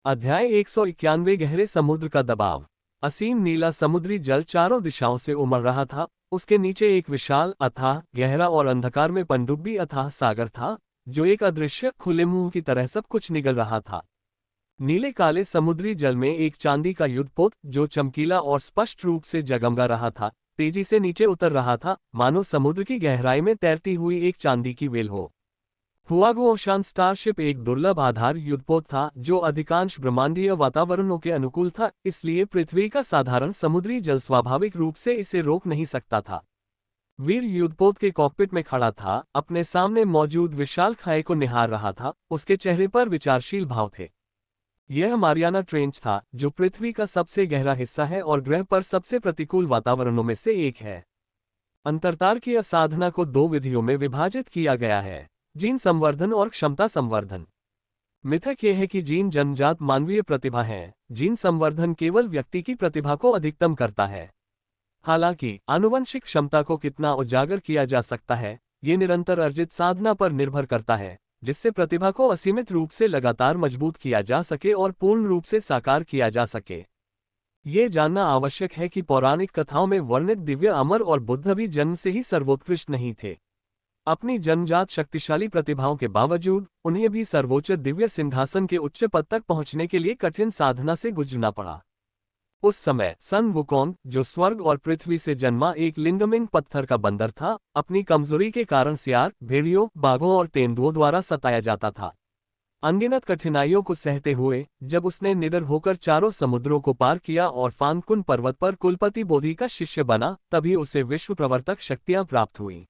अध्याय 191 गहरे समुद्र का दबाव। असीम नीला समुद्री जल चारों दिशाओं से उमड़ रहा था। उसके नीचे एक विशाल, अथाह, गहरा और अंधकार में पनडुब्बी अथाह सागर था, जो एक अदृश्य खुले मुंह की तरह सब कुछ निगल रहा था। नीले काले समुद्री जल में एक चांदी का युद्धपोत, जो चमकीला और स्पष्ट रूप से जगमगा रहा था, तेजी से नीचे उतर रहा था, मानो समुद्र की गहराई में तैरती हुई एक चांदी की वेल हो। हुआगो ओशान स्टारशिप एक दुर्लभ आधार युद्धपोत था, जो अधिकांश ब्रह्मांडीय वातावरणों के अनुकूल था, इसलिए पृथ्वी का साधारण समुद्री जल स्वाभाविक रूप से इसे रोक नहीं सकता था। वीर युद्धपोत के कॉकपिट में खड़ा था, अपने सामने मौजूद विशाल खाई को निहार रहा था। उसके चेहरे पर विचारशील भाव थे। यह मारियाना ट्रेंच था, जो पृथ्वी का सबसे गहरा हिस्सा है और ग्रह पर सबसे प्रतिकूल वातावरणों में से एक है। अंतर्तार्कीय साधना को दो विधियों में विभाजित किया गया है: जीन संवर्धन और क्षमता संवर्धन। मिथक यह है कि जीन जन्मजात मानवीय प्रतिभा है, जीन संवर्धन केवल व्यक्ति की प्रतिभा को अधिकतम करता है। हालांकि आनुवंशिक क्षमता को कितना उजागर किया जा सकता है, ये निरंतर अर्जित साधना पर निर्भर करता है, जिससे प्रतिभा को असीमित रूप से लगातार मजबूत किया जा सके और पूर्ण रूप से साकार किया जा सके। ये जानना आवश्यक है कि पौराणिक कथाओं में वर्णित दिव्य अमर और बुद्ध भी जन्म से ही सर्वोत्कृष्ट नहीं थे। अपनी जन्मजात शक्तिशाली प्रतिभाओं के बावजूद उन्हें भी सर्वोच्च दिव्य सिंहासन के उच्च पद तक पहुंचने के लिए कठिन साधना से गुजरना पड़ा। उस समय सन वुकोंग, जो स्वर्ग और पृथ्वी से जन्मा एक लिंगमिंग पत्थर का बंदर था, अपनी कमजोरी के कारण सियार, भेड़ियों, बाघों और तेंदुओं द्वारा सताया जाता था। अनगिनत कठिनाइयों को सहते हुए जब उसने निडर होकर चारों समुद्रों को पार किया और फानकुन पर्वत पर कुलपति बोधि का शिष्य बना, तभी उसे विश्व प्रवर्तक शक्तियां प्राप्त हुई।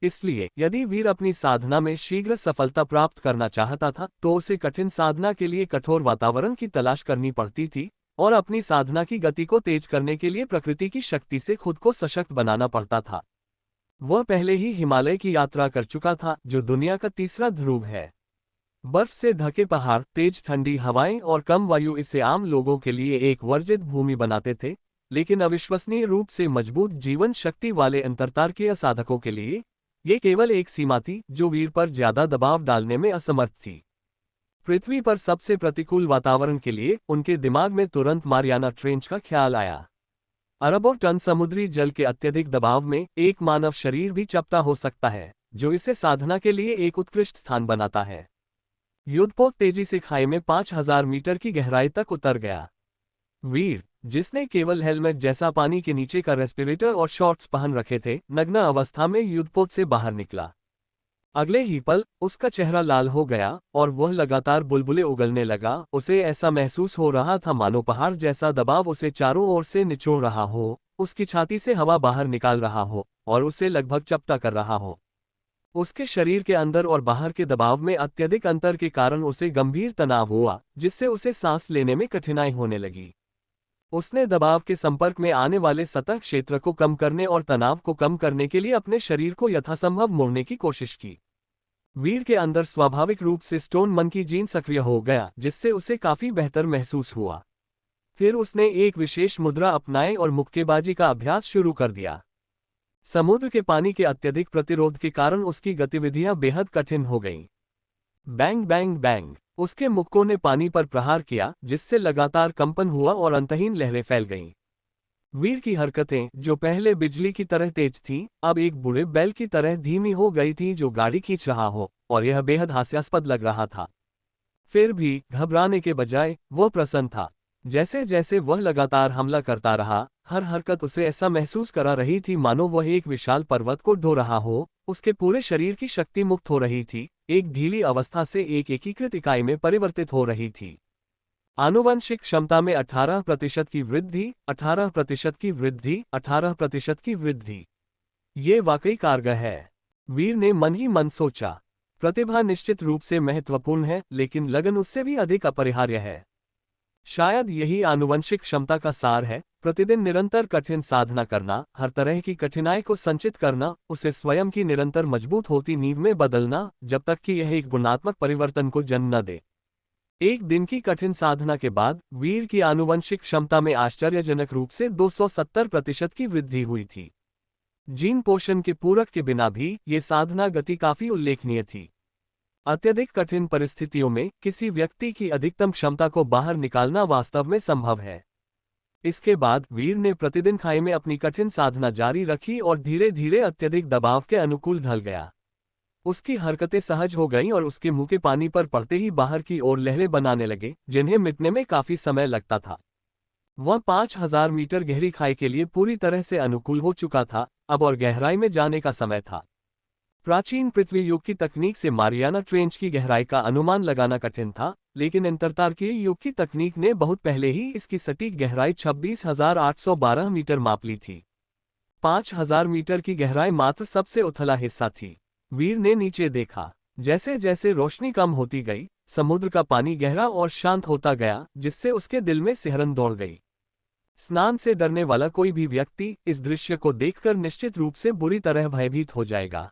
इसलिए यदि वीर अपनी साधना में शीघ्र सफलता प्राप्त करना चाहता था, तो उसे कठिन साधना के लिए कठोर वातावरण की तलाश करनी पड़ती थी, और अपनी साधना की गति को तेज करने के लिए प्रकृति की शक्ति से खुद को सशक्त बनाना पड़ता था। वह पहले ही हिमालय की यात्रा कर चुका था, जो दुनिया का तीसरा ध्रुव है। बर्फ से ढके पहाड़, तेज ठंडी हवाएं और कम वायु इसे आम लोगों के लिए एक वर्जित भूमि बनाते थे, लेकिन अविश्वसनीय रूप से मजबूत जीवन शक्ति वाले अंतर्तार्कीय साधकों के लिए ये केवल एक सीमा थी, जो वीर पर ज्यादा दबाव डालने में असमर्थ थी। पृथ्वी पर सबसे प्रतिकूल वातावरण के लिए उनके दिमाग में तुरंत मारियाना ट्रेंच का ख्याल आया। अरबों टन समुद्री जल के अत्यधिक दबाव में एक मानव शरीर भी चपटा हो सकता है, जो इसे साधना के लिए एक उत्कृष्ट स्थान बनाता है। युद्धपोत तेजी से खाई में 5000 मीटर की गहराई तक उतर गया। वीर, जिसने केवल हेलमेट जैसा पानी के नीचे का रेस्पिरेटर और शॉर्ट्स पहन रखे थे, नग्न अवस्था में युद्धपोत से बाहर निकला। अगले ही पल उसका चेहरा लाल हो गया और वह लगातार बुलबुले उगलने लगा। उसे ऐसा महसूस हो रहा था मानो पहाड़ जैसा दबाव उसे चारों ओर से निचोड़ रहा हो, उसकी छाती से हवा बाहर निकाल रहा हो और उसे लगभग चपटा कर रहा हो। उसके शरीर के अंदर और बाहर के दबाव में अत्यधिक अंतर के कारण उसे गंभीर तनाव हुआ, जिससे उसे सांस लेने में कठिनाई होने लगी। उसने दबाव के संपर्क में आने वाले सतह क्षेत्र को कम करने और तनाव को कम करने के लिए अपने शरीर को यथासंभव मोड़ने की कोशिश की। वीर के अंदर स्वाभाविक रूप से स्टोन मन की जीन सक्रिय हो गया, जिससे उसे काफी बेहतर महसूस हुआ। फिर उसने एक विशेष मुद्रा अपनाई और मुक्केबाजी का अभ्यास शुरू कर दिया। समुद्र के पानी के अत्यधिक प्रतिरोध के कारण उसकी गतिविधियां बेहद कठिन हो गईं। बैंग बैंग बैंग, उसके मुक्कों ने पानी पर प्रहार किया, जिससे लगातार कंपन हुआ और अंतहीन लहरें फैल गईं। वीर की हरकतें, जो पहले बिजली की तरह तेज थीं, अब एक बूढ़े बैल की तरह धीमी हो गई थीं जो गाड़ी खींच रहा हो, और यह बेहद हास्यास्पद लग रहा था। फिर भी घबराने के बजाय वह प्रसन्न था। जैसे जैसे वह लगातार हमला करता रहा, हर हरकत उसे ऐसा महसूस करा रही थी मानो वह एक विशाल पर्वत को ढो रहा हो। उसके पूरे शरीर की शक्ति मुक्त हो रही थी, एक ढीली अवस्था से एक एकीकृत इकाई में परिवर्तित हो रही थी। आनुवंशिक क्षमता में 18% की वृद्धि, 18% की वृद्धि, 18% की वृद्धि। ये वाकई कारगर है, वीर ने मन ही मन सोचा। प्रतिभा निश्चित रूप से महत्वपूर्ण है, लेकिन लगन उससे भी अधिक अपरिहार्य है। शायद यही आनुवंशिक क्षमता का सार है, प्रतिदिन निरंतर कठिन साधना करना, हर तरह की कठिनाई को संचित करना, उसे स्वयं की निरंतर मजबूत होती नींव में बदलना, जब तक कि यह एक गुणात्मक परिवर्तन को जन्म न दे। एक दिन की कठिन साधना के बाद वीर की आनुवंशिक क्षमता में आश्चर्यजनक रूप से 270% की वृद्धि हुई थी। जीन पोषण के पूरक के बिना भी ये साधना गति काफी उल्लेखनीय थी। अत्यधिक कठिन परिस्थितियों में किसी व्यक्ति की अधिकतम क्षमता को बाहर निकालना वास्तव में संभव है। इसके बाद वीर ने प्रतिदिन खाई में अपनी कठिन साधना जारी रखी और धीरे धीरे अत्यधिक दबाव के अनुकूल ढल गया। उसकी हरकतें सहज हो गईं और उसके मुंह के पानी पर पड़ते ही बाहर की ओर लहरें बनाने लगे, जिन्हें मिटने में काफी समय लगता था। वह 5000 मीटर गहरी खाई के लिए पूरी तरह से अनुकूल हो चुका था, अब और गहराई में जाने का समय था। प्राचीन पृथ्वी युग की तकनीक से मारियाना ट्रेंच की गहराई का अनुमान लगाना कठिन था, लेकिन अंतरतारकीय युग की तकनीक ने बहुत पहले ही इसकी सटीक गहराई 26,812 मीटर माप ली थी। 5000 मीटर की गहराई मात्र सबसे उथला हिस्सा थी। वीर ने नीचे देखा। जैसे जैसे रोशनी कम होती गई, समुद्र का पानी गहरा और शांत होता गया, जिससे उसके दिल में सिहरन दौड़ गई। स्नान से डरने वाला कोई भी व्यक्ति इस दृश्य को देखकर निश्चित रूप से बुरी तरह भयभीत हो जाएगा।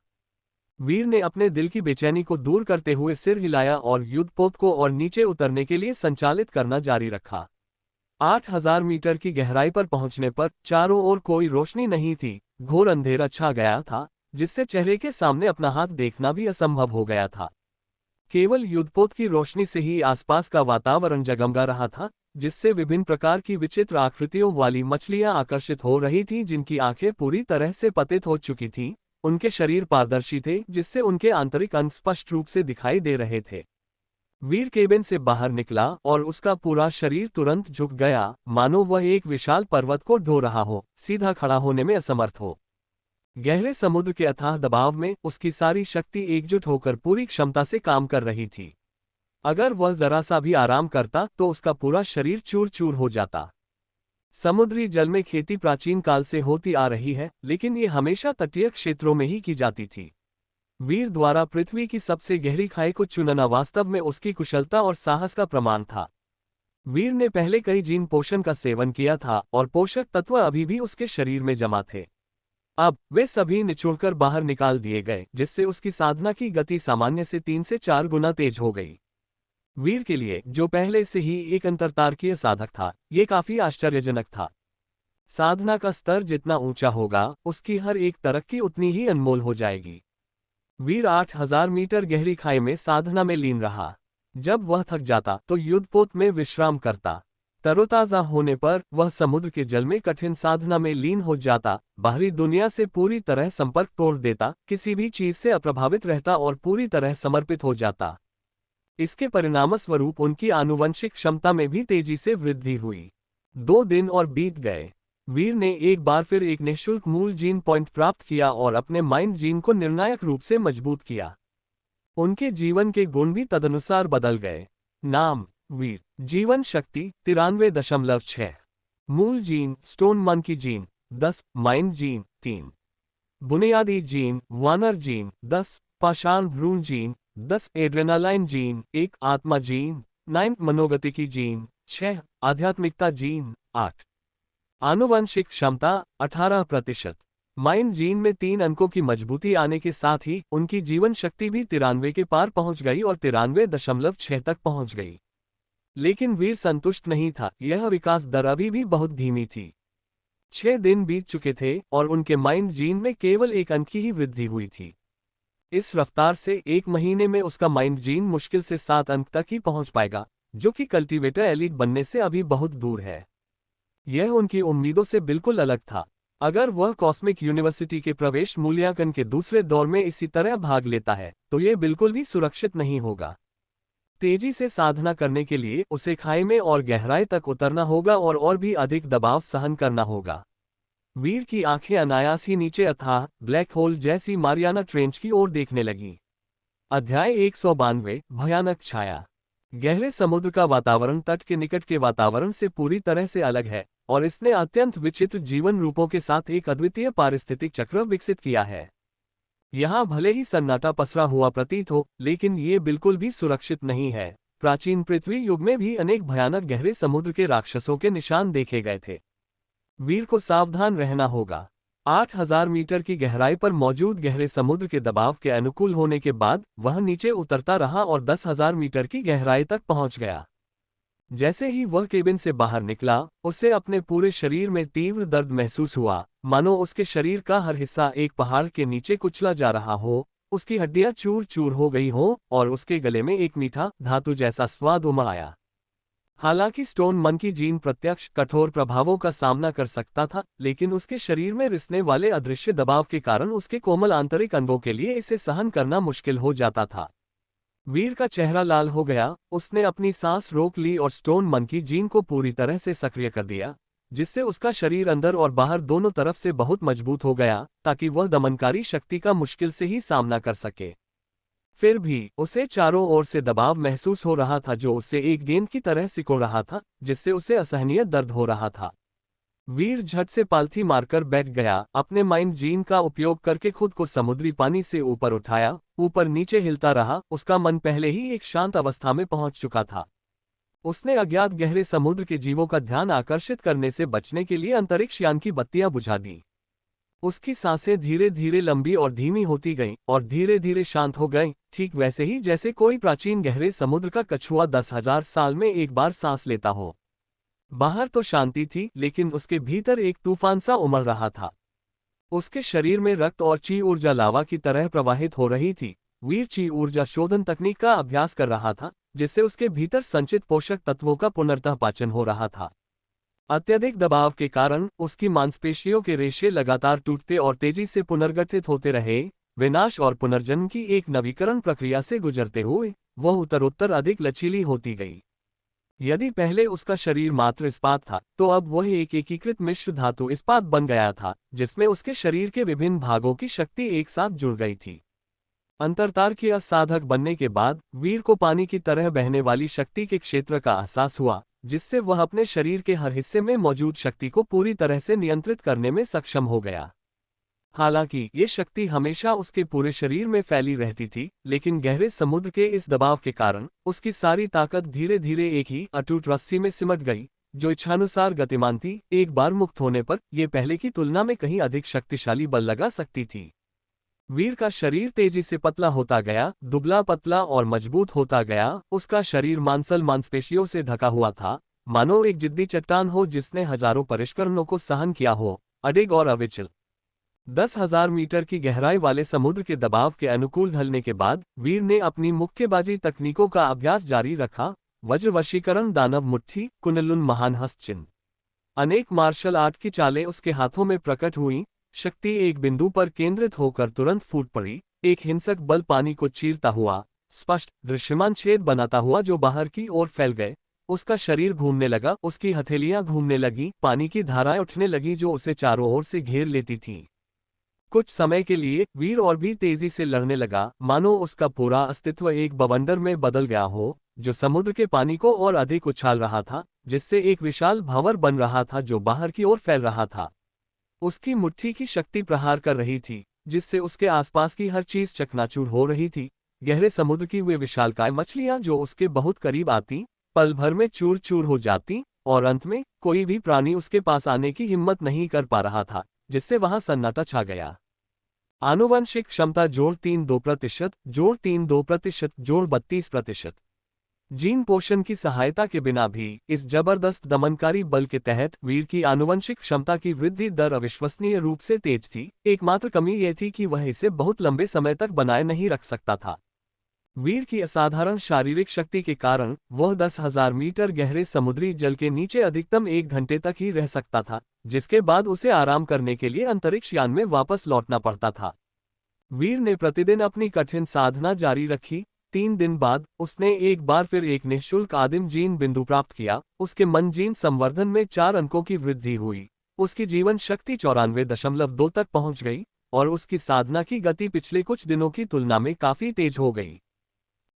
वीर ने अपने दिल की बेचैनी को दूर करते हुए सिर हिलाया और युद्धपोत को और नीचे उतरने के लिए संचालित करना जारी रखा। 8000 मीटर की गहराई पर पहुंचने पर चारों ओर कोई रोशनी नहीं थी, घोर अंधेरा छा गया था, जिससे चेहरे के सामने अपना हाथ देखना भी असंभव हो गया था। केवल युद्धपोत की रोशनी से ही आसपास का वातावरण जगमगा रहा था, जिससे विभिन्न प्रकार की विचित्र आकृतियों वाली मछलियां आकर्षित हो रही थीं, जिनकी आंखें पूरी तरह से पतित हो चुकी थीं। उनके शरीर पारदर्शी थे, जिससे उनके आंतरिक अंग स्पष्ट रूप से दिखाई दे रहे थे। वीर केबिन से बाहर निकला और उसका पूरा शरीर तुरंत झुक गया, मानो वह एक विशाल पर्वत को ढो रहा हो, सीधा खड़ा होने में असमर्थ हो। गहरे समुद्र के अथाह दबाव में उसकी सारी शक्ति एकजुट होकर पूरी क्षमता से काम कर रही थी। अगर वह जरा सा भी आराम करता तो उसका पूरा शरीर चूर चूर हो जाता। समुद्री जल में खेती प्राचीन काल से होती आ रही है, लेकिन ये हमेशा तटीय क्षेत्रों में ही की जाती थी। वीर द्वारा पृथ्वी की सबसे गहरी खाई को चुनना वास्तव में उसकी कुशलता और साहस का प्रमाण था। वीर ने पहले कई जीन पोषण का सेवन किया था और पोषक तत्व अभी भी उसके शरीर में जमा थे। अब वे सभी निचोड़कर बाहर निकाल दिए गए, जिससे उसकी साधना की गति सामान्य से 3 से 4 गुना तेज हो गई। वीर के लिए, जो पहले से ही एक अंतरतारकीय साधक था, ये काफी आश्चर्यजनक था। साधना का स्तर जितना ऊंचा होगा, उसकी हर एक तरक्की उतनी ही अनमोल हो जाएगी। वीर 8000 मीटर गहरी खाई में साधना में लीन रहा। जब वह थक जाता तो युद्धपोत में विश्राम करता। तरोताजा होने पर वह समुद्र के जल में कठिन साधना में लीन हो जाता, बाहरी दुनिया से पूरी तरह संपर्क तोड़ देता, किसी भी चीज से अप्रभावित रहता और पूरी तरह समर्पित हो जाता। इसके परिणामस्वरूप उनकी आनुवंशिक क्षमता में भी तेजी से वृद्धि हुई। 2 दिन और बीत गए। वीर ने एक बार फिर एक निःशुल्क मूल जीन पॉइंट प्राप्त किया और अपने माइंड जीन को निर्णायक रूप से मजबूत किया। उनके जीवन के गुण भी तदनुसार बदल गए। नाम वीर। जीवन शक्ति 93.6। मूल जीन स्टोन मन की जीन 10, माइंड जीन 3, बुनियादी जीन वानर जीन 10, पाषाण भ्रूण जीन 10, एड्रेनालाइन जीन 1, आत्मा जीन 9, मनोगतिकी जीन 6, आध्यात्मिकता जीन 8। आनुवंशिक क्षमता 18%। माइंड जीन में 3 अंकों की मजबूती आने के साथ ही उनकी जीवन शक्ति भी 93 के पार पहुंच गई और 93.6 तक पहुंच गई। लेकिन वीर संतुष्ट नहीं था, यह विकास दर अभी भी बहुत धीमी थी। 6 दिन बीत चुके थे और उनके माइंड जीन में केवल 1 अंक की ही वृद्धि हुई थी। इस रफ्तार से 1 महीने में उसका माइंड जीन मुश्किल से 7 अंक तक ही पहुंच पाएगा, जो कि कल्टीवेटर एलीट बनने से अभी बहुत दूर है। यह उनकी उम्मीदों से बिल्कुल अलग था। अगर वह कॉस्मिक यूनिवर्सिटी के प्रवेश मूल्यांकन के दूसरे दौर में इसी तरह भाग लेता है, तो यह बिल्कुल भी सुरक्षित नहीं होगा। तेजी से साधना करने के लिए उसे खाई में और गहराई तक उतरना होगा और भी अधिक दबाव सहन करना होगा। वीर की आंखें अनायास ही नीचे अथाह ब्लैक होल जैसी मारियाना ट्रेंच की ओर देखने लगी। अध्याय 192 भयानक छाया। गहरे समुद्र का वातावरण तट के निकट के वातावरण से पूरी तरह से अलग है और इसने अत्यंत विचित्र जीवन रूपों के साथ एक अद्वितीय पारिस्थितिक चक्र विकसित किया है। यहाँ भले ही सन्नाटा पसरा हुआ प्रतीत हो, लेकिन ये बिल्कुल भी सुरक्षित नहीं है। प्राचीन पृथ्वी युग में भी अनेक भयानक गहरे समुद्र के राक्षसों के निशान देखे गए थे। वीर को सावधान रहना होगा। 8000 मीटर की गहराई पर मौजूद गहरे समुद्र के दबाव के अनुकूल होने के बाद वह नीचे उतरता रहा और 10,000 मीटर की गहराई तक पहुंच गया। जैसे ही वह केबिन से बाहर निकला, उसे अपने पूरे शरीर में तीव्र दर्द महसूस हुआ, मानो उसके शरीर का हर हिस्सा एक पहाड़ के नीचे कुचला जा रहा हो। उसकी हड्डियां चूर चूर हो गई हों और उसके गले में एक मीठा धातु जैसा स्वाद उमड़ आया। हालांकि स्टोन मंकी जीन प्रत्यक्ष कठोर प्रभावों का सामना कर सकता था, लेकिन उसके शरीर में रिसने वाले अदृश्य दबाव के कारण उसके कोमल आंतरिक अंगों के लिए इसे सहन करना मुश्किल हो जाता था। वीर का चेहरा लाल हो गया, उसने अपनी सांस रोक ली और स्टोन मंकी जीन को पूरी तरह से सक्रिय कर दिया, जिससे उसका शरीर अंदर और बाहर दोनों तरफ से बहुत मजबूत हो गया, ताकि वह दमनकारी शक्ति का मुश्किल से ही सामना कर सके। फिर भी उसे चारों ओर से दबाव महसूस हो रहा था जो उसे एक गेंद की तरह सिकोड़ रहा था, जिससे उसे असहनीय दर्द हो रहा था। वीर झट से पालथी मारकर बैठ गया, अपने माइंड जीन का उपयोग करके खुद को समुद्री पानी से ऊपर उठाया, ऊपर नीचे हिलता रहा। उसका मन पहले ही एक शांत अवस्था में पहुंच चुका था। उसने अज्ञात गहरे समुद्र के जीवों का ध्यान आकर्षित करने से बचने के लिए अंतरिक्ष यान की बत्तियां बुझा दी। उसकी सांसें धीरे धीरे लंबी और धीमी होती गईं और धीरे धीरे शांत हो गईं, ठीक वैसे ही जैसे कोई प्राचीन गहरे समुद्र का कछुआ 10,000 साल में एक बार सांस लेता हो। बाहर तो शांति थी, लेकिन उसके भीतर एक तूफान सा उमड़ रहा था। उसके शरीर में रक्त और ची ऊर्जा लावा की तरह प्रवाहित हो रही थी। वीर ची ऊर्जा शोधन तकनीक का अभ्यास कर रहा था, जिससे उसके भीतर संचित पोषक तत्वों का पुनर्तः पाचन हो रहा था। अत्यधिक दबाव के कारण उसकी मांसपेशियों के रेशे लगातार टूटते और तेजी से पुनर्गठित होते रहे। विनाश और पुनर्जन्म की एक नवीकरण प्रक्रिया से गुजरते हुए वह उत्तरोत्तर अधिक लचीली होती गई। यदि पहले उसका शरीर मात्र इस्पात था, तो अब वह एक एकीकृत मिश्र धातु इस्पात बन गया था, जिसमें उसके शरीर के विभिन्न भागों की शक्ति एक साथ जुड़ गई थी। अंतरतारकीय साधक बनने के बाद वीर को पानी की तरह बहने वाली शक्ति के क्षेत्र का एहसास हुआ, जिससे वह अपने शरीर के हर हिस्से में मौजूद शक्ति को पूरी तरह से नियंत्रित करने में सक्षम हो गया। हालांकि ये शक्ति हमेशा उसके पूरे शरीर में फैली रहती थी, लेकिन गहरे समुद्र के इस दबाव के कारण उसकी सारी ताकत धीरे धीरे एक ही अटूट रस्सी में सिमट गई, जो इच्छानुसार गतिमान थी। एक बार मुक्त होने पर यह पहले की तुलना में कहीं अधिक शक्तिशाली बल लगा सकती थी। वीर का शरीर तेजी से पतला होता गया, दुबला पतला और मजबूत होता गया। उसका शरीर मांसल मांसपेशियों से ढका हुआ था, मानो एक जिद्दी चट्टान हो जिसने हजारों परिष्करणों को सहन किया हो, अडिग और अविचल। 10,000 मीटर की गहराई वाले समुद्र के दबाव के अनुकूल ढलने के बाद वीर ने अपनी मुक्केबाजी तकनीकों का अभ्यास जारी रखा। वज्र वशीकरण, दानव मुट्ठी, कुंडलुन, महान हस्त चिन्ह, अनेक मार्शल आर्ट की चालें उसके हाथों में प्रकट हुईं। शक्ति एक बिंदु पर केंद्रित होकर तुरंत फूट पड़ी। एक हिंसक बल पानी को चीरता हुआ, स्पष्ट दृश्यमान छेद बनाता हुआ जो बाहर की ओर फैल गए। उसका शरीर घूमने लगा, उसकी हथेलियां घूमने लगीं, पानी की धाराएं उठने लगी जो उसे चारों ओर से घेर लेती थीं। कुछ समय के लिए वीर और भी तेजी से लड़ने लगा, मानो उसका पूरा अस्तित्व एक बवंडर में बदल गया हो, जो समुद्र के पानी को और अधिक उछाल रहा था, जिससे एक विशाल भंवर बन रहा था जो बाहर की ओर फैल रहा था। उसकी मुट्ठी की शक्ति प्रहार कर रही थी, जिससे उसके आसपास की हर चीज चकनाचूर हो रही थी। गहरे समुद्र की वे विशालकाय मछलियां जो उसके बहुत करीब आती, पल भर में चूर चूर हो जाती, और अंत में कोई भी प्राणी उसके पास आने की हिम्मत नहीं कर पा रहा था, जिससे वहां सन्नाटा छा गया। आनुवंशिक क्षमता जोड़ 3-2%, जोड़ 3-2%, जोड़ 32%। जीन पोषण की सहायता के बिना भी इस जबरदस्त दमनकारी बल के तहत वीर की आनुवंशिक क्षमता की वृद्धि दर अविश्वसनीय रूप से तेज थी। एकमात्र कमी यह थी कि वह इसे बहुत लंबे समय तक बनाए नहीं रख सकता था। वीर की असाधारण शारीरिक शक्ति के कारण वह 10,000 मीटर गहरे समुद्री जल के नीचे अधिकतम 1 घंटे तक ही रह सकता था, जिसके बाद उसे आराम करने के लिए अंतरिक्ष यान में वापस लौटना पड़ता था। वीर ने प्रतिदिन अपनी कठिन साधना जारी रखी। 3 दिन बाद उसने एक बार फिर एक निःशुल्क आदिम जीन बिंदु प्राप्त किया। उसके मन जीन संवर्धन में 4 अंकों की वृद्धि हुई। उसकी जीवन शक्ति 94.2 तक पहुंच गई और उसकी साधना की गति पिछले कुछ दिनों की तुलना में काफी तेज हो गई।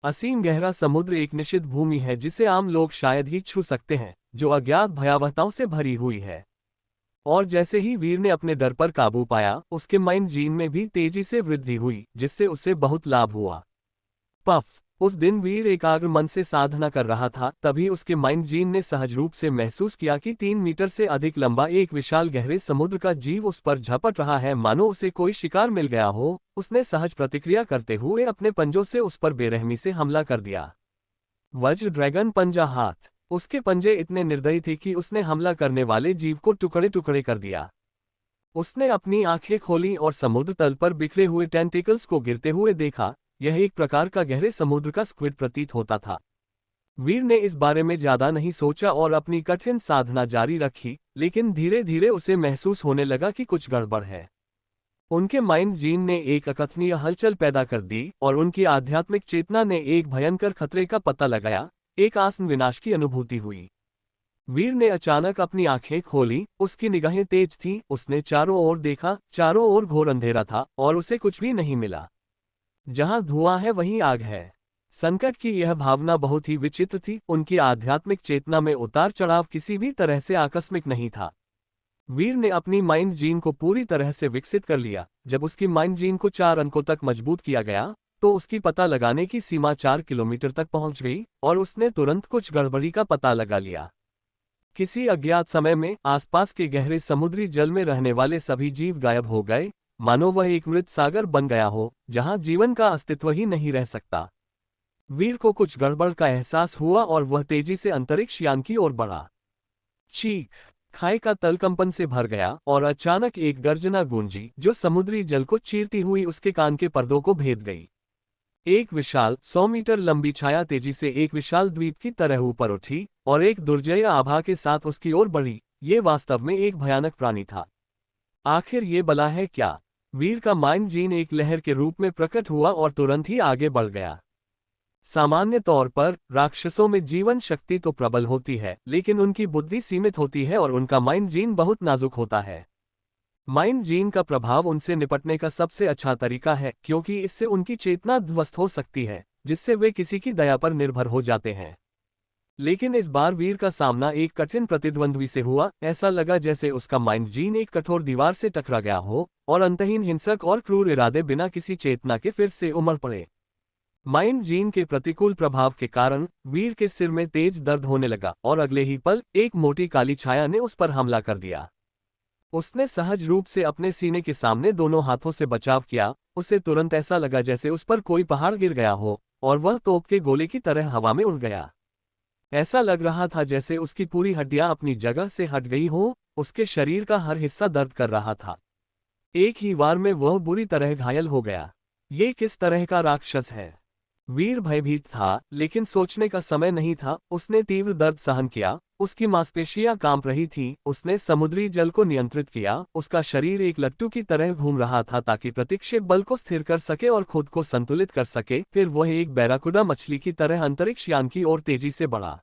असीम गहरा समुद्र एक निषिद्ध भूमि है जिसे आम लोग शायद ही छू सकते हैं, जो अज्ञात भयावहताओं से भरी हुई है। और जैसे ही वीर ने अपने डर पर काबू पाया, उसके माइंड जीन में भी तेजी से वृद्धि हुई, जिससे उसे बहुत लाभ हुआ। पफ, उस दिन वीर एकाग्र मन से साधना कर रहा था, तभी उसके माइंड जीन ने सहज रूप से महसूस किया कि 3 मीटर से अधिक लंबा एक विशाल गहरे समुद्र का जीव उस पर झपट रहा है, मानो उसे कोई शिकार मिल गया हो। उसने सहज प्रतिक्रिया करते हुए अपने पंजों से उस पर बेरहमी से हमला कर दिया। वज्र ड्रैगन पंजा हाथ, उसके पंजे इतने निर्दयी थे कि उसने हमला करने वाले जीव को टुकड़े टुकड़े कर दिया। उसने अपनी आंखें खोली और समुद्र तल पर बिखरे हुए टेंटिकल्स को गिरते हुए देखा। यह एक प्रकार का गहरे समुद्र का स्क्विड प्रतीत होता था। वीर ने इस बारे में ज्यादा नहीं सोचा और अपनी कठिन साधना जारी रखी, लेकिन धीरे धीरे उसे महसूस होने लगा कि कुछ गड़बड़ है। उनके माइंड जीन ने एक अकथनीय हलचल पैदा कर दी और उनकी आध्यात्मिक चेतना ने एक भयंकर खतरे का पता लगाया। एक आसन विनाश की अनुभूति हुई। वीर ने अचानक अपनी आंखें खोली, उसकी निगाहें तेज थीं, उसने चारों ओर देखा, चारों ओर घोर अंधेरा था और उसे कुछ भी नहीं मिला। जहां धुआं है वहीं आग है। संकट की यह भावना बहुत ही विचित्र थी। उनकी आध्यात्मिक चेतना में उतार चढ़ाव किसी भी तरह से आकस्मिक नहीं था। वीर ने अपनी माइंड जीन को पूरी तरह से विकसित कर लिया। जब उसकी माइंड जीन को 4 अंकों तक मजबूत किया गया तो उसकी पता लगाने की सीमा 4 किलोमीटर तक पहुंच गई और उसने तुरंत कुछ गड़बड़ी का पता लगा लिया। किसी अज्ञात समय में आसपास के गहरे समुद्री जल में रहने वाले सभी जीव गायब हो गए, मानो वह एक मृत सागर बन गया हो जहां जीवन का अस्तित्व ही नहीं रह सकता। वीर को कुछ गड़बड़ का एहसास हुआ और वह तेजी से अंतरिक्ष यान की ओर बढ़ा। चीख! खाई का तल कंपन से भर गया और अचानक एक गर्जना गूंजी जो समुद्री जल को चीरती हुई उसके कान के पर्दों को भेद गई। एक विशाल 100 मीटर लंबी छाया तेजी से एक विशाल द्वीप की तरह ऊपर उठी और एक दुर्जय आभा के साथ उसकी ओर बढ़ी। ये वास्तव में एक भयानक प्राणी था। आखिर ये बला है क्या? वीर का माइंड जीन एक लहर के रूप में प्रकट हुआ और तुरंत ही आगे बढ़ गया। सामान्य तौर पर राक्षसों में जीवन शक्ति तो प्रबल होती है, लेकिन उनकी बुद्धि सीमित होती है और उनका माइंड जीन बहुत नाजुक होता है। माइंड जीन का प्रभाव उनसे निपटने का सबसे अच्छा तरीका है, क्योंकि इससे उनकी चेतना ध्वस्त हो सकती है, जिससे वे किसी की दया पर निर्भर हो जाते हैं। लेकिन इस बार वीर का सामना एक कठिन प्रतिद्वंद्वी से हुआ। ऐसा लगा जैसे उसका माइंड जीन एक कठोर दीवार से टकरा गया हो और अंतहीन हिंसक और क्रूर इरादे बिना किसी चेतना के फिर से उमड़ पड़े। माइंड जीन के प्रतिकूल प्रभाव के कारण वीर के सिर में तेज दर्द होने लगा और अगले ही पल एक मोटी काली छाया ने उस पर हमला कर दिया। उसने सहज रूप से अपने सीने के सामने दोनों हाथों से बचाव किया। उसे तुरंत ऐसा लगा जैसे उस पर कोई पहाड़ गिर गया हो और वह तोप के गोले की तरह हवा में उड़ गया। ऐसा लग रहा था जैसे उसकी पूरी हड्डियां अपनी जगह से हट गई हो। उसके शरीर का हर हिस्सा दर्द कर रहा था। एक ही वार में वह बुरी तरह घायल हो गया। ये किस तरह का राक्षस है? वीर भयभीत था, लेकिन सोचने का समय नहीं था। उसने तीव्र दर्द सहन किया, उसकी मांसपेशियां कांप रही थीं। उसने समुद्री जल को नियंत्रित किया। उसका शरीर एक लट्टू की तरह घूम रहा था ताकि प्रतिक्षेप बल को स्थिर कर सके और खुद को संतुलित कर सके। फिर वह एक बैराकुडा मछली की तरह अंतरिक्ष यान की ओर तेजी से बढ़ा।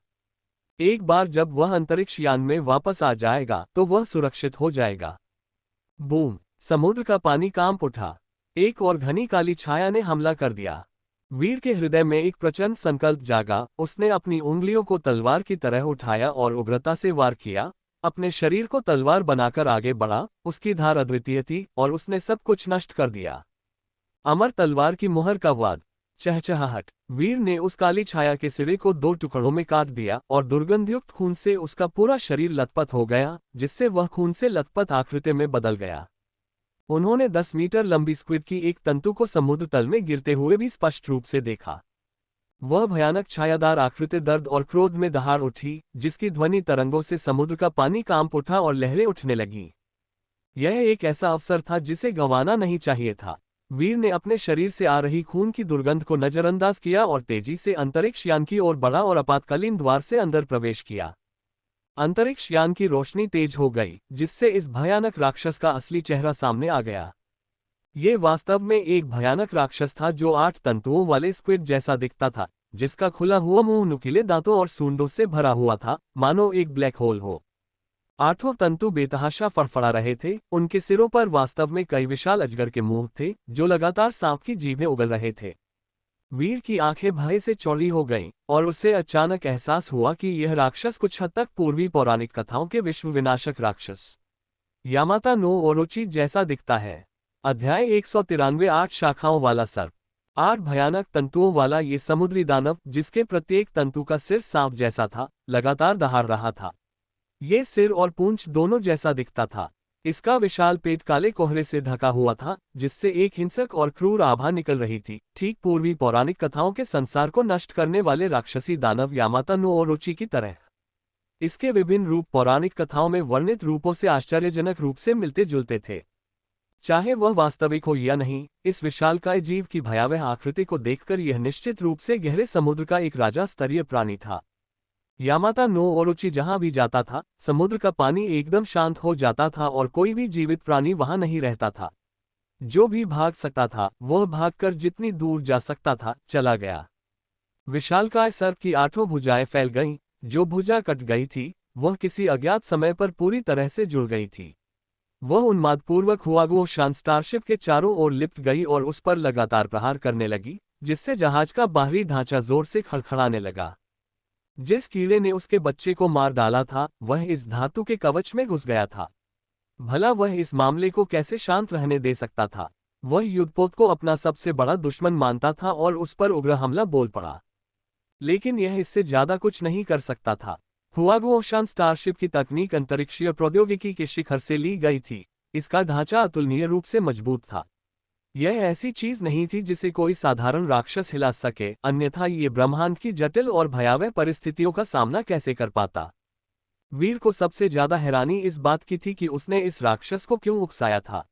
एक बार जब वह अंतरिक्ष यान में वापस आ जाएगा तो वह सुरक्षित हो जाएगा। बूम! समुद्र का पानी कांप उठा। एक और घनी काली छाया ने हमला कर दिया। वीर के हृदय में एक प्रचंड संकल्प जागा। उसने अपनी उंगलियों को तलवार की तरह उठाया और उग्रता से वार किया। अपने शरीर को तलवार बनाकर आगे बढ़ा। उसकी धार अद्वितीय थी और उसने सब कुछ नष्ट कर दिया। अमर तलवार की मुहर का वाद, चहचहाहट। वीर ने उस काली छाया के सिरे को 2 टुकड़ों में काट दिया और दुर्गंधयुक्त खून से उसका पूरा शरीर लथपथ हो गया, जिससे वह खून से लथपथ आकृति में बदल गया। उन्होंने 10 मीटर लंबी स्क्विड की एक तंतु को समुद्र तल में गिरते हुए भी स्पष्ट रूप से देखा। वह भयानक छायादार आकृति दर्द और क्रोध में दहाड़ उठी, जिसकी ध्वनि तरंगों से समुद्र का पानी कांप उठा और लहरें उठने लगीं। यह एक ऐसा अवसर था जिसे गंवाना नहीं चाहिए था। वीर ने अपने शरीर से आ रही खून की दुर्गंध को नजरअंदाज किया और तेजी से अंतरिक्ष यान की ओर बढ़ा और आपातकालीन द्वार से अंदर प्रवेश किया। अंतरिक्ष यान की रोशनी तेज हो गई, जिससे इस भयानक राक्षस का असली चेहरा सामने आ गया। ये वास्तव में एक भयानक राक्षस था जो 8 तंतुओं वाले स्क्विड जैसा दिखता था, जिसका खुला हुआ मुंह नुकीले दांतों और सूंडों से भरा हुआ था, मानो एक ब्लैक होल हो। 8 तंतु बेतहाशा फड़फड़ा रहे थे। उनके सिरों पर वास्तव में कई विशाल अजगर के मुंह थे, जो लगातार सांप की जीभें उगल रहे थे। वीर की आंखें भय से चौड़ी हो गईं और उसे अचानक एहसास हुआ कि यह राक्षस कुछ हद तक पूर्वी पौराणिक कथाओं के विश्व विनाशक राक्षस यामाता नो ओरोची जैसा दिखता है। अध्याय 193 8 शाखाओं वाला सर्प। 8 भयानक तंतुओं वाला ये समुद्री दानव, जिसके प्रत्येक तंतु का सिर सांप जैसा था, लगातार दहाड़ रहा था। ये सिर और पूंछ दोनों जैसा दिखता था। इसका विशाल पेट काले कोहरे से ढका हुआ था, जिससे एक हिंसक और क्रूर आभा निकल रही थी, ठीक पूर्वी पौराणिक कथाओं के संसार को नष्ट करने वाले राक्षसी दानव यामाता नो ओरोची की तरह। इसके विभिन्न रूप पौराणिक कथाओं में वर्णित रूपों से आश्चर्यजनक रूप से मिलते जुलते थे। चाहे वह वास्तविक हो या नहीं, इस विशालकाय जीव की भयावह आकृति को देखकर यह निश्चित रूप से गहरे समुद्र का एक राजा स्तरीय प्राणी था। यामाता नो ओरोची जहां भी जाता था, समुद्र का पानी एकदम शांत हो जाता था और कोई भी जीवित प्राणी वहां नहीं रहता था। जो भी भाग सकता था वह भागकर जितनी दूर जा सकता था चला गया। विशालकाय सर्प की 8 भुजाएं फैल गईं। जो भुजा कट गई थी वह किसी अज्ञात समय पर पूरी तरह से जुड़ गई थी। वह उन्मादपूर्वक हुआगुओ शान स्टारशिप के चारों ओर लिपट गई और उस पर लगातार प्रहार करने लगी, जिससे जहाज का बाहरी ढांचा जोर से खड़खड़ाने लगा। जिस कीड़े ने उसके बच्चे को मार डाला था वह इस धातु के कवच में घुस गया था। भला वह इस मामले को कैसे शांत रहने दे सकता था। वह युद्धपोत को अपना सबसे बड़ा दुश्मन मानता था और उस पर उग्र हमला बोल पड़ा, लेकिन यह इससे ज्यादा कुछ नहीं कर सकता था। हुआगुओ शान स्टारशिप की तकनीक अंतरिक्षीय प्रौद्योगिकी के शिखर से ली गई थी। इसका ढांचा अतुलनीय रूप से मजबूत था। यह ऐसी चीज नहीं थी जिसे कोई साधारण राक्षस हिला सके, अन्यथा ये ब्रह्मांड की जटिल और भयावह परिस्थितियों का सामना कैसे कर पाता। वीर को सबसे ज्यादा हैरानी इस बात की थी कि उसने इस राक्षस को क्यों उकसाया था।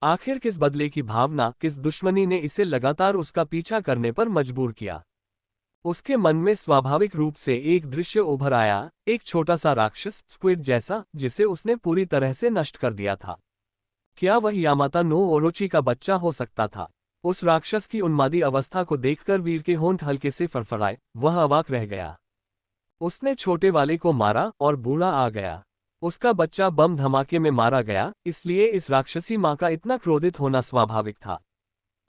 आखिर किस बदले की भावना, किस दुश्मनी ने इसे लगातार उसका पीछा करने पर मजबूर किया। उसके मन में स्वाभाविक रूप से एक दृश्य उभर आया, एक छोटा सा राक्षस स्क्विड जैसा, जिसे उसने पूरी तरह से नष्ट कर दिया था। क्या वह यामाता नो ओरोची का बच्चा हो सकता था? उस राक्षस की उन्मादी अवस्था को देखकर वीर के होंठ हल्के से फड़फड़ाए। वह अवाक रह गया। उसने छोटे वाले को मारा और बूढ़ा आ गया। उसका बच्चा बम धमाके में मारा गया, इसलिए इस राक्षसी मां का इतना क्रोधित होना स्वाभाविक था।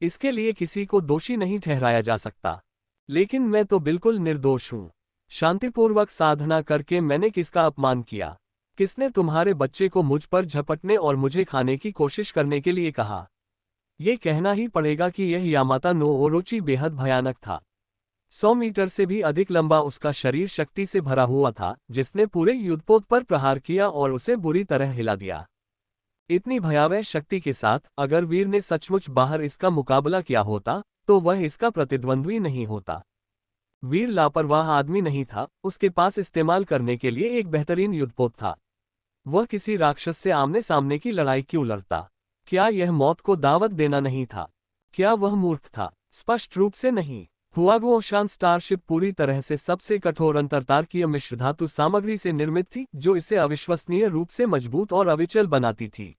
इसके लिए किसी को दोषी नहीं ठहराया जा सकता। लेकिन मैं तो बिल्कुल निर्दोष हूं। शांतिपूर्वक साधना करके मैंने किसका अपमान किया? किसने तुम्हारे बच्चे को मुझ पर झपटने और मुझे खाने की कोशिश करने के लिए कहा? यह कहना ही पड़ेगा कि यह यामाता नो ओरोची बेहद भयानक था। 100 मीटर से भी अधिक लंबा उसका शरीर शक्ति से भरा हुआ था, जिसने पूरे युद्धपोत पर प्रहार किया और उसे बुरी तरह हिला दिया। इतनी भयावह शक्ति के साथ अगर वीर ने सचमुच बाहर इसका मुकाबला किया होता तो वह इसका प्रतिद्वंद्वी नहीं होता। वीर लापरवाह आदमी नहीं था, उसके पास इस्तेमाल करने के लिए एक बेहतरीन युद्धपोत था। वह किसी राक्षस से आमने सामने की लड़ाई क्यों लड़ता? क्या यह मौत को दावत देना नहीं था? क्या वह मूर्ख था? स्पष्ट रूप से नहीं। हुआगुओ शान स्टारशिप पूरी तरह से सबसे कठोर अंतरतारकीय मिश्र धातु सामग्री से निर्मित थी, जो इसे अविश्वसनीय रूप से मजबूत और अविचल बनाती थी।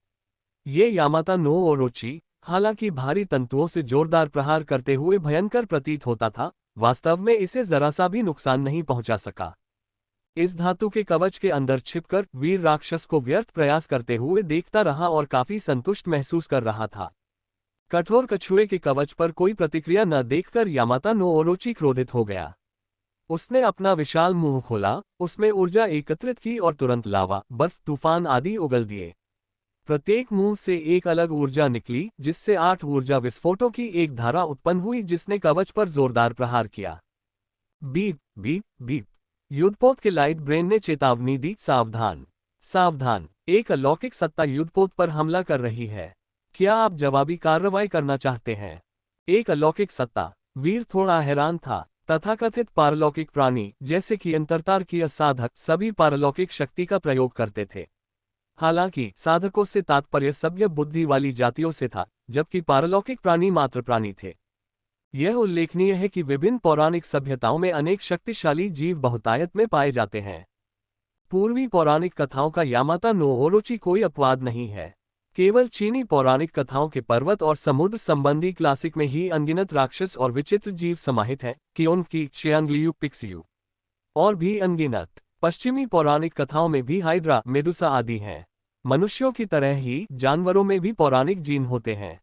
ये यामाता नो ओरोची, हालांकि भारी तंतुओं से जोरदार प्रहार करते हुए भयंकर प्रतीत होता था, वास्तव में इसे जरा सा भी नुकसान नहीं पहुंचा सका। इस धातु के कवच के अंदर छिपकर वीर राक्षस को व्यर्थ प्रयास करते हुए देखता रहा और काफी संतुष्ट महसूस कर रहा था। कठोर कछुए के कवच पर कोई प्रतिक्रिया न देखकर यामाता नो ओरोची क्रोधित हो गया। उसने अपना विशाल मुंह खोला, उसमें ऊर्जा एकत्रित की और तुरंत लावा, बर्फ, तूफान आदि उगल दिए। प्रत्येक मुंह से एक अलग ऊर्जा निकली, जिससे 8 ऊर्जा विस्फोटों की एक धारा उत्पन्न हुई, जिसने कवच पर जोरदार प्रहार किया। Beep beep beep. युद्धपोत के लाइट ब्रेन ने चेतावनी दी, सावधान सावधान, एक अलौकिक सत्ता युद्धपोत पर हमला कर रही है। क्या आप जवाबी कार्रवाई करना चाहते हैं? एक अलौकिक सत्ता। वीर थोड़ा हैरान था। तथाकथित पारलौकिक प्राणी जैसे कि अंतरतारकीय साधक सभी पारलौकिक शक्ति का प्रयोग करते थे। हालांकि साधकों से तात्पर्य सभ्य बुद्धि वाली जातियों से था, जबकि पारलौकिक प्राणी मात्र प्राणी थे। यह उल्लेखनीय है कि विभिन्न पौराणिक सभ्यताओं में अनेक शक्तिशाली जीव बहुतायत में पाए जाते हैं। पूर्वी पौराणिक कथाओं का यामाता नो ओरोची कोई अपवाद नहीं है। केवल चीनी पौराणिक कथाओं के पर्वत और समुद्र संबंधी क्लासिक में ही अनगिनत राक्षस और विचित्र जीव समाहित हैं, कियोन की, चियांगलियू, पिक्सियू और भी अनगिनत। पश्चिमी पौराणिक कथाओं में भी हाइड्रा, मेडुसा आदि हैं। मनुष्यों की तरह ही जानवरों में भी पौराणिक जीन होते हैं।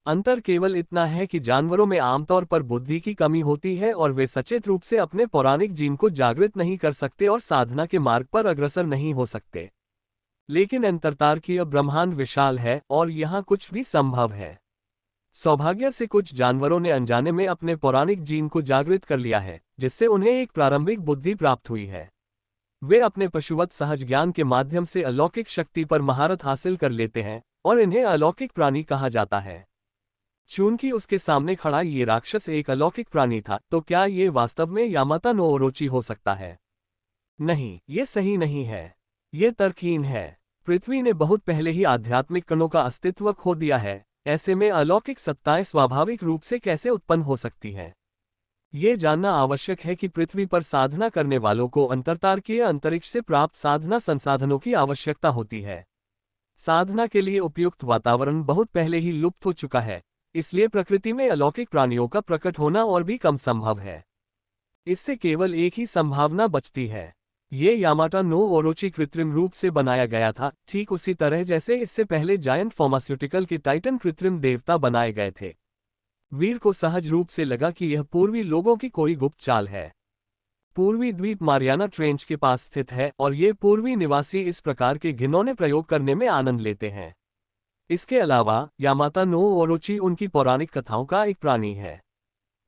अंतर केवल इतना है कि जानवरों में आमतौर पर बुद्धि की कमी होती है और वे सचेत रूप से अपने पौराणिक जीन को जागृत नहीं कर सकते और साधना के मार्ग पर अग्रसर नहीं हो सकते। लेकिन अंतरतारकीय ब्रह्मांड विशाल है और यहाँ कुछ भी संभव है। सौभाग्य से कुछ जानवरों ने अनजाने में अपने पौराणिक जीन को जागृत कर लिया है, जिससे उन्हें एक प्रारंभिक बुद्धि प्राप्त हुई है। वे अपने पशुवत सहज ज्ञान के माध्यम से अलौकिक शक्ति पर महारत हासिल कर लेते हैं और इन्हें अलौकिक प्राणी कहा जाता है। चूंकि उसके सामने खड़ा ये राक्षस एक अलौकिक प्राणी था, तो क्या ये वास्तव में यामाता नो ओरोची हो सकता है? नहीं, ये सही नहीं है। ये तर्कहीन है। पृथ्वी ने बहुत पहले ही आध्यात्मिक कणों का अस्तित्व खो दिया है। ऐसे में अलौकिक सत्ताएं स्वाभाविक रूप से कैसे उत्पन्न हो सकती हैं? ये जानना आवश्यक है कि पृथ्वी पर साधना करने वालों को अंतरतारकीय अंतरिक्ष से प्राप्त साधना संसाधनों की आवश्यकता होती है। साधना के लिए उपयुक्त वातावरण बहुत पहले ही लुप्त हो चुका है, इसलिए प्रकृति में अलौकिक प्राणियों का प्रकट होना और भी कम संभव है। इससे केवल एक ही संभावना बचती है। ये यामाटा नो ओरोची कृत्रिम रूप से बनाया गया था, ठीक उसी तरह जैसे इससे पहले जायंट फार्मास्यूटिकल के टाइटन कृत्रिम देवता बनाए गए थे। वीर को सहज रूप से लगा कि यह पूर्वी लोगों की कोई गुप्त चाल है। पूर्वी द्वीप मारियाना ट्रेंच के पास स्थित है और ये पूर्वी निवासी इस प्रकार के घिनौने प्रयोग करने में आनंद लेते हैं। इसके अलावा यामाता नो ओरोची उनकी पौराणिक कथाओं का एक प्राणी है।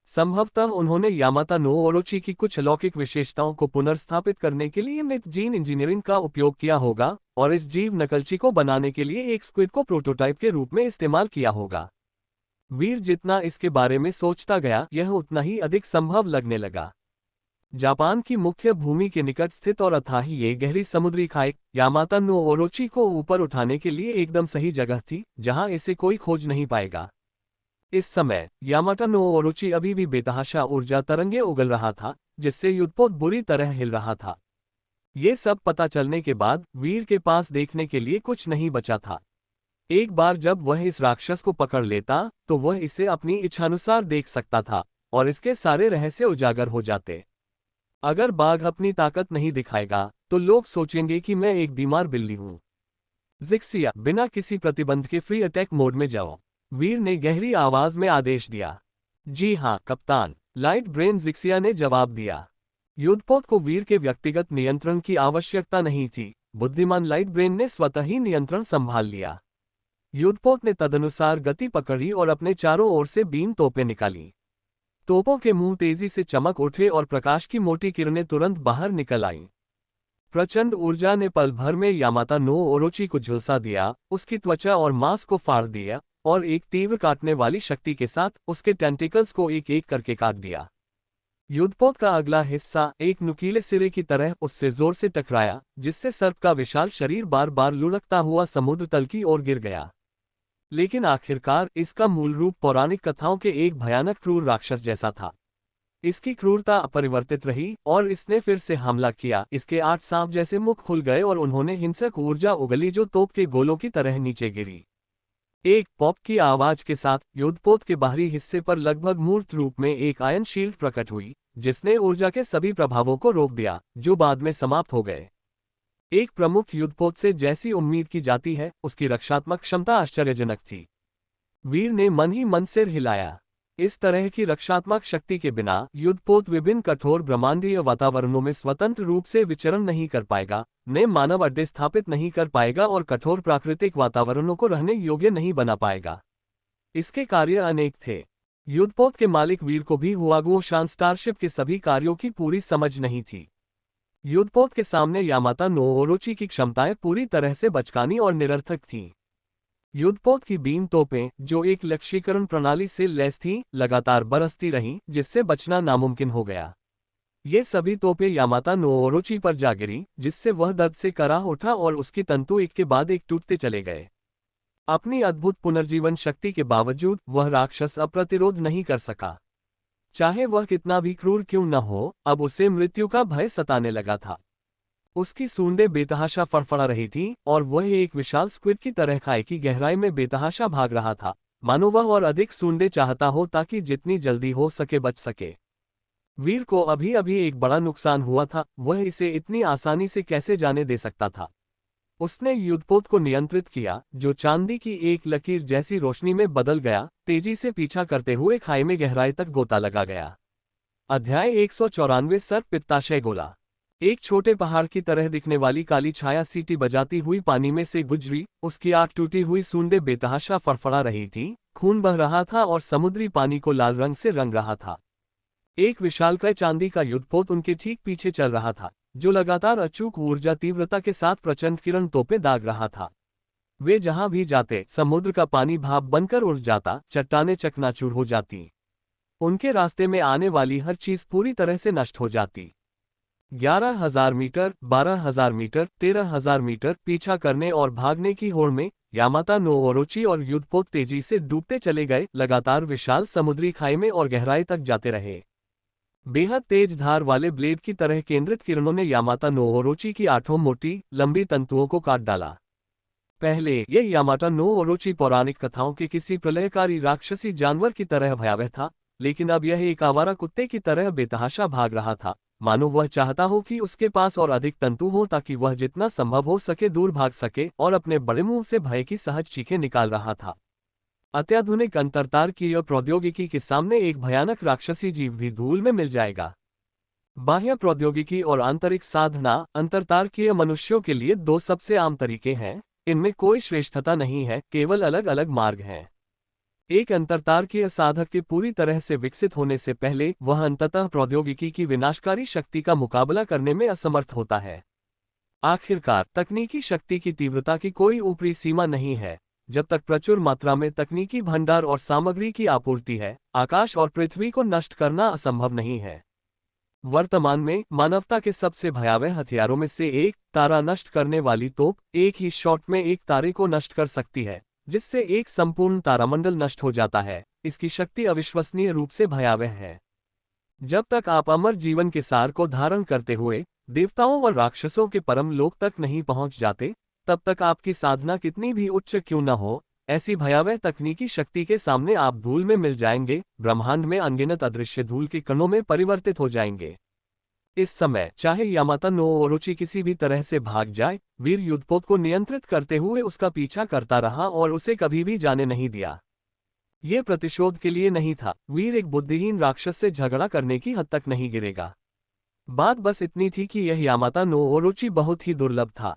संभवतः उन्होंने यामाता नो ओरोची की कुछ अलौकिक विशेषताओं को पुनर्स्थापित करने के लिए मिथ जीन इंजीनियरिंग का उपयोग किया होगा और इस जीव नकलची को बनाने के लिए एक स्क्विड को प्रोटोटाइप के रूप में इस्तेमाल किया होगा। वीर जितना इसके बारे में सोचता गया, यह उतना ही अधिक संभव लगने लगा। जापान की मुख्य भूमि के निकट स्थित और अथाह ये गहरी समुद्री खाई यामाता नो ओरोची को ऊपर उठाने के लिए एकदम सही जगह थी, जहां इसे कोई खोज नहीं पाएगा। इस समय यामाटा नो ओरोची अभी भी बेतहाशा ऊर्जा तरंगे उगल रहा था, जिससे युद्धपोत बुरी तरह हिल रहा था। ये सब पता चलने के बाद वीर के पास देखने के लिए कुछ नहीं बचा था। एक बार जब वह इस राक्षस को पकड़ लेता तो वह इसे अपनी इच्छानुसार देख सकता था और इसके सारे रहस्य उजागर हो जाते। अगर बाघ अपनी ताकत नहीं दिखाएगा तो लोग सोचेंगे कि मैं एक बीमार बिल्ली हूं। जिक्सिया, बिना किसी प्रतिबंध के फ्री अटैक मोड में जाओ, वीर ने गहरी आवाज में आदेश दिया। जी हां कप्तान, लाइट ब्रेन जिक्सिया ने जवाब दिया। युद्धपोत को वीर के व्यक्तिगत नियंत्रण की आवश्यकता नहीं थी, बुद्धिमान लाइट ब्रेन ने स्वतः ही नियंत्रण संभाल लिया। युद्धपोत ने तदनुसार गति पकड़ी और अपने चारों ओर से बीम तोपें निकाली। तोपों के मुंह तेजी से चमक उठे और प्रकाश की मोटी किरणें तुरंत बाहर निकल आईं। प्रचंड ऊर्जा ने पल भर में यामाता नो ओरोची को झुलसा दिया, उसकी त्वचा और मांस को फाड़ दिया और एक तीव्र काटने वाली शक्ति के साथ उसके टेंटिकल्स को एक एक करके काट दिया। युद्धपोत का अगला हिस्सा एक नुकीले सिरे की तरह उससे जोर से टकराया, जिससे सर्प का विशाल शरीर बार बार लुढ़कता हुआ समुद्र तल की ओर गिर गया। लेकिन आखिरकार इसका मूल रूप पौराणिक कथाओं के एक भयानक क्रूर राक्षस जैसा था। इसकी क्रूरता अपरिवर्तित रही और इसने फिर से हमला किया। इसके 8 सांप जैसे मुख खुल गए और उन्होंने हिंसक ऊर्जा उगली जो तोप के गोलों की तरह नीचे गिरी। एक पॉप की आवाज के साथ युद्धपोत के बाहरी हिस्से पर लगभग मूर्त रूप में एक आयन शील्ड प्रकट हुई, जिसने ऊर्जा के सभी प्रभावों को रोक दिया, जो बाद में समाप्त हो गए। एक प्रमुख युद्धपोत से जैसी उम्मीद की जाती है, उसकी रक्षात्मक क्षमता आश्चर्यजनक थी। वीर ने मन ही मन सिर हिलाया। इस तरह की रक्षात्मक शक्ति के बिना युद्धपोत विभिन्न कठोर ब्रह्मांडीय वातावरणों में स्वतंत्र रूप से विचरण नहीं कर पाएगा, नए मानव अड्डे स्थापित नहीं कर पाएगा और कठोर प्राकृतिक वातावरणों को रहने योग्य नहीं बना पाएगा। इसके कार्य अनेक थे। युद्धपोत के मालिक वीर को भी हुआगुओ शान स्टारशिप के सभी कार्यों की पूरी समझ नहीं थी। युद्धपोत के सामने यामाता नो ओरोची की क्षमताएं पूरी तरह से बचकानी और निरर्थक थीं। युद्धपोत की बीम तोपें, जो एक लक्ष्यीकरण प्रणाली से लैस थीं, लगातार बरसती रहीं, जिससे बचना नामुमकिन हो गया। ये सभी तोपें यामाता नो ओरोची पर जा गिरी, जिससे वह दर्द से कराह उठा और उसकी तंतु एक के बाद एक टूटते चले गए। अपनी अद्भुत पुनर्जीवन शक्ति के बावजूद वह राक्षस अब प्रतिरोध नहीं कर सका। चाहे वह कितना भी क्रूर क्यों न हो, अब उसे मृत्यु का भय सताने लगा था। उसकी सूंडें बेतहाशा फड़फड़ा रही थीं और वह एक विशाल स्क्विड की तरह खाई की गहराई में बेतहाशा भाग रहा था, मानो वह और अधिक सूंडें चाहता हो ताकि जितनी जल्दी हो सके बच सके। वीर को अभी अभी एक बड़ा नुकसान हुआ था, वह इसे इतनी आसानी से कैसे जाने दे सकता था। उसने युद्धपोत को नियंत्रित किया, जो चांदी की एक लकीर जैसी रोशनी में बदल गया, तेजी से पीछा करते हुए खाई में गहराई तक गोता लगा गया। अध्याय 194 सर्प पित्ताशय गोला। एक छोटे पहाड़ की तरह दिखने वाली काली छाया सीटी बजाती हुई पानी में से गुजरी, उसकी 8 टूटी हुई सूंडें बेतहाशा फड़फड़ा रही थीं, खून बह रहा था और समुद्री पानी को लाल रंग से रंग रहा था। एक विशालकाय चांदी का युद्धपोत उनके ठीक पीछे चल रहा था, जो लगातार अचूक ऊर्जा तीव्रता के साथ प्रचंड किरण तोपें दाग रहा था। वे जहां भी जाते, समुद्र का पानी भाप बनकर उड़ जाता, चट्टानें चकनाचूर हो जाती। उनके रास्ते में आने वाली हर चीज पूरी तरह से नष्ट हो जाती। 11,000 मीटर, 12,000 मीटर, 13,000 मीटर पीछा करने और भागने की होड़ में यामाता नो ओरोची और युद्धपोत तेजी से डूबते चले गए, लगातार विशाल समुद्री खाई में और गहराई तक जाते रहे। बेहद तेज धार वाले ब्लेड की तरह केंद्रित किरणों ने यामाता नो ओरोची की 8 मोटी, लंबी तंतुओं को काट डाला। पहले यह यामाता नो ओरोची पौराणिक कथाओं के किसी प्रलयकारी राक्षसी जानवर की तरह भयावह था, लेकिन अब यह एक आवारा कुत्ते की तरह बेतहाशा भाग रहा था, मानो वह चाहता हो कि उसके पास और अधिक तंतु हो ताकि वह जितना संभव हो सके दूर भाग सके, और अपने बड़े मुंह से भय की सहज चीखें निकाल रहा था। अत्याधुनिक अंतरतारकीय प्रौद्योगिकी के सामने एक भयानक राक्षसी जीव भी धूल में मिल जाएगा। बाह्य प्रौद्योगिकी और आंतरिक साधना। अंतरतारकीय मनुष्यों के लिए दो सबसे आम तरीके हैं, इनमें कोई श्रेष्ठता नहीं है, केवल अलग अलग मार्ग हैं। एक अंतरतारकीय साधक के पूरी तरह से विकसित होने से पहले वह अंततः प्रौद्योगिकी की विनाशकारी शक्ति का मुकाबला करने में असमर्थ होता है। आखिरकार तकनीकी शक्ति की तीव्रता की कोई ऊपरी सीमा नहीं है। जब तक प्रचुर मात्रा में तकनीकी भंडार और सामग्री की आपूर्ति है, आकाश और पृथ्वी को नष्ट करना असंभव नहीं है। वर्तमान में मानवता के सबसे भयावह हथियारों में से एक, तारा नष्ट करने वाली तोप, एक ही शॉट में एक तारे को नष्ट कर सकती है, जिससे एक संपूर्ण तारामंडल नष्ट हो जाता है। इसकी शक्ति अविश्वसनीय रूप से भयावह है। जब तक आप अमर जीवन के सार को धारण करते हुए देवताओं और राक्षसों के परम लोक तक नहीं पहुंच जाते, तब तक आपकी साधना कितनी भी उच्च क्यों न हो, ऐसी भयावह तकनीकी शक्ति के सामने आप धूल में मिल जाएंगे, ब्रह्मांड में अनगिनत अदृश्य धूल के कणों में परिवर्तित हो जाएंगे। इस समय चाहे यामाता नो ओरोची किसी भी तरह से भाग जाए, वीर युद्धपोत को नियंत्रित करते हुए उसका पीछा करता रहा और उसे कभी भी जाने नहीं दिया। ये प्रतिशोध के लिए नहीं था, वीर एक बुद्धिहीन राक्षस से झगड़ा करने की हद तक नहीं गिरेगा। बात बस इतनी थी कि यह यामाता नो ओरोची बहुत ही दुर्लभ था।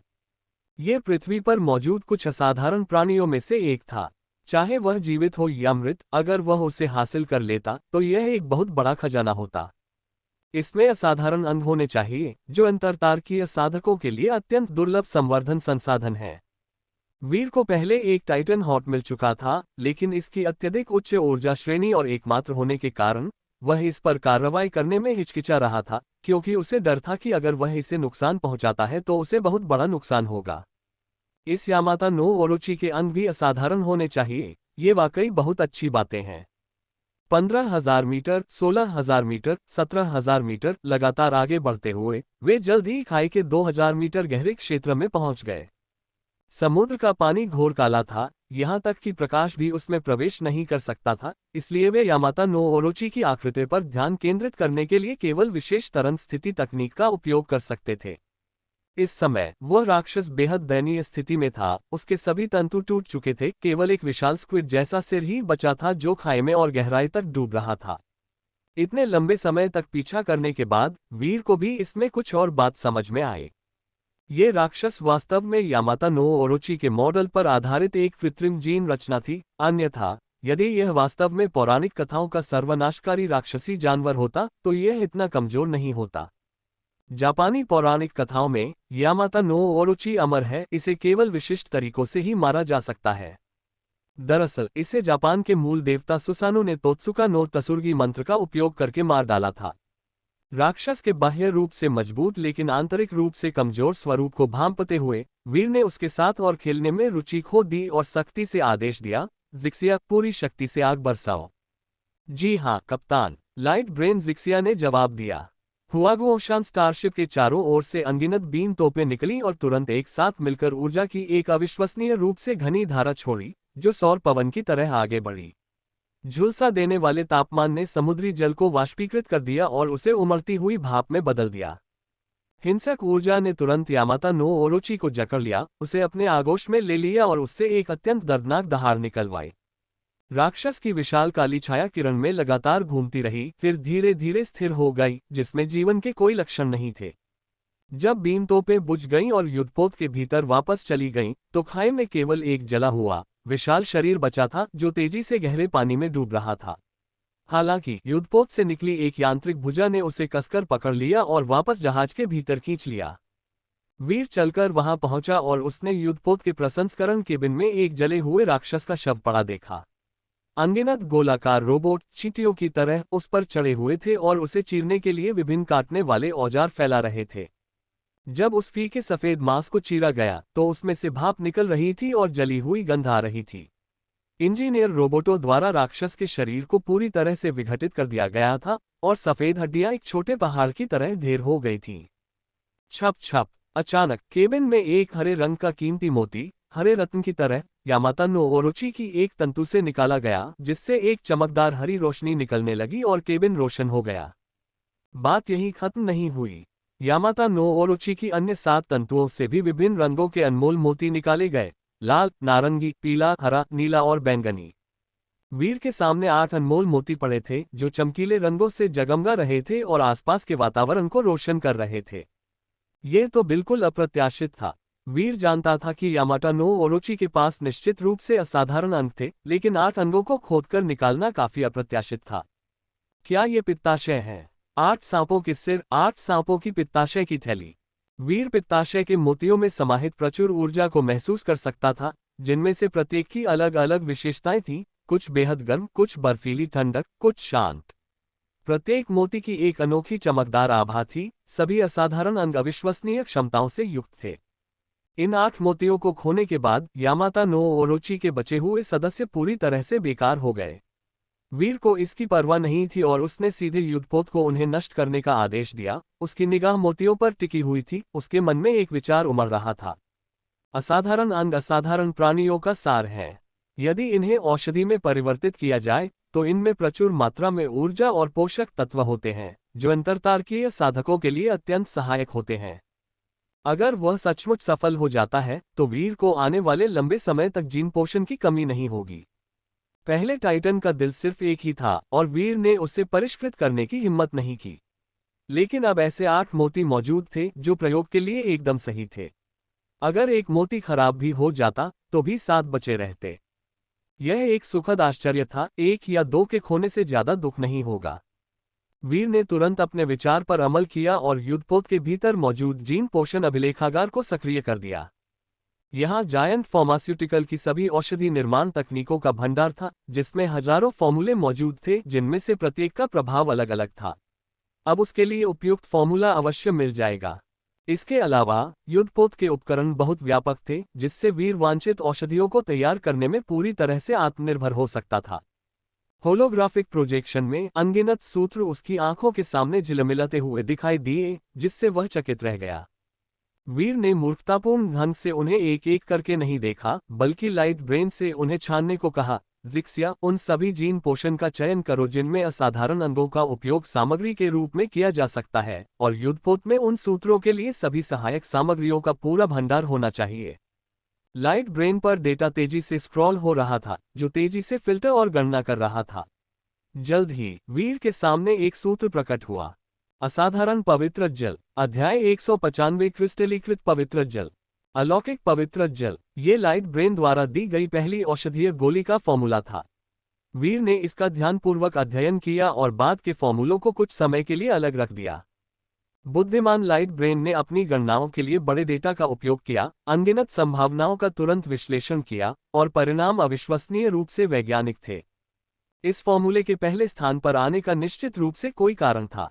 ये पृथ्वी पर मौजूद कुछ असाधारण प्राणियों में से एक था। चाहे वह जीवित हो या मृत, अगर वह उसे हासिल कर लेता तो यह एक बहुत बड़ा खजाना होता। इसमें असाधारण अंग होने चाहिए, जो अंतरतारकीय साधकों के लिए अत्यंत दुर्लभ संवर्धन संसाधन है। वीर को पहले एक टाइटन हॉट मिल चुका था, लेकिन इसकी अत्यधिक उच्च ऊर्जा श्रेणी और एकमात्र होने के कारण वह इस पर कार्रवाई करने में हिचकिचा रहा था, क्योंकि उसे डर था कि अगर वह इसे नुकसान पहुंचाता है तो उसे बहुत बड़ा नुकसान होगा। इस यामाता नो ओरोची के अंग भी असाधारण होने चाहिए। ये वाकई बहुत अच्छी बातें हैं। 15,000 मीटर, 16,000 मीटर, 17,000 मीटर लगातार आगे बढ़ते हुए वे जल्द ही खाई के 2,000 मीटर गहरे क्षेत्र में पहुंच गए। समुद्र का पानी घोर काला था, यहां तक कि प्रकाश भी उसमें प्रवेश नहीं कर सकता था, इसलिए वे यामाता नो ओरोची की आकृति पर ध्यान केंद्रित करने के लिए केवल विशेष तरंग स्थिति तकनीक का उपयोग कर सकते थे। इस समय वह राक्षस बेहद दयनीय स्थिति में था, उसके सभी तंतु टूट चुके थे, केवल एक विशाल स्क्विड जैसा सिर ही बचा था जो खाई में और गहराई तक डूब रहा था। इतने लंबे समय तक पीछा करने के बाद वीर को भी इसमें कुछ और बात समझ में आई। ये राक्षस वास्तव में यामाता नो ओरोची के मॉडल पर आधारित एक कृत्रिम जीन रचना थी, अन्यथा यदि यह वास्तव में पौराणिक कथाओं का सर्वनाशकारी राक्षसी जानवर होता तो यह इतना कमजोर नहीं होता। जापानी पौराणिक कथाओं में यामाता नो ओरोची अमर है, इसे केवल विशिष्ट तरीकों से ही मारा जा सकता है। दरअसल इसे जापान के मूल देवता सुसानु ने तोत्सुका नो तसुर्गी मंत्र का उपयोग करके मार डाला था। राक्षस के बाह्य रूप से मजबूत लेकिन आंतरिक रूप से कमजोर स्वरूप को भांपते हुए वीर ने उसके साथ और खेलने में रुचि खो दी और सख्ती से आदेश दिया, जिक्सिया, पूरी शक्ति से आग बरसाओ। जी हाँ कप्तान, लाइट ब्रेन जिक्सिया ने जवाब दिया। हुआगुओशान स्टारशिप के चारों ओर से अनगिनत बीम तोपें निकली और तुरंत एक साथ मिलकर ऊर्जा की एक अविश्वसनीय रूप से घनी धारा छोड़ी, जो सौर पवन की तरह आगे बढ़ी। झुलसा देने वाले तापमान ने समुद्री जल को वाष्पीकृत कर दिया और उसे उमड़ती हुई भाप में बदल दिया। हिंसक ऊर्जा ने तुरंत यामाता नो ओरोची को जकड़ लिया, उसे अपने आगोश में ले लिया और उससे एक अत्यंत दर्दनाक दहाड़ निकलवाई। राक्षस की विशाल काली छाया किरण में लगातार घूमती रही, फिर धीरे धीरे स्थिर हो गई, जिसमें जीवन के कोई लक्षण नहीं थे। जब बीम तोपें बुझ गईं और युद्धपोत के भीतर वापस चली गईं, तो खाई में केवल एक जला हुआ विशाल शरीर बचा था जो तेजी से गहरे पानी में डूब रहा था। हालांकि युद्धपोत से निकली एक यांत्रिक भुजा ने उसे कसकर पकड़ लिया और वापस जहाज के भीतर खींच लिया। वीर चलकर वहां पहुंचा और उसने युद्धपोत के प्रसंस्करण केबिन में एक जले हुए राक्षस का शव पड़ा देखा। अनगिनत गोलाकार रोबोट चींटियों की तरह उस पर चढ़े हुए थे और उसे चीरने के लिए विभिन्न काटने वाले औजार फैला रहे थे। जब उस फीके सफेद मांस को चीरा गया तो उसमें से भाप निकल रही थी और जली हुई गंध आ रही थी। इंजीनियर रोबोटों द्वारा राक्षस के शरीर को पूरी तरह से विघटित कर दिया गया था और सफेद हड्डियां एक छोटे पहाड़ की तरह ढेर हो गई थीं। छप छप, अचानक केबिन में एक हरे रंग का कीमती मोती, हरे रत्न की तरह, यामाता नो ओरोची की एक तंतु से निकाला गया, जिससे एक चमकदार हरी रोशनी निकलने लगी और केबिन रोशन हो गया। बात यही खत्म नहीं हुई। यामाता नो ओरोची की अन्य 7 तंतुओं से भी विभिन्न रंगों के अनमोल मोती निकाले गए, लाल, नारंगी, पीला, हरा, नीला और बैंगनी। वीर के सामने 8 अनमोल मोती पड़े थे जो चमकीले रंगों से जगमगा रहे थे और आसपास के वातावरण को रोशन कर रहे थे। ये तो बिल्कुल अप्रत्याशित था। वीर जानता था कि यामाता नो ओरोची के पास निश्चित रूप से असाधारण अंग थे, लेकिन 8 अंगों को खोदकर निकालना काफी अप्रत्याशित था। क्या ये पित्ताशय है? 8 सांपों के सिर, 8 सांपों की पित्ताशय की थैली। वीर पित्ताशय के मोतियों में समाहित प्रचुर ऊर्जा को महसूस कर सकता था, जिनमें से प्रत्येक की अलग अलग विशेषताएं थीं, कुछ बेहद गर्म, कुछ बर्फीली ठंडक, कुछ शांत। प्रत्येक मोती की एक अनोखी चमकदार आभा थी, सभी असाधारण अंग अविश्वसनीय क्षमताओं से युक्त थे। इन 8 मोतियों को खोने के बाद यामाता नो ओरोची के बचे हुए सदस्य पूरी तरह से बेकार हो गए। वीर को इसकी परवाह नहीं थी और उसने सीधे युद्धपोत को उन्हें नष्ट करने का आदेश दिया। उसकी निगाह मोतियों पर टिकी हुई थी, उसके मन में एक विचार उमड़ रहा था। असाधारण अंग असाधारण प्राणियों का सार है। यदि इन्हें औषधि में परिवर्तित किया जाए तो इनमें प्रचुर मात्रा में ऊर्जा और पोषक तत्व होते हैं, जो अंतरतारकीय साधकों के लिए अत्यंत सहायक होते हैं। अगर वह सचमुच सफल हो जाता है तो वीर को आने वाले लंबे समय तक जीन पोषण की कमी नहीं होगी। पहले टाइटन का दिल सिर्फ एक ही था और वीर ने उसे परिष्कृत करने की हिम्मत नहीं की। लेकिन अब ऐसे 8 मोती मौजूद थे जो प्रयोग के लिए एकदम सही थे। अगर एक मोती खराब भी हो जाता तो भी 7 बचे रहते। यह एक सुखद आश्चर्य था, 1 या 2 के खोने से ज्यादा दुख नहीं होगा। वीर ने तुरंत अपने विचार पर अमल किया और युद्धपोत के भीतर मौजूद जीन पोषण अभिलेखागार को सक्रिय कर दिया। यहाँ जायंट फार्मास्यूटिकल की सभी औषधि निर्माण तकनीकों का भंडार था, जिसमें हजारों फॉर्मूले मौजूद थे, जिनमें से प्रत्येक का प्रभाव अलग अलग था। अब उसके लिए उपयुक्त फॉर्मूला अवश्य मिल जाएगा। इसके अलावा युद्धपोत के उपकरण बहुत व्यापक थे, जिससे वीर वांछित औषधियों को तैयार करने में पूरी तरह से आत्मनिर्भर हो सकता था। होलोग्राफिक प्रोजेक्शन में अनगिनत सूत्र उसकी आंखों के सामने झिलमिलाते हुए दिखाई दिए, जिससे वह चकित रह गया। वीर ने मूर्खतापूर्ण ढंग से उन्हें एक एक करके नहीं देखा, बल्कि लाइट ब्रेन से उन्हें छानने को कहा। जिक्सिया, उन सभी जीन पोषण का चयन करो जिनमें असाधारण अंगों का उपयोग सामग्री के रूप में किया जा सकता है, और युद्धपोत में उन सूत्रों के लिए सभी सहायक सामग्रियों का पूरा भंडार होना चाहिए। लाइट ब्रेन पर डेटा तेजी से स्क्रॉल हो रहा था, जो तेजी से फिल्टर और गणना कर रहा था। जल्द ही वीर के सामने एक सूत्र प्रकट हुआ। असाधारण पवित्र जल, अध्याय 195 क्रिस्टलीकृत पवित्र जल, अलौकिक पवित्र जल। ये लाइट ब्रेन द्वारा दी गई पहली औषधीय गोली का फॉर्मूला था। वीर ने इसका ध्यानपूर्वक अध्ययन किया और बाद के फॉर्मूलों को कुछ समय के लिए अलग रख दिया। बुद्धिमान लाइट ब्रेन ने अपनी गणनाओं के लिए बड़े डेटा का उपयोग किया, अनगिनत संभावनाओं का तुरंत विश्लेषण किया, और परिणाम अविश्वसनीय रूप से वैज्ञानिक थे। इस फॉर्मूले के पहले स्थान पर आने का निश्चित रूप से कोई कारण था।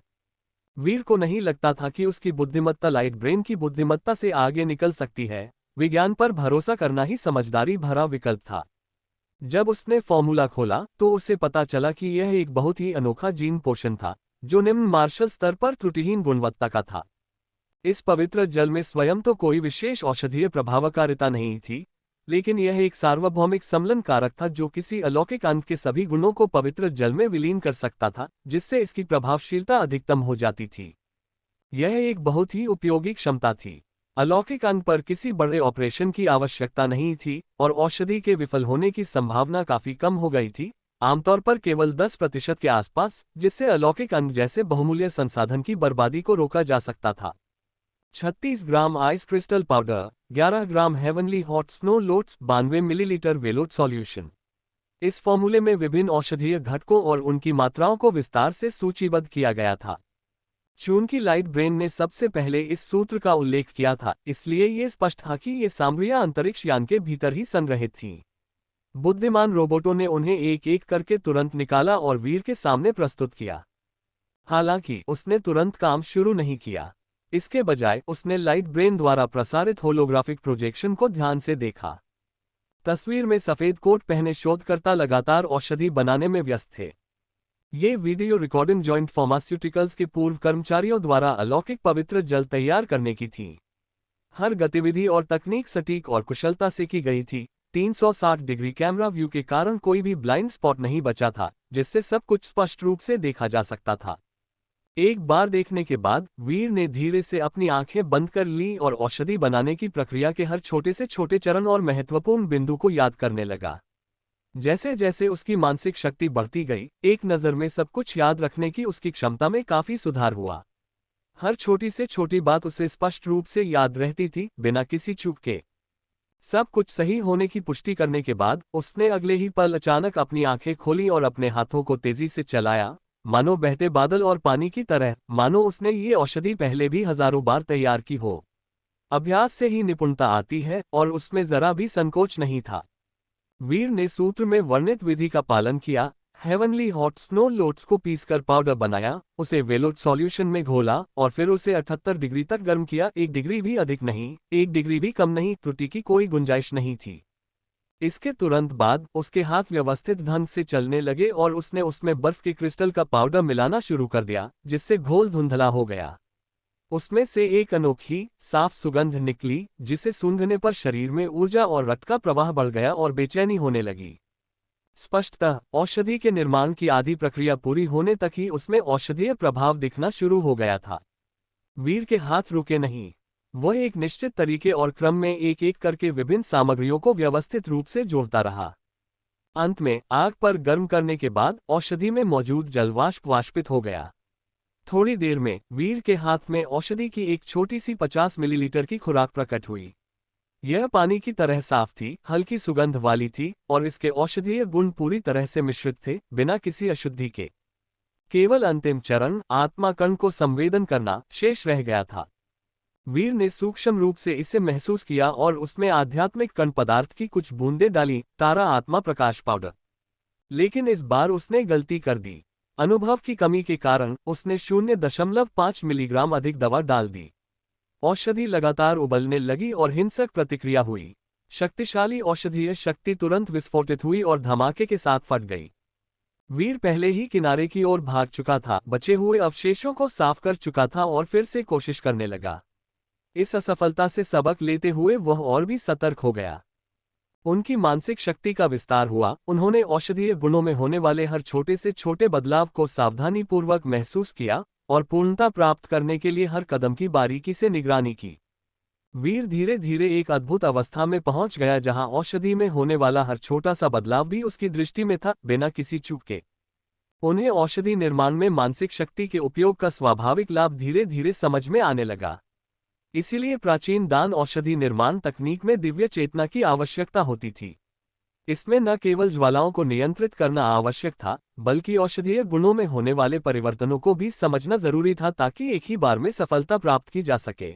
वीर को नहीं लगता था कि उसकी बुद्धिमत्ता लाइट ब्रेन की बुद्धिमत्ता से आगे निकल सकती है। विज्ञान पर भरोसा करना ही समझदारी भरा विकल्प था। जब उसने फॉर्मूला खोला तो उसे पता चला कि यह एक बहुत ही अनोखा जीन पोषण था, जो निम्न मार्शल स्तर पर त्रुटिहीन गुणवत्ता का था। इस पवित्र जल में स्वयं तो कोई विशेष औषधीय प्रभावकारिता नहीं थी, लेकिन यह एक सार्वभौमिक सम्मिलन कारक था जो किसी अलौकिक अंग के सभी गुणों को पवित्र जल में विलीन कर सकता था, जिससे इसकी प्रभावशीलता अधिकतम हो जाती थी। यह एक बहुत ही उपयोगी क्षमता थी। अलौकिक अंग पर किसी बड़े ऑपरेशन की आवश्यकता नहीं थी और औषधि के विफल होने की संभावना काफी कम हो गई थी, आमतौर पर केवल 10% के आसपास, जिससे अलौकिक अंग जैसे बहुमूल्य संसाधन की बर्बादी को रोका जा सकता था। 36 gram ice crystal powder, 11 gram heavenly hot snow lotus, 92 millilitre वेलोट सॉल्यूशन। इस फॉर्मूले में विभिन्न औषधीय घटकों और उनकी मात्राओं को विस्तार से सूचीबद्ध किया गया था। चूंकि लाइट ब्रेन ने सबसे पहले इस सूत्र का उल्लेख किया था, इसलिए ये स्पष्ट था कि ये सामग्रियां अंतरिक्ष यान के भीतर ही संग्रहित थीं। बुद्धिमान रोबोटों ने उन्हें एक एक करके तुरंत निकाला और वीर के सामने प्रस्तुत किया। हालांकि उसने तुरंत काम शुरू नहीं किया। इसके बजाय उसने लाइट ब्रेन द्वारा प्रसारित होलोग्राफिक प्रोजेक्शन को ध्यान से देखा। तस्वीर में सफेद कोट पहने शोधकर्ता लगातार औषधि बनाने में व्यस्त थे। ये वीडियो रिकॉर्डिंग जॉइंट फार्मास्यूटिकल्स के पूर्व कर्मचारियों द्वारा अलौकिक पवित्र जल तैयार करने की थी। हर गतिविधि और तकनीक सटीक और कुशलता से की गई थी। 360 डिग्री कैमरा व्यू के कारण कोई भी ब्लाइंड स्पॉट नहीं बचा था, जिससे सब कुछ स्पष्ट रूप से देखा जा सकता था। एक बार देखने के बाद वीर ने धीरे से अपनी आंखें बंद कर ली और औषधि बनाने की प्रक्रिया के हर छोटे से छोटे चरण और महत्वपूर्ण बिंदु को याद करने लगा। जैसे जैसे उसकी मानसिक शक्ति बढ़ती गई, एक नज़र में सब कुछ याद रखने की उसकी क्षमता में काफी सुधार हुआ। हर छोटी से छोटी बात उसे स्पष्ट रूप से याद रहती थी, बिना किसी चूक के। सब कुछ सही होने की पुष्टि करने के बाद उसने अगले ही पल अचानक अपनी आंखें खोली और अपने हाथों को तेजी से चलाया, मानो बहते बादल और पानी की तरह, मानो उसने ये औषधि पहले भी हजारों बार तैयार की हो। अभ्यास से ही निपुणता आती है और उसमें जरा भी संकोच नहीं था। वीर ने सूत्र में वर्णित विधि का पालन किया। हेवनली हॉट स्नो लोट्स को पीसकर पाउडर बनाया, उसे वेलोट सॉल्यूशन में घोला और फिर उसे 78 डिग्री तक गर्म किया। 1 डिग्री भी अधिक नहीं, 1 डिग्री भी कम नहीं, त्रुटि की कोई गुंजाइश नहीं थी। इसके तुरंत बाद उसके हाथ व्यवस्थित ढंग से चलने लगे और उसने उसमें बर्फ के क्रिस्टल का पाउडर मिलाना शुरू कर दिया, जिससे घोल धुंधला हो गया। उसमें से एक अनोखी, साफ सुगंध निकली, जिसे सूंघने पर शरीर में ऊर्जा और रक्त का प्रवाह बढ़ गया और बेचैनी होने लगी। स्पष्टतः औषधि के निर्माण की आधी प्रक्रिया पूरी होने तक ही उसमें औषधीय प्रभाव दिखना शुरू हो गया था। वीर के हाथ रुके नहीं। वह एक निश्चित तरीके और क्रम में एक एक करके विभिन्न सामग्रियों को व्यवस्थित रूप से जोड़ता रहा। अंत में आग पर गर्म करने के बाद औषधि में मौजूद जल वाष्पित हो गया। थोड़ी देर में वीर के हाथ में औषधि की एक छोटी सी 50 मिलीलीटर की खुराक प्रकट हुई। यह पानी की तरह साफ थी, हल्की सुगंध वाली थी और इसके औषधीय गुण पूरी तरह से मिश्रित थे, बिना किसी अशुद्धि के। केवल अंतिम चरण, आत्मा कण को संवेदन करना, शेष रह गया था। वीर ने सूक्ष्म रूप से इसे महसूस किया और उसमें आध्यात्मिक कण पदार्थ की कुछ बूंदें डाली, तारा आत्मा प्रकाश पाउडर। लेकिन इस बार उसने गलती कर दी। अनुभव की कमी के कारण उसने 0.5 मिलीग्राम अधिक दवा डाल दी। औषधि लगातार उबलने लगी और हिंसक प्रतिक्रिया हुई। शक्तिशाली औषधीय शक्ति तुरंत विस्फोटित हुई और धमाके के साथ फट गई। वीर पहले ही किनारे की ओर भाग चुका था, बचे हुए अवशेषों को साफ कर चुका था और फिर से कोशिश करने लगा। इस असफलता से सबक लेते हुए वह और भी सतर्क हो गया। उनकी मानसिक शक्ति का विस्तार हुआ। उन्होंने औषधीय गुणों में होने वाले हर छोटे से छोटे बदलाव को सावधानीपूर्वक महसूस किया और पूर्णता प्राप्त करने के लिए हर कदम की बारीकी से निगरानी की। वीर धीरे धीरे एक अद्भुत अवस्था में पहुंच गया जहां औषधि में होने वाला हर छोटा सा बदलाव भी उसकी दृष्टि में था, बिना किसी चूक के। उन्हें औषधि निर्माण में मानसिक शक्ति के उपयोग का स्वाभाविक लाभ धीरे धीरे समझ में आने लगा। इसीलिए प्राचीन दान औषधि निर्माण तकनीक में दिव्य चेतना की आवश्यकता होती थी। इसमें न केवल ज्वालाओं को नियंत्रित करना आवश्यक था, बल्कि औषधीय गुणों में होने वाले परिवर्तनों को भी समझना जरूरी था, ताकि एक ही बार में सफलता प्राप्त की जा सके।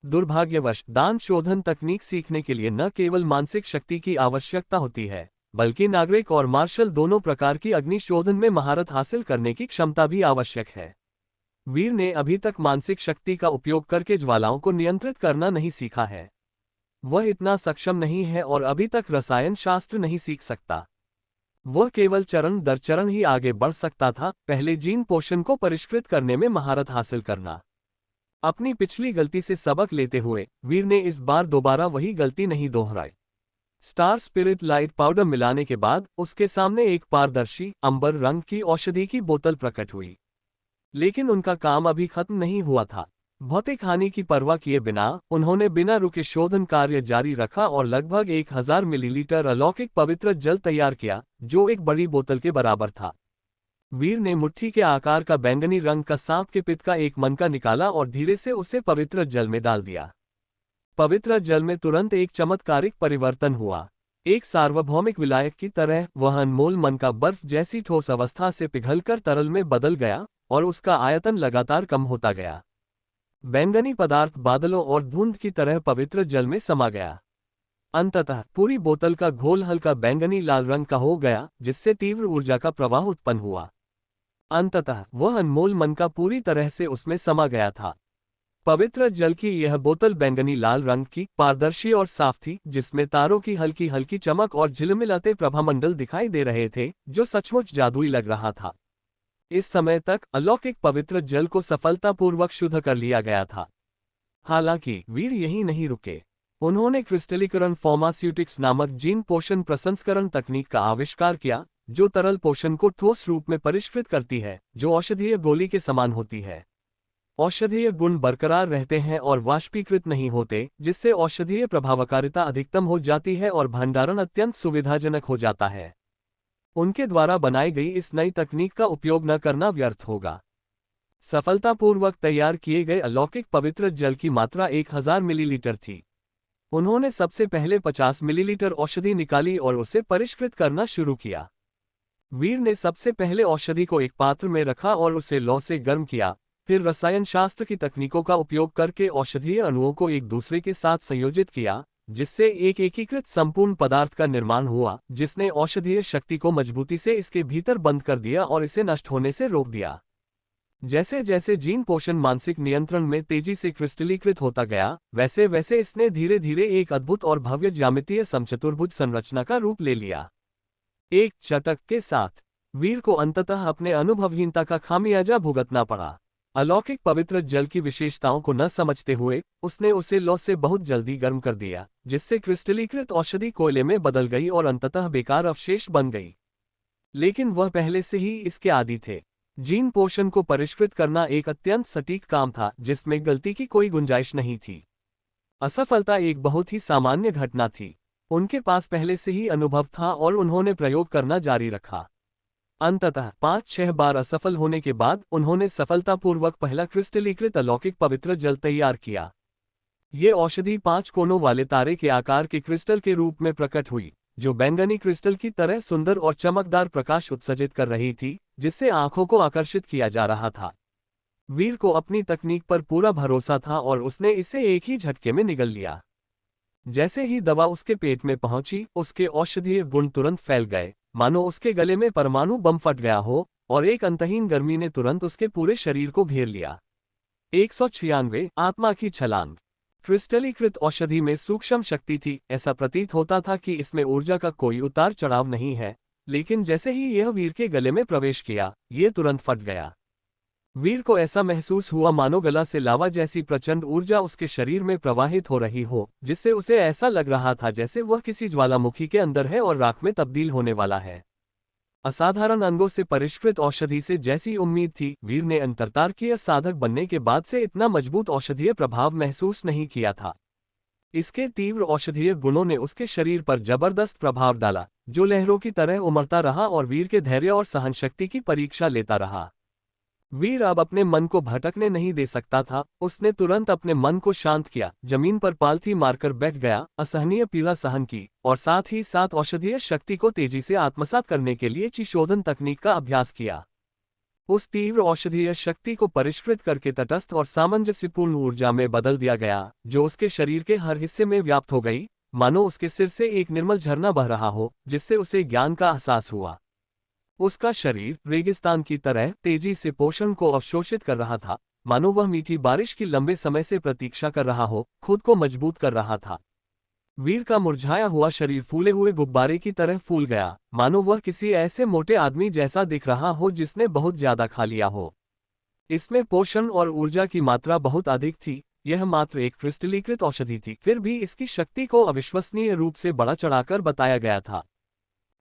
दुर्भाग्यवश दान शोधन तकनीक सीखने के लिए न केवल मानसिक शक्ति की आवश्यकता होती है, बल्कि नागरिक और मार्शल दोनों प्रकार की अग्नि शोधन में महारत हासिल करने की क्षमता भी आवश्यक है। वीर ने अभी तक मानसिक शक्ति का उपयोग करके ज्वालाओं को नियंत्रित करना नहीं सीखा है। वह इतना सक्षम नहीं है और अभी तक रसायन शास्त्र नहीं सीख सकता। वह केवल चरण दर चरण ही आगे बढ़ सकता था, पहले जीन पोषण को परिष्कृत करने में महारत हासिल करना। अपनी पिछली गलती से सबक लेते हुए वीर ने इस बार दोबारा वही गलती नहीं दोहराई। स्टार स्पिरिट लाइट पाउडर मिलाने के बाद उसके सामने एक पारदर्शी अंबर रंग की औषधि की बोतल प्रकट हुई। लेकिन उनका काम अभी खत्म नहीं हुआ था। भौतिक हानि की परवाह किए बिना उन्होंने बिना रुके शोधन कार्य जारी रखा और लगभग 1000 मिलीलीटर अलौकिक पवित्र जल तैयार किया, जो एक बड़ी बोतल के बराबर था। वीर ने मुट्ठी के आकार का बैंगनी रंग का सांप के पित्त का एक मनका निकाला और धीरे से उसे पवित्र जल में डाल दिया। पवित्र जल में तुरंत एक चमत्कारिक परिवर्तन हुआ। एक सार्वभौमिक विलायक की तरह वह अनमोल मनका बर्फ जैसी ठोस अवस्था से पिघलकर तरल में बदल गया और उसका आयतन लगातार कम होता गया। बैंगनी पदार्थ बादलों और धुंध की तरह पवित्र जल में समा गया। अंततः पूरी बोतल का घोल हल्का बैंगनी लाल रंग का हो गया, जिससे तीव्र ऊर्जा का प्रवाह उत्पन्न हुआ। अंततः वह अनमोल मन का पूरी तरह से उसमें समा गया था। पवित्र जल की यह बोतल बैंगनी लाल रंग की, पारदर्शी और साफ थी, जिसमें तारों की हल्की हल्की चमक और झिलमिलाते प्रभामंडल दिखाई दे रहे थे, जो सचमुच जादुई लग रहा था। इस समय तक अलौकिक पवित्र जल को सफलतापूर्वक शुद्ध कर लिया गया था। हालांकि वीर यहीं नहीं रुके। उन्होंने क्रिस्टलीकरण फार्मास्यूटिक्स नामक जीन पोषण प्रसंस्करण तकनीक का आविष्कार किया, जो तरल पोषण को ठोस रूप में परिष्कृत करती है, जो औषधीय गोली के समान होती है। औषधीय गुण बरकरार रहते हैं और वाष्पीकृत नहीं होते, जिससे औषधीय प्रभावकारिता अधिकतम हो जाती है और भंडारण अत्यंत सुविधाजनक हो जाता है। उनके द्वारा बनाई गई इस नई तकनीक का उपयोग न करना व्यर्थ होगा। सफलतापूर्वक तैयार किए गए अलौकिक पवित्र जल की मात्रा 1000 मिलीलीटर थी। उन्होंने सबसे पहले 50 मिलीलीटर औषधि निकाली और उसे परिष्कृत करना शुरू किया। वीर ने सबसे पहले औषधि को एक पात्र में रखा और उसे लौ से गर्म किया, फिर रसायन शास्त्र की तकनीकों का उपयोग करके औषधीय अणुओं को एक दूसरे के साथ संयोजित किया, जिससे एक एकीकृत संपूर्ण पदार्थ का निर्माण हुआ, जिसने औषधीय शक्ति को मजबूती से इसके भीतर बंद कर दिया और इसे नष्ट होने से रोक दिया। जैसे जैसे जीन पोषण मानसिक नियंत्रण में तेजी से क्रिस्टलीकृत होता गया, वैसे वैसे इसने धीरे धीरे एक अद्भुत और भव्य ज्यामितीय समचतुर्भुज संरचना का रूप ले लिया। एक चटक के साथ वीर को अंततः अपने अनुभवहीनता का खामियाजा भुगतना पड़ा। अलौकिक पवित्र जल की विशेषताओं को न समझते हुए उसने उसे लौ से बहुत जल्दी गर्म कर दिया, जिससे क्रिस्टलीकृत औषधि कोयले में बदल गई और अंततः बेकार अवशेष बन गई। लेकिन वह पहले से ही इसके आदी थे। जीन पोषण को परिष्कृत करना एक अत्यंत सटीक काम था, जिसमें गलती की कोई गुंजाइश नहीं थी। असफलता एक बहुत ही सामान्य घटना थी। उनके पास पहले से ही अनुभव था और उन्होंने प्रयोग करना जारी रखा। अंततः 5-6 बार असफल होने के बाद उन्होंने सफलतापूर्वक पहला क्रिस्टलीकृत अलौकिक पवित्र जल तैयार किया। ये औषधि 5 कोनों वाले तारे के आकार के क्रिस्टल के रूप में प्रकट हुई, जो बैंगनी क्रिस्टल की तरह सुंदर और चमकदार प्रकाश उत्सर्जित कर रही थी, जिससे आंखों को आकर्षित किया जा रहा था। वीर को अपनी तकनीक पर पूरा भरोसा था और उसने इसे एक ही झटके में निगल लिया। जैसे ही दवा उसके पेट में पहुंची, उसके औषधीय गुण तुरंत फैल गए, मानो उसके गले में परमाणु बम फट गया हो, और एक अंतहीन गर्मी ने तुरंत उसके पूरे शरीर को घेर लिया। 196 आत्मा की छलांग। क्रिस्टलीकृत औषधि में सूक्ष्म शक्ति थी। ऐसा प्रतीत होता था कि इसमें ऊर्जा का कोई उतार चढ़ाव नहीं है, लेकिन जैसे ही यह वीर के गले में प्रवेश किया, ये तुरंत फट गया। वीर को ऐसा महसूस हुआ मानो गला से लावा जैसी प्रचंड ऊर्जा उसके शरीर में प्रवाहित हो रही हो, जिससे उसे ऐसा लग रहा था जैसे वह किसी ज्वालामुखी के अंदर है और राख में तब्दील होने वाला है। असाधारण अंगों से परिष्कृत औषधि से जैसी उम्मीद थी, वीर ने अंतर्तार्कीय साधक बनने के बाद से इतना मजबूत औषधीय प्रभाव महसूस नहीं किया था। इसके तीव्र औषधीय गुणों ने उसके शरीर पर जबरदस्त प्रभाव डाला, जो लहरों की तरह उमड़ता रहा और वीर के धैर्य और सहनशक्ति की परीक्षा लेता रहा। वीर अब अपने मन को भटकने नहीं दे सकता था। उसने तुरंत अपने मन को शांत किया, जमीन पर पालथी मारकर बैठ गया, असहनीय पीड़ा सहन की, और साथ ही साथ औषधीय शक्ति को तेजी से आत्मसात करने के लिए चिशोधन तकनीक का अभ्यास किया। उस तीव्र औषधीय शक्ति को परिष्कृत करके तटस्थ और सामंजस्यपूर्ण ऊर्जा में बदल दिया गया, जो उसके शरीर के हर हिस्से में व्याप्त हो गई, मानो उसके सिर से एक निर्मल झरना बह रहा हो, जिससे उसे ज्ञान का एहसास हुआ। उसका शरीर रेगिस्तान की तरह तेजी से पोषण को अवशोषित कर रहा था, मानो वह मीठी बारिश की लंबे समय से प्रतीक्षा कर रहा हो, खुद को मजबूत कर रहा था। वीर का मुरझाया हुआ शरीर फूले हुए गुब्बारे की तरह फूल गया, मानो वह किसी ऐसे मोटे आदमी जैसा दिख रहा हो जिसने बहुत ज्यादा खा लिया हो। इसमें पोषण और ऊर्जा की मात्रा बहुत अधिक थी। यह मात्र एक क्रिस्टलीकृत औषधि थी, फिर भी इसकी शक्ति को अविश्वसनीय रूप से बढ़ा चढ़ाकर बताया गया था।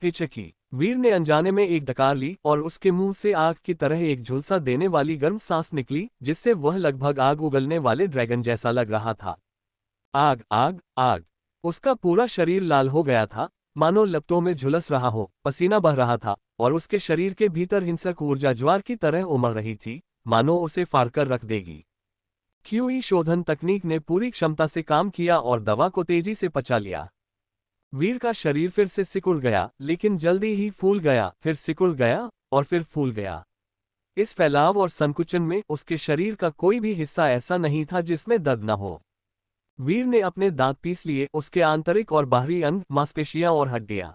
हिचकी। वीर ने अनजाने में एक डकार ली और उसके मुंह से आग की तरह एक झुलसा देने वाली गर्म सांस निकली, जिससे वह लगभग आग उगलने वाले ड्रैगन जैसा लग रहा था। आग आग आग। उसका पूरा शरीर लाल हो गया था, मानो लपटों में झुलस रहा हो, पसीना बह रहा था, और उसके शरीर के भीतर हिंसक ऊर्जा ज्वार की तरह उमड़ रही थी, मानो उसे फाड़कर रख देगी। क्यूई शोधन तकनीक ने पूरी क्षमता से काम किया और दवा को तेजी से पचा लिया। वीर का शरीर फिर से सिकुड़ गया, लेकिन जल्दी ही फूल गया, फिर सिकुड़ गया और फिर फूल गया। इस फैलाव और संकुचन में उसके शरीर का कोई भी हिस्सा ऐसा नहीं था जिसमें दर्द न हो। वीर ने अपने दांत पीस लिए, उसके आंतरिक और बाहरी अंग, मांसपेशियां और हड्डियां,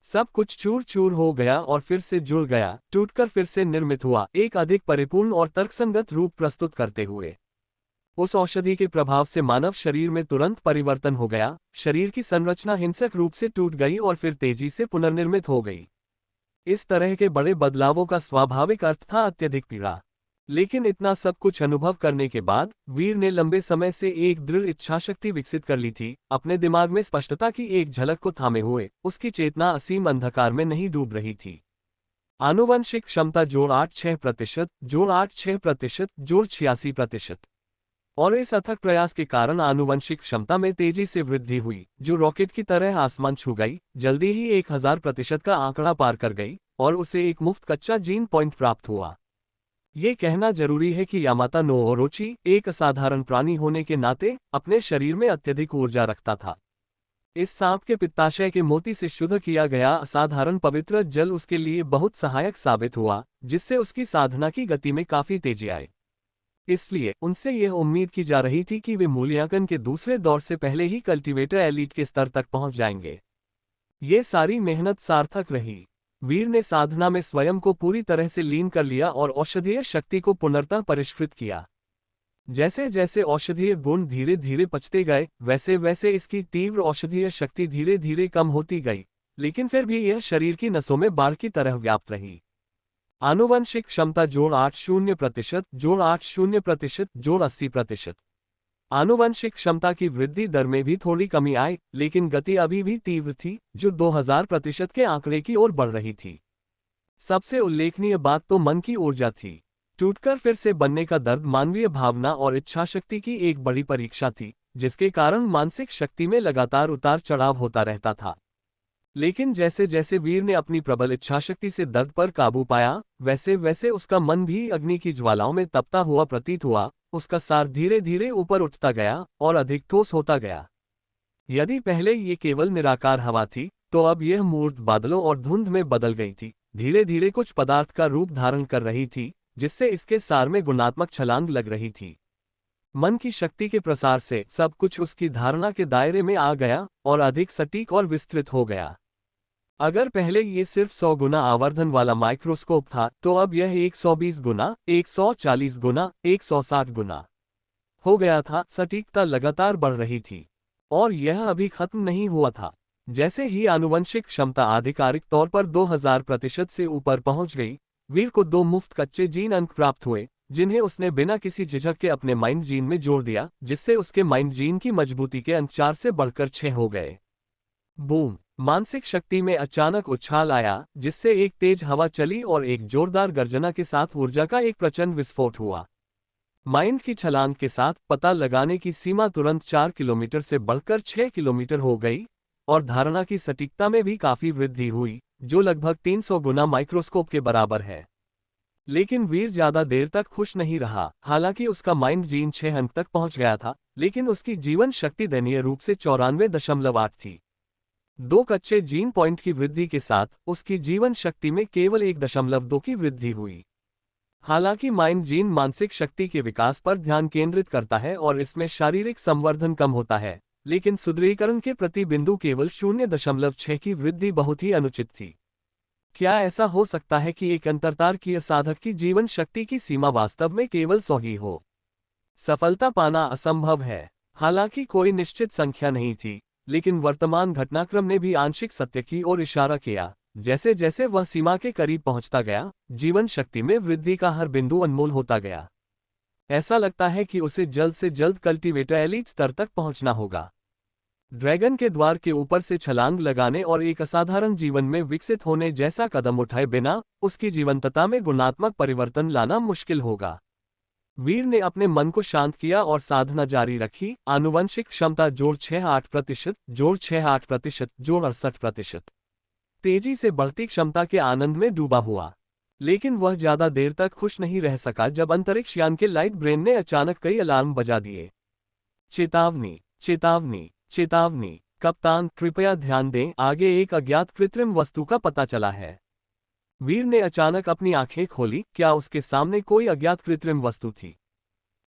सब कुछ चूर चूर हो गया और फिर से जुड़ गया, टूटकर फिर से निर्मित हुआ, एक अधिक परिपूर्ण और तर्कसंगत रूप प्रस्तुत करते हुए। उस औषधि के प्रभाव से मानव शरीर में तुरंत परिवर्तन हो गया, शरीर की संरचना हिंसक रूप से टूट गई और फिर तेजी से पुनर्निर्मित हो गई। इस तरह के बड़े बदलावों का स्वाभाविक अर्थ था अत्यधिक पीड़ा। लेकिन इतना सब कुछ अनुभव करने के बाद वीर ने लंबे समय से एक दृढ़ इच्छाशक्ति विकसित कर ली थी, अपने दिमाग में स्पष्टता की एक झलक को थामे हुए, उसकी चेतना असीम अंधकार में नहीं डूब रही थी। आनुवंशिक क्षमता जोड़ 86%, जोड़ 86%, जोड़ 86%। और इस अथक प्रयास के कारण आनुवंशिक क्षमता में तेजी से वृद्धि हुई, जो रॉकेट की तरह आसमान छू गई, जल्दी ही 1000% का आंकड़ा पार कर गई, और उसे एक मुफ्त कच्चा जीन पॉइंट प्राप्त हुआ। ये कहना जरूरी है कि यामाता नो ओरोची एक असाधारण प्राणी होने के नाते अपने शरीर में अत्यधिक ऊर्जा रखता था। इस सांप के पित्ताशय के मोती से शुद्ध किया गया असाधारण पवित्र जल उसके लिए बहुत सहायक साबित हुआ, जिससे उसकी साधना की गति में काफी तेजी आई। इसलिए उनसे यह उम्मीद की जा रही थी कि वे मूल्यांकन के दूसरे दौर से पहले ही कल्टीवेटर एलीट के स्तर तक पहुंच जाएंगे। ये सारी मेहनत सार्थक रही। वीर ने साधना में स्वयं को पूरी तरह से लीन कर लिया और औषधीय शक्ति को पुनर्तः परिष्कृत किया। जैसे जैसे औषधीय गुण धीरे धीरे पचते गए, वैसे वैसे इसकी तीव्र औषधीय शक्ति धीरे धीरे कम होती गई, लेकिन फिर भी यह शरीर की नसों में बाढ़ की तरह व्याप्त रही। आनुवंशिक क्षमता जोड़ 80%, जोड़ 80%, जोड़ 80%। आनुवंशिक क्षमता की वृद्धि दर में भी थोड़ी कमी आई, लेकिन गति अभी भी तीव्र थी, जो 2000% के आंकड़े की ओर बढ़ रही थी। सबसे उल्लेखनीय बात तो मन की ऊर्जा थी। टूटकर फिर से बनने का दर्द मानवीय भावना और इच्छाशक्ति की एक बड़ी परीक्षा थी, जिसके कारण मानसिक शक्ति में लगातार उतार चढ़ाव होता रहता था। लेकिन जैसे जैसे वीर ने अपनी प्रबल इच्छाशक्ति से दर्द पर काबू पाया, वैसे वैसे उसका मन भी अग्नि की ज्वालाओं में तपता हुआ प्रतीत हुआ, उसका सार धीरे धीरे ऊपर उठता गया और अधिक ठोस होता गया। यदि पहले ये केवल निराकार हवा थी, तो अब यह मूर्त बादलों और धुंध में बदल गई थी, धीरे धीरे कुछ पदार्थ का रूप धारण कर रही थी, जिससे इसके सार में गुणात्मक छलांग लग रही थी। मन की शक्ति के प्रसार से सब कुछ उसकी धारणा के दायरे में आ गया और अधिक सटीक और विस्तृत हो गया। अगर पहले ये सिर्फ 100 गुना आवर्धन वाला माइक्रोस्कोप था, तो अब यह 120 गुना, 140 गुना, 160 गुना हो गया था। सटीकता लगातार बढ़ रही थी और यह अभी खत्म नहीं हुआ था। जैसे ही आनुवंशिक क्षमता आधिकारिक तौर पर 2000% से ऊपर पहुंच गई, वीर को 2 मुफ्त कच्चे जीन अंक प्राप्त हुए, जिन्हें उसने बिना किसी झिझक के अपने माइंड जीन में जोड़ दिया, जिससे उसके माइंड जीन की मजबूती के अंक 4 से बढ़कर 6 हो गए। बूम! मानसिक शक्ति में अचानक उछाल आया, जिससे एक तेज हवा चली और एक जोरदार गर्जना के साथ ऊर्जा का एक प्रचंड विस्फोट हुआ। माइंड की छलांग के साथ पता लगाने की सीमा तुरंत 4 किलोमीटर से बढ़कर 6 किलोमीटर हो गई और धारणा की सटीकता में भी काफी वृद्धि हुई, जो लगभग 300 गुना माइक्रोस्कोप के बराबर है। लेकिन वीर ज्यादा देर तक खुश नहीं रहा। हालांकि उसका माइंड जीन 6 अंक तक पहुंच गया था, लेकिन उसकी जीवन शक्ति दयनीय रूप से 94.8 थी। 2 कच्चे जीन पॉइंट की वृद्धि के साथ उसकी जीवन शक्ति में केवल 1.2 की वृद्धि हुई। हालांकि माइंड जीन मानसिक शक्ति के विकास पर ध्यान केंद्रित करता है और इसमें शारीरिक संवर्धन कम होता है, लेकिन सुदृढ़ीकरण के प्रति बिंदु केवल 0.6 की वृद्धि बहुत ही अनुचित थी। क्या ऐसा हो सकता है कि एक अंतरतारकीय साधक की जीवन शक्ति की सीमा वास्तव में केवल 100 ही हो? सफलता पाना असंभव है। हालांकि कोई निश्चित संख्या नहीं थी, लेकिन वर्तमान घटनाक्रम ने भी आंशिक सत्य की ओर इशारा किया। जैसे जैसे वह सीमा के करीब पहुंचता गया, जीवन शक्ति में वृद्धि का हर बिंदु अनमोल होता गया। ऐसा लगता है कि उसे जल्द से जल्द कल्टीवेटर एलीट स्तर तक पहुंचना होगा। ड्रैगन के द्वार के ऊपर से छलांग लगाने और एक असाधारण जीवन में विकसित होने जैसा कदम उठाए बिना उसकी जीवंतता में गुणात्मक परिवर्तन लाना मुश्किल होगा। वीर ने अपने मन को शांत किया और साधना जारी रखी। आनुवंशिक क्षमता जोड़ 68%, जोड़ 68%, जोड़ 68%। तेजी से बढ़ती क्षमता के आनंद में डूबा हुआ, लेकिन वह ज्यादा देर तक खुश नहीं रह सका जब अंतरिक्ष यान के लाइट ब्रेन ने अचानक कई अलार्म बजा दिए। चेतावनी, चेतावनी, चेतावनी! कप्तान, कृपया ध्यान दें, आगे एक अज्ञात कृत्रिम वस्तु का पता चला है। वीर ने अचानक अपनी आंखें खोली। क्या उसके सामने कोई अज्ञात कृत्रिम वस्तु थी?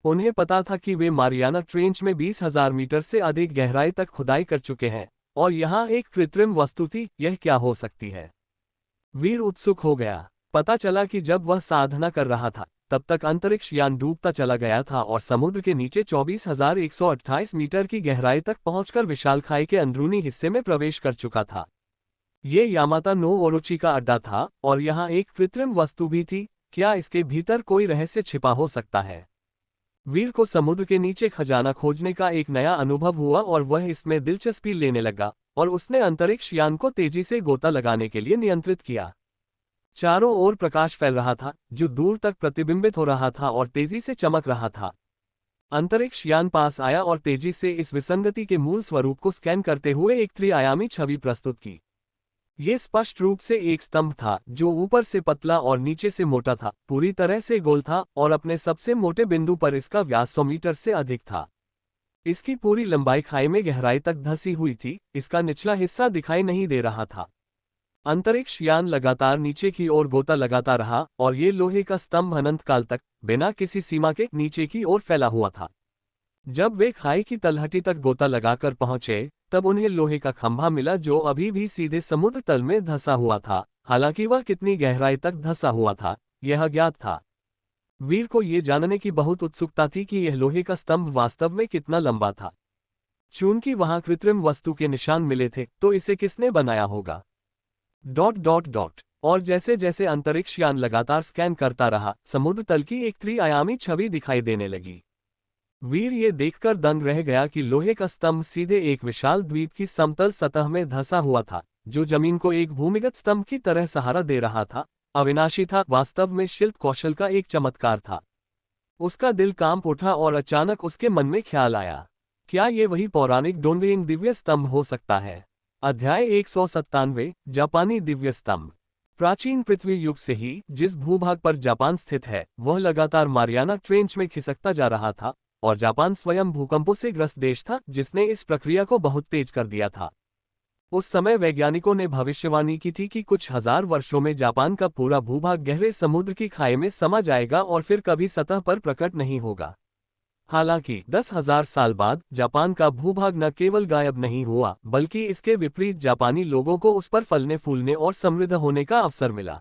उन्हें पता था कि वे मारियाना ट्रेंच में 20,000 मीटर से अधिक गहराई तक खुदाई कर चुके हैं, और यहाँ एक कृत्रिम वस्तु थी, यह क्या हो सकती है? वीर उत्सुक हो गया। पता चला कि जब वह साधना कर रहा था, तब तक अंतरिक्ष यान डूबता चला गया था और समुद्र के नीचे 24,128 मीटर की गहराई तक पहुंचकर विशाल खाई के अंदरूनी हिस्से में प्रवेश कर चुका था। ये यामाता नो ओरोची का अड्डा था, और यहाँ एक कृत्रिम वस्तु भी थी। क्या इसके भीतर कोई रहस्य छिपा हो सकता है? वीर को समुद्र के नीचे खजाना खोजने का एक नया अनुभव हुआ और वह इसमें दिलचस्पी लेने लगा, और उसने अंतरिक्ष यान को तेजी से गोता लगाने के लिए नियंत्रित किया। चारों ओर प्रकाश फैल रहा था, जो दूर तक प्रतिबिंबित हो रहा था और तेजी से चमक रहा था। अंतरिक्ष यान पास आया और तेजी से इस विसंगति के मूल स्वरूप को स्कैन करते हुए एक त्रिआयामी छवि प्रस्तुत की। ये स्पष्ट रूप से एक स्तंभ था, जो ऊपर से पतला और नीचे से मोटा था, पूरी तरह से गोल था, और अपने सबसे मोटे बिंदु पर इसका व्यास 100 मीटर से अधिक था। इसकी पूरी लंबाई खाई में गहराई तक धंसी हुई थी, इसका निचला हिस्सा दिखाई नहीं दे रहा था। अंतरिक्ष यान लगातार नीचे की ओर गोता लगाता रहा, और ये लोहे का स्तंभ अनंत काल तक, बिना किसी सीमा के, नीचे की ओर फैला हुआ था। जब वे खाई की तलहटी तक गोता लगाकर पहुंचे, तब उन्हें लोहे का खंभा मिला जो अभी भी सीधे समुद्र तल में धंसा हुआ था। हालांकि वह कितनी गहराई तक धंसा हुआ था, यह अज्ञात था। वीर को ये जानने की बहुत उत्सुकता थी कि यह लोहे का स्तंभ वास्तव में कितना लंबा था। चूंकि वहां कृत्रिम वस्तु के निशान मिले थे, तो इसे किसने बनाया होगा? ... और जैसे जैसे अंतरिक्ष यान लगातार स्कैन करता रहा, समुद्र तल की एक त्रिआयामी छवि दिखाई देने लगी। वीर ये देखकर दंग रह गया कि लोहे का स्तंभ सीधे एक विशाल द्वीप की समतल सतह में धंसा हुआ था, जो जमीन को एक भूमिगत स्तंभ की तरह सहारा दे रहा था। अविनाशी था, वास्तव में शिल्प कौशल का एक चमत्कार था। उसका दिल कांप उठा और अचानक उसके मन में ख्याल आया, क्या ये वही पौराणिक डोंगयिंग दिव्य स्तंभ हो सकता है? अध्याय 197, जापानी दिव्य स्तंभ। प्राचीन पृथ्वी युग से ही जिस भूभाग पर जापान स्थित है, वह लगातार मारियाना ट्रेंच में खिसकता जा रहा था, और जापान स्वयं भूकंपों से ग्रस्त देश था, जिसने इस प्रक्रिया को बहुत तेज कर दिया था। उस समय वैज्ञानिकों ने भविष्यवाणी की थी कि कुछ हजार वर्षों में जापान का पूरा भूभाग गहरे समुद्र की खाई में समा जाएगा और फिर कभी सतह पर प्रकट नहीं होगा। हालांकि 10,000 साल बाद जापान का भूभाग न केवल गायब नहीं हुआ, बल्कि इसके विपरीत जापानी लोगों को उस पर फलने फूलने और समृद्ध होने का अवसर मिला।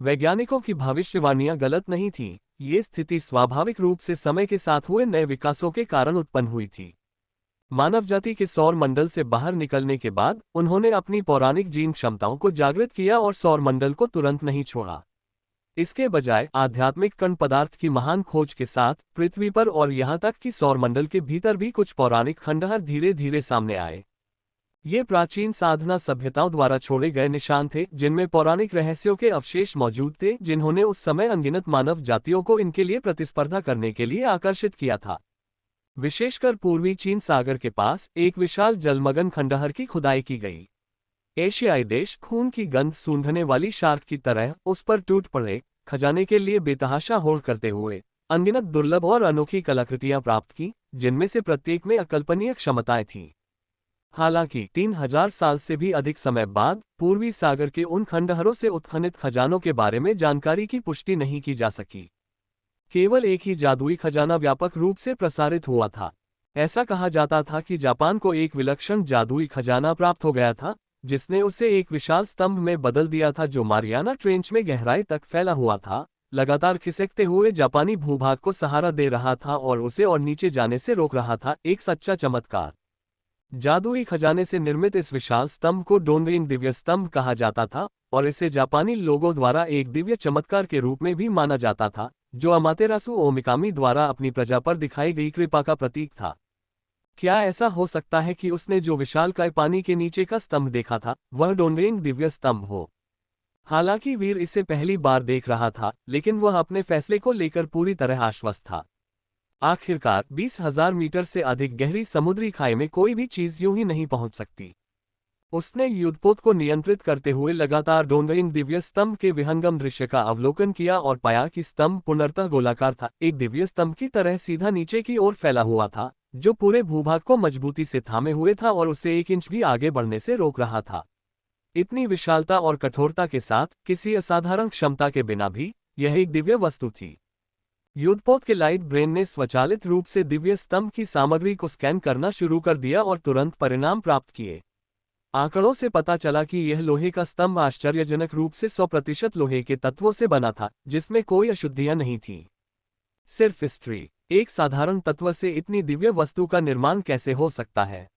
वैज्ञानिकों की भविष्यवाणियां गलत नहीं थीं। ये स्थिति स्वाभाविक रूप से समय के साथ हुए नए विकासों के कारण उत्पन्न हुई थी। मानव जाति के सौर मंडल से बाहर निकलने के बाद उन्होंने अपनी पौराणिक जीन क्षमताओं को जागृत किया और सौर मंडल को तुरंत नहीं छोड़ा। इसके बजाय आध्यात्मिक कण पदार्थ की महान खोज के साथ पृथ्वी पर और यहाँ तक कि सौर मंडल के भीतर भी कुछ पौराणिक खंडहर धीरे धीरे सामने आए। ये प्राचीन साधना सभ्यताओं द्वारा छोड़े गए निशान थे, जिनमें पौराणिक रहस्यों के अवशेष मौजूद थे, जिन्होंने उस समय अनगिनत मानव जातियों को इनके लिए प्रतिस्पर्धा करने के लिए आकर्षित किया था। विशेषकर पूर्वी चीन सागर के पास एक विशाल जलमग्न खंडहर की खुदाई की गई। एशियाई देश खून की गंध सूंघने वाली शार्क की तरह उस पर टूट पड़े, खजाने के लिए बेतहाशा होड़ करते हुए अनगिनत दुर्लभ और अनोखी कलाकृतियां प्राप्त की, जिनमें से प्रत्येक में अकल्पनीय क्षमताएं थीं। हालांकि 3000 साल से भी अधिक समय बाद पूर्वी सागर के उन खंडहरों से उत्खनित खजानों के बारे में जानकारी की पुष्टि नहीं की जा सकी। केवल एक ही जादुई खजाना व्यापक रूप से प्रसारित हुआ था। ऐसा कहा जाता था कि जापान को एक विलक्षण जादुई खजाना प्राप्त हो गया था, जिसने उसे एक विशाल स्तंभ में बदल दिया था, जो मारियाना ट्रेंच में गहराई तक फैला हुआ था, लगातार खिसकते हुए जापानी भूभाग को सहारा दे रहा था और उसे और नीचे जाने से रोक रहा था। एक सच्चा चमत्कार। जादुई खजाने से निर्मित इस विशाल स्तंभ को डोंगयिंग दिव्य स्तंभ कहा जाता था, और इसे जापानी लोगों द्वारा एक दिव्य चमत्कार के रूप में भी माना जाता था, जो अमातेरासु ओमिकामी द्वारा अपनी प्रजा पर दिखाई गई कृपा का प्रतीक था। क्या ऐसा हो सकता है कि उसने जो विशालकाय पानी के नीचे का स्तंभ देखा था, वह डोंगयिंग दिव्य स्तंभ हो? हालांकि वीर इसे पहली बार देख रहा था, लेकिन वह अपने फैसले को लेकर पूरी तरह आश्वस्त था। आखिरकार 20,000 मीटर से अधिक गहरी समुद्री खाई में कोई भी चीज यूं ही नहीं पहुंच सकती। उसने युद्धपोत को नियंत्रित करते हुए लगातार डोंगयिंग दिव्य स्तंभ के विहंगम दृश्य का अवलोकन किया और पाया कि स्तंभ पूर्णतः गोलाकार था, एक दिव्य स्तंभ की तरह सीधा नीचे की ओर फैला हुआ था, जो पूरे भूभाग को मजबूती से थामे हुए था और उसे 1 इंच भी आगे बढ़ने से रोक रहा था। इतनी विशालता और कठोरता के साथ, किसी असाधारण क्षमता के बिना भी, यह एक दिव्य वस्तु थी। युद्धपोत के लाइट ब्रेन ने स्वचालित रूप से दिव्य स्तंभ की सामग्री को स्कैन करना शुरू कर दिया और तुरंत परिणाम प्राप्त किए। आंकड़ों से पता चला कि यह लोहे का स्तंभ आश्चर्यजनक रूप से 100% लोहे के तत्वों से बना था, जिसमें कोई अशुद्धियां नहीं थीं। सिर्फ हिस्ट्री, एक साधारण तत्व से इतनी दिव्य वस्तु का निर्माण कैसे हो सकता है?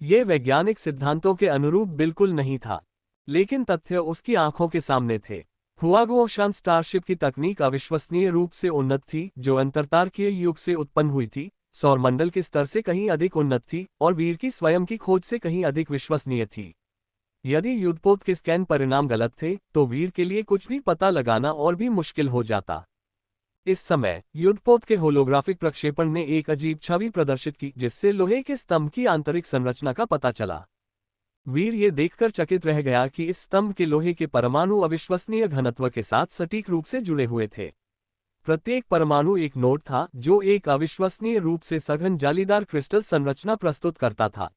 यह वैज्ञानिक सिद्धांतों के अनुरूप बिल्कुल नहीं था, लेकिन तथ्य उसकी आंखों के सामने थे। हुआगुओशान स्टारशिप की तकनीक अविश्वसनीय रूप से उन्नत थी, जो अंतरतारकीय युग से उत्पन्न हुई थी, सौरमंडल के स्तर से कहीं अधिक उन्नत थी और वीर की स्वयं की खोज से कहीं अधिक विश्वसनीय थी। यदि युद्धपोत के स्कैन परिणाम गलत थे, तो वीर के लिए कुछ भी पता लगाना और भी मुश्किल हो जाता। इस समय युद्धपोत के होलोग्राफिक प्रक्षेपण ने एक अजीब छवि प्रदर्शित की, जिससे लोहे के स्तंभ की आंतरिक संरचना का पता चला। वीर ये देखकर चकित रह गया कि इस स्तंभ के लोहे के परमाणु अविश्वसनीय घनत्व के साथ सटीक रूप से जुड़े हुए थे। प्रत्येक परमाणु एक नोड था, जो एक अविश्वसनीय रूप से सघन जालीदार क्रिस्टल संरचना प्रस्तुत करता था।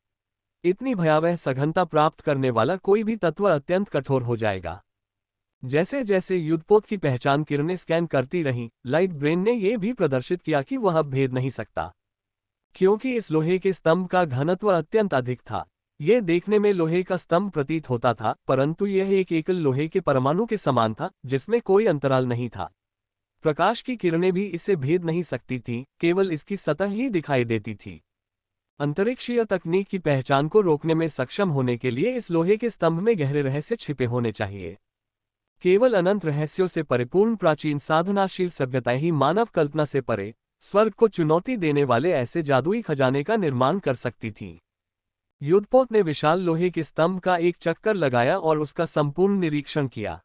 इतनी भयावह सघनता प्राप्त करने वाला कोई भी तत्व अत्यंत कठोर हो जाएगा। जैसे जैसे युद्धपोत की पहचान किरणें स्कैन करती रहीं, लाइट ब्रेन ने यह भी प्रदर्शित किया कि वह अब भेद नहीं सकता, क्योंकि इस लोहे के स्तंभ का घनत्व अत्यंत अधिक था। यह देखने में लोहे का स्तंभ प्रतीत होता था, परंतु यह एक एकल लोहे के परमाणु के समान था, जिसमें कोई अंतराल नहीं था। प्रकाश की किरणें भी इसे भेद नहीं सकती थीं, केवल इसकी सतह ही दिखाई देती थी। अंतरिक्षीय तकनीक की पहचान को रोकने में सक्षम होने के लिए इस लोहे के स्तंभ में गहरे रहस्य छिपे होने चाहिए। केवल अनंत रहस्यों से परिपूर्ण प्राचीन साधनाशील सभ्यताएं ही मानव कल्पना से परे स्वर्ग को चुनौती देने वाले ऐसे जादुई खजाने का निर्माण कर सकती थीं। युद्धपोत ने विशाल लोहे के स्तंभ का एक चक्कर लगाया और उसका संपूर्ण निरीक्षण किया।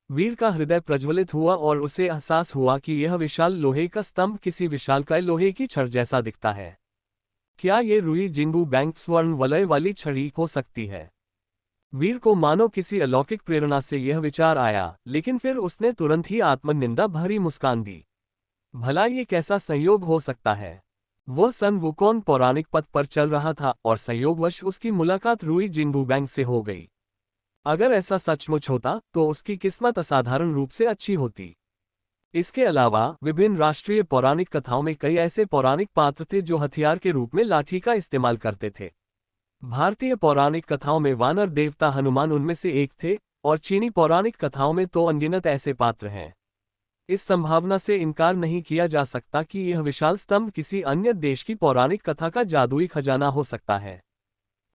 वीर का हृदय प्रज्वलित हुआ और उसे एहसास हुआ कि यह विशाल लोहे का स्तंभ किसी विशालकाय लोहे की छड़ जैसा दिखता है। क्या ये रुई जिंगू बैंक स्वर्ण वलय वाली छड़ी हो सकती है? वीर को मानो किसी अलौकिक प्रेरणा से यह विचार आया, लेकिन फिर उसने तुरंत ही आत्मनिंदा भरी मुस्कान दी। भला ये कैसा संयोग हो सकता है? वह सन वुकोन पौराणिक पथ पर चल रहा था और संयोगवश उसकी मुलाकात रुई जिंगू बैंक से हो गई। अगर ऐसा सचमुच होता तो उसकी किस्मत असाधारण रूप से अच्छी होती। इसके अलावा विभिन्न राष्ट्रीय पौराणिक कथाओं में कई ऐसे पौराणिक पात्र थे जो हथियार के रूप में लाठी का इस्तेमाल करते थे। भारतीय पौराणिक कथाओं में वानर देवता हनुमान उनमें से एक थे, और चीनी पौराणिक कथाओं में तो अनगिनत ऐसे पात्र हैं। इस संभावना से इनकार नहीं किया जा सकता कि यह विशाल स्तंभ किसी अन्य देश की पौराणिक कथा का जादुई खजाना हो सकता है।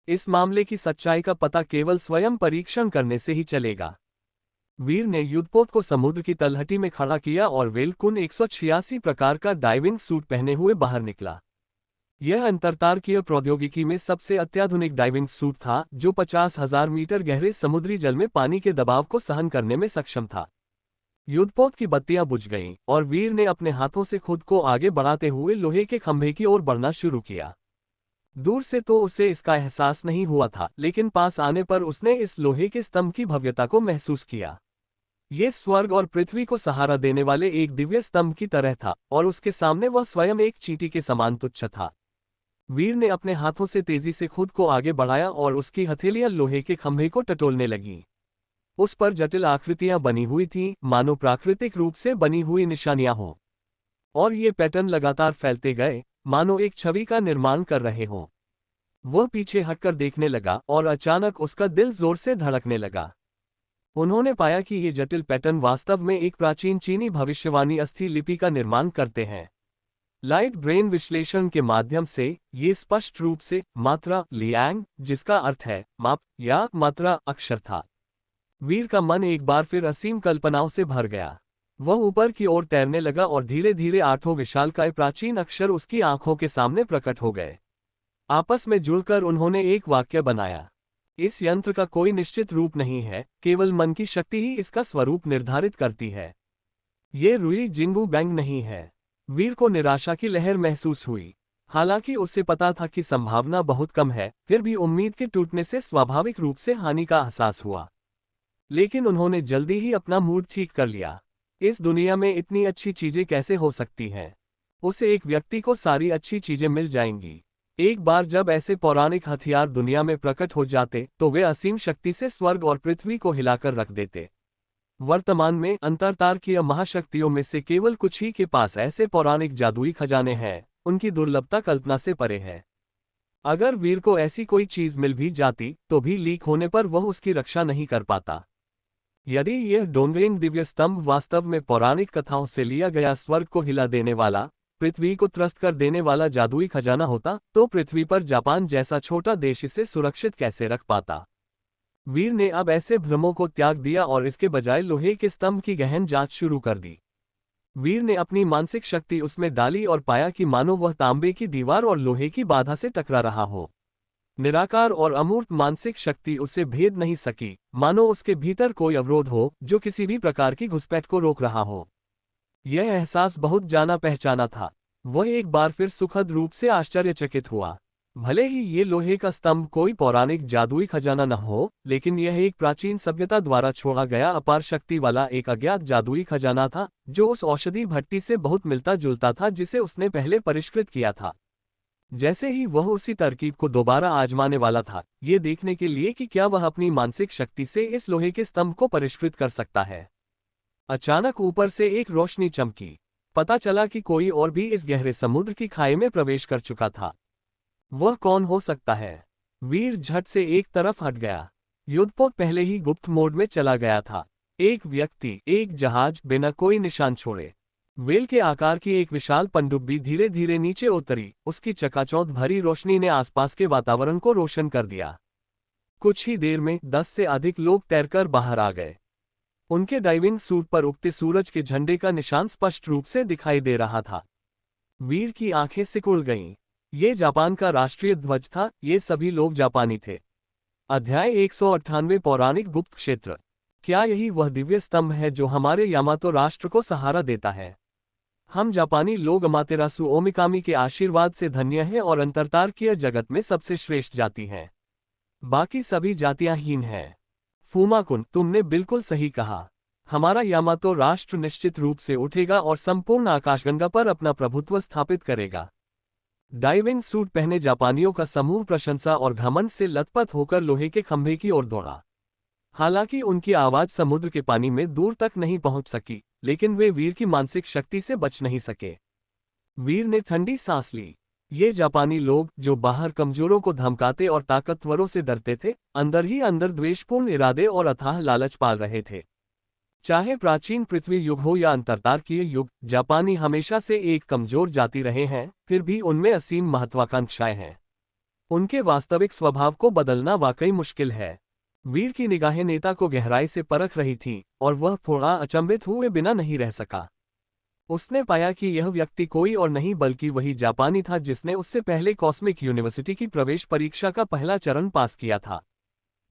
इस मामले की सच्चाई का पता केवल स्वयं परीक्षण करने से ही चलेगा। वीर ने युद्धपोत को समुद्र की तलहटी में खड़ा किया और वेलकुन 186 प्रकार का डाइविंग सूट पहने हुए बाहर निकला। यह अंतरतारकीय प्रौद्योगिकी में सबसे अत्याधुनिक डाइविंग सूट था, जो 50,000 मीटर गहरे समुद्री जल में पानी के दबाव को सहन करने में सक्षम था। युद्धपोत की बत्तियां बुझ गईं और वीर ने अपने हाथों से खुद को आगे बढ़ाते हुए लोहे के खंभे की ओर बढ़ना शुरू किया। दूर से तो उसे इसका एहसास नहीं हुआ था, लेकिन पास आने पर उसने इस लोहे के स्तंभ की भव्यता को महसूस किया। ये स्वर्ग और पृथ्वी को सहारा देने वाले एक दिव्य स्तंभ की तरह था, और उसके सामने वह स्वयं एक चींटी के समान तुच्छ था। वीर ने अपने हाथों से तेजी से खुद को आगे बढ़ाया और उसकी हथेलियां लोहे के खंभे को टटोलने लगीं। उस पर जटिल आकृतियां बनी हुई थीं, मानो प्राकृतिक रूप से बनी हुई निशानियां हों। और ये पैटर्न लगातार फैलते गए, मानो एक छवि का निर्माण कर रहे हों। वह पीछे हटकर देखने लगा और अचानक उसका दिल जोर से धड़कने लगा। उन्होंने पाया कि ये जटिल पैटर्न वास्तव में एक प्राचीन चीनी भविष्यवाणी अस्थि लिपि का निर्माण करते हैं। लाइट ब्रेन विश्लेषण के माध्यम से ये स्पष्ट रूप से मात्रा लियांग, जिसका अर्थ है माप या मात्रा, अक्षर था। वीर का मन एक बार फिर असीम कल्पनाओं से भर गया। वह ऊपर की ओर तैरने लगा और धीरे धीरे 8 विशालकाय प्राचीन अक्षर उसकी आंखों के सामने प्रकट हो गए। आपस में जुड़कर उन्होंने एक वाक्य बनाया। इस यंत्र का कोई निश्चित रूप नहीं है, केवल मन की शक्ति ही इसका स्वरूप निर्धारित करती है। ये रुई जिंगू बैंग नहीं है। वीर को निराशा की लहर महसूस हुई। हालांकि उसे पता था कि संभावना बहुत कम है, फिर भी उम्मीद के टूटने से स्वाभाविक रूप से हानि का एहसास हुआ। लेकिन उन्होंने जल्दी ही अपना मूड ठीक कर लिया। इस दुनिया में इतनी अच्छी चीजें कैसे हो सकती हैं? उसे एक व्यक्ति को सारी अच्छी चीजें मिल जाएंगी। एक बार जब ऐसे पौराणिक हथियार दुनिया में प्रकट हो जाते, तो वे असीम शक्ति से स्वर्ग और पृथ्वी को हिलाकर रख देते। वर्तमान में अंतरतारकीय महाशक्तियों में से केवल कुछ ही के पास ऐसे पौराणिक जादुई खजाने हैं, उनकी दुर्लभता कल्पना से परे है। अगर वीर को ऐसी कोई चीज मिल भी जाती तो भी लीक होने पर वह उसकी रक्षा नहीं कर पाता। यदि यह डोंगरिंग दिव्य स्तंभ वास्तव में पौराणिक कथाओं से लिया गया स्वर्ग को हिला देने वाला, पृथ्वी को त्रस्त कर देने वाला जादुई खजाना होता, तो पृथ्वी पर जापान जैसा छोटा देश इसे सुरक्षित कैसे रख पाता। वीर ने अब ऐसे भ्रमों को त्याग दिया और इसके बजाय लोहे के स्तंभ की गहन जांच शुरू कर दी। वीर ने अपनी मानसिक शक्ति उसमें डाली और पाया कि मानो वह तांबे की दीवार और लोहे की बाधा से टकरा रहा हो। निराकार और अमूर्त मानसिक शक्ति उसे भेद नहीं सकी, मानो उसके भीतर कोई अवरोध हो जो किसी भी प्रकार की घुसपैठ को रोक रहा हो। यह एहसास बहुत जाना पहचाना था। वह एक बार फिर सुखद रूप से आश्चर्यचकित हुआ। भले ही ये लोहे का स्तंभ कोई पौराणिक जादुई खजाना न हो, लेकिन यह एक प्राचीन सभ्यता द्वारा छोड़ा गया अपार शक्ति वाला एक अज्ञात जादुई खजाना था, जो उस औषधि भट्टी से बहुत मिलता जुलता था जिसे उसने पहले परिष्कृत किया था। जैसे ही वह उसी तरकीब को दोबारा आजमाने वाला था, ये देखने के लिए कि क्या वह अपनी मानसिक शक्ति से इस लोहे के स्तंभ को परिष्कृत कर सकता है, अचानक ऊपर से एक रोशनी चमकी। पता चला कि कोई और भी इस गहरे समुद्र की खाई में प्रवेश कर चुका था। वह कौन हो सकता है? वीर झट से एक तरफ हट गया। युद्धपोत पहले ही गुप्त मोड में चला गया था। एक व्यक्ति, एक जहाज, बिना कोई निशान छोड़े। वेल के आकार की एक विशाल पनडुब्बी धीरे धीरे नीचे उतरी। उसकी चकाचौंध भरी रोशनी ने आसपास के वातावरण को रोशन कर दिया। कुछ ही देर में 10 से अधिक लोग तैरकर बाहर आ गए। उनके डाइविंग सूट पर उगते सूरज के झंडे का निशान स्पष्ट रूप से दिखाई दे रहा था। वीर की आंखें सिकुड़ गईं। ये जापान का राष्ट्रीय ध्वज था। ये सभी लोग जापानी थे। अध्याय 198 पौराणिक गुप्त क्षेत्र। क्या यही वह दिव्य स्तंभ है जो हमारे यामातो राष्ट्र को सहारा देता है? हम जापानी लोग अमातेरासु ओमिकामी के आशीर्वाद से धन्य हैं और अंतरतारकीय जगत में सबसे श्रेष्ठ जाति हैं। बाकी सभी जातियां हीन हैं। फूमाकुन, तुमने बिल्कुल सही कहा। हमारा यामातो राष्ट्र निश्चित रूप से उठेगा और संपूर्ण आकाशगंगा पर अपना प्रभुत्व स्थापित करेगा। डाइविंग सूट पहने जापानियों का समूह प्रशंसा और घमंड से लथपथ होकर लोहे के खंभे की ओर दौड़ा। हालांकि उनकी आवाज समुद्र के पानी में दूर तक नहीं पहुंच सकी, लेकिन वे वीर की मानसिक शक्ति से बच नहीं सके। वीर ने ठंडी सांस ली। ये जापानी लोग, जो बाहर कमजोरों को धमकाते और ताकतवरों से डरते थे, अंदर ही अंदर द्वेषपूर्ण इरादे और अथाह लालच पाल रहे थे। चाहे प्राचीन पृथ्वी युग हो या अंतरतारकीय युग, जापानी हमेशा से एक कमजोर जाति रहे हैं, फिर भी उनमें असीम महत्वाकांक्षाएं हैं। उनके वास्तविक स्वभाव को बदलना वाकई मुश्किल है। वीर की निगाहें नेता को गहराई से परख रही थीं, और वह थोड़ा अचंभित हुए बिना नहीं रह सका। उसने पाया कि यह व्यक्ति कोई और नहीं बल्कि वही जापानी था जिसने उससे पहले कॉस्मिक यूनिवर्सिटी की प्रवेश परीक्षा का पहला चरण पास किया था।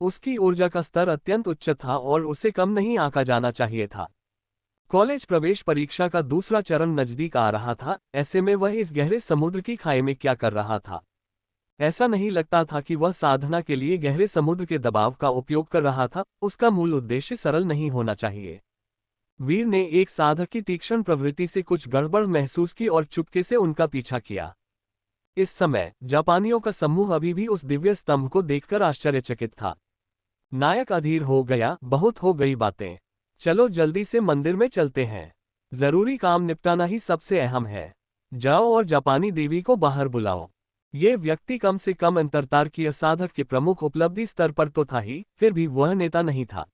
उसकी ऊर्जा का स्तर अत्यंत उच्च था और उसे कम नहीं आंका जाना चाहिए था। कॉलेज प्रवेश परीक्षा का दूसरा चरण नजदीक आ रहा था। ऐसे में वह इस गहरे समुद्र की खाई में क्या कर रहा था? ऐसा नहीं लगता था कि वह साधना के लिए गहरे समुद्र के दबाव का उपयोग कर रहा था। उसका मूल उद्देश्य सरल नहीं होना चाहिए। वीर ने एक साधक की तीक्ष्ण प्रवृत्ति से कुछ गड़बड़ महसूस की और चुपके से उनका पीछा किया। इस समय जापानियों का समूह अभी भी उस दिव्य स्तंभ को देखकर आश्चर्यचकित था। नायक अधीर हो गया, बहुत हो गई बातें। चलो जल्दी से मंदिर में चलते हैं। जरूरी काम निपटाना ही सबसे अहम है। जाओ और जापानी देवी को बाहर बुलाओ। ये व्यक्ति कम से कम अंतरतारकीय साधक के प्रमुख उपलब्धि स्तर पर तो था ही, फिर भी वह नेता नहीं था।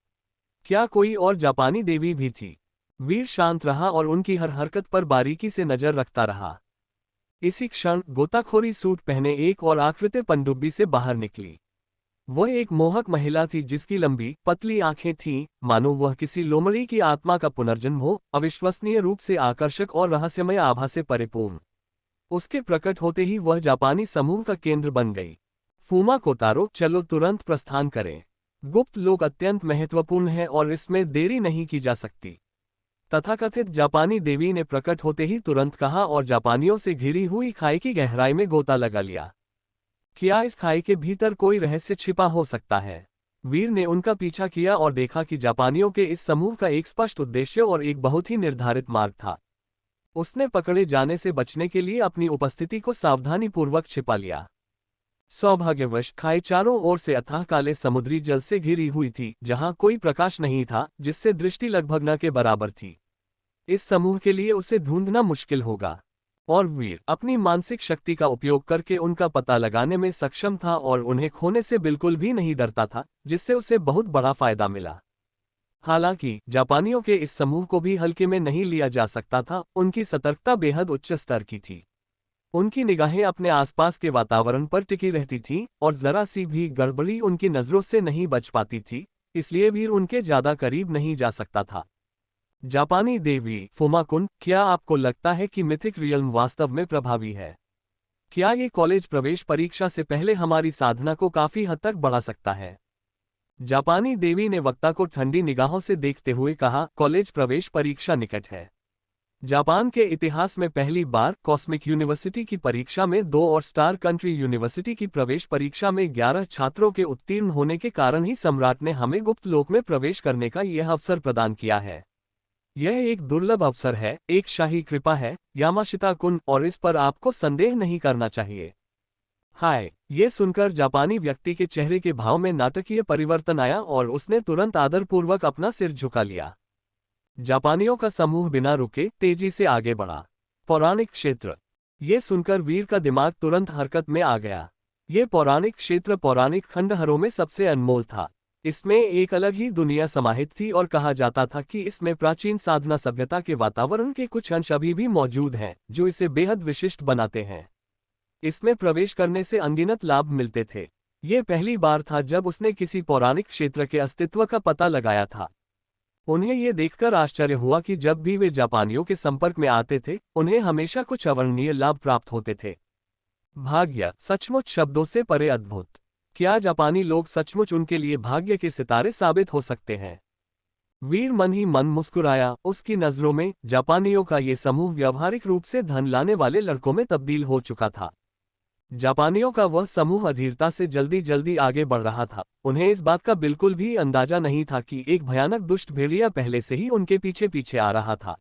क्या कोई और जापानी देवी भी थी? वीर शांत रहा और उनकी हर हरकत पर बारीकी से नजर रखता रहा। इसी क्षण गोताखोरी सूट पहने एक और आकृति पनडुब्बी से बाहर निकली। वह एक मोहक महिला थी जिसकी लंबी पतली आंखें थीं, मानो वह किसी लोमड़ी की आत्मा का पुनर्जन्म हो, अविश्वसनीय रूप से आकर्षक और रहस्यमय आभा से परिपूर्ण। उसके प्रकट होते ही वह जापानी समूह का केंद्र बन गई। फूमा कोतारो, चलो तुरंत प्रस्थान करें। गुप्त लोक अत्यंत महत्वपूर्ण है और इसमें देरी नहीं की जा सकती। तथाकथित जापानी देवी ने प्रकट होते ही तुरंत कहा और जापानियों से घिरी हुई खाई की गहराई में गोता लगा लिया। क्या इस खाई के भीतर कोई रहस्य छिपा हो सकता है? वीर ने उनका पीछा किया और देखा कि जापानियों के इस समूह का एक स्पष्ट उद्देश्य और एक बहुत ही निर्धारित मार्ग था। उसने पकड़े जाने से बचने के लिए अपनी उपस्थिति को सावधानीपूर्वक छिपा लिया। सौभाग्यवश खाई चारों ओर से अथाह काले समुद्री जल से घिरी हुई थी, जहां कोई प्रकाश नहीं था, जिससे दृष्टि लगभग न के बराबर थी। इस समूह के लिए उसे ढूंढना मुश्किल होगा। और वीर अपनी मानसिक शक्ति का उपयोग करके उनका पता लगाने में सक्षम था और उन्हें खोने से बिल्कुल भी नहीं डरता था, जिससे उसे बहुत बड़ा फायदा मिला। हालांकि जापानियों के इस समूह को भी हल्के में नहीं लिया जा सकता था, उनकी सतर्कता बेहद उच्च स्तर की थी। उनकी निगाहें अपने आसपास के वातावरण पर टिकी रहती थीं और जरा सी भी गड़बड़ी उनकी नजरों से नहीं बच पाती थी, इसलिए वीर उनके ज्यादा करीब नहीं जा सकता था। जापानी देवी फुमाकुन, क्या आपको लगता है कि मिथिक रियल्म वास्तव में प्रभावी है? क्या ये कॉलेज प्रवेश परीक्षा से पहले हमारी साधना को काफी हद तक बढ़ा सकता है? जापानी देवी ने वक्ता को ठंडी निगाहों से देखते हुए कहा, कॉलेज प्रवेश परीक्षा निकट है। जापान के इतिहास में पहली बार कॉस्मिक यूनिवर्सिटी की परीक्षा में 2 और स्टार कंट्री यूनिवर्सिटी की प्रवेश परीक्षा में 11 छात्रों के उत्तीर्ण होने के कारण ही सम्राट ने हमें गुप्त लोक में प्रवेश करने का यह अवसर प्रदान किया है। यह एक दुर्लभ अवसर है, एक शाही कृपा है यामाशिता कुन, और इस पर आपको संदेह नहीं करना चाहिए। हाय, ये सुनकर जापानी व्यक्ति के चेहरे के भाव में नाटकीय परिवर्तन आया और उसने तुरंत आदरपूर्वक अपना सिर झुका लिया। जापानियों का समूह बिना रुके तेजी से आगे बढ़ा। पौराणिक क्षेत्र। ये सुनकर वीर का दिमाग तुरंत हरकत में आ गया। ये पौराणिक क्षेत्र पौराणिक खंडहरों में सबसे अनमोल था। इसमें एक अलग ही दुनिया समाहित थी और कहा जाता था कि इसमें प्राचीन साधना सभ्यता के वातावरण के कुछ अंश अभी भी मौजूद हैं, जो इसे बेहद विशिष्ट बनाते हैं। इसमें प्रवेश करने से अनगिनत लाभ मिलते थे। ये पहली बार था जब उसने किसी पौराणिक क्षेत्र के अस्तित्व का पता लगाया था। उन्हें ये देखकर आश्चर्य हुआ कि जब भी वे जापानियों के संपर्क में आते थे, उन्हें हमेशा कुछ अवर्णनीय लाभ प्राप्त होते थे। भाग्य सचमुच शब्दों से परे अद्भुत। क्या जापानी लोग सचमुच उनके लिए भाग्य के सितारे साबित हो सकते हैं? वीर मन ही मन मुस्कुराया। उसकी नजरों में जापानियों का ये समूह व्यावहारिक रूप से धन लाने वाले लड़कों में तब्दील हो चुका था। जापानियों का वह समूह अधीरता से जल्दी जल्दी आगे बढ़ रहा था। उन्हें इस बात का बिल्कुल भी अंदाजा नहीं था कि एक भयानक दुष्ट भेड़िया पहले से ही उनके पीछे पीछे आ रहा था।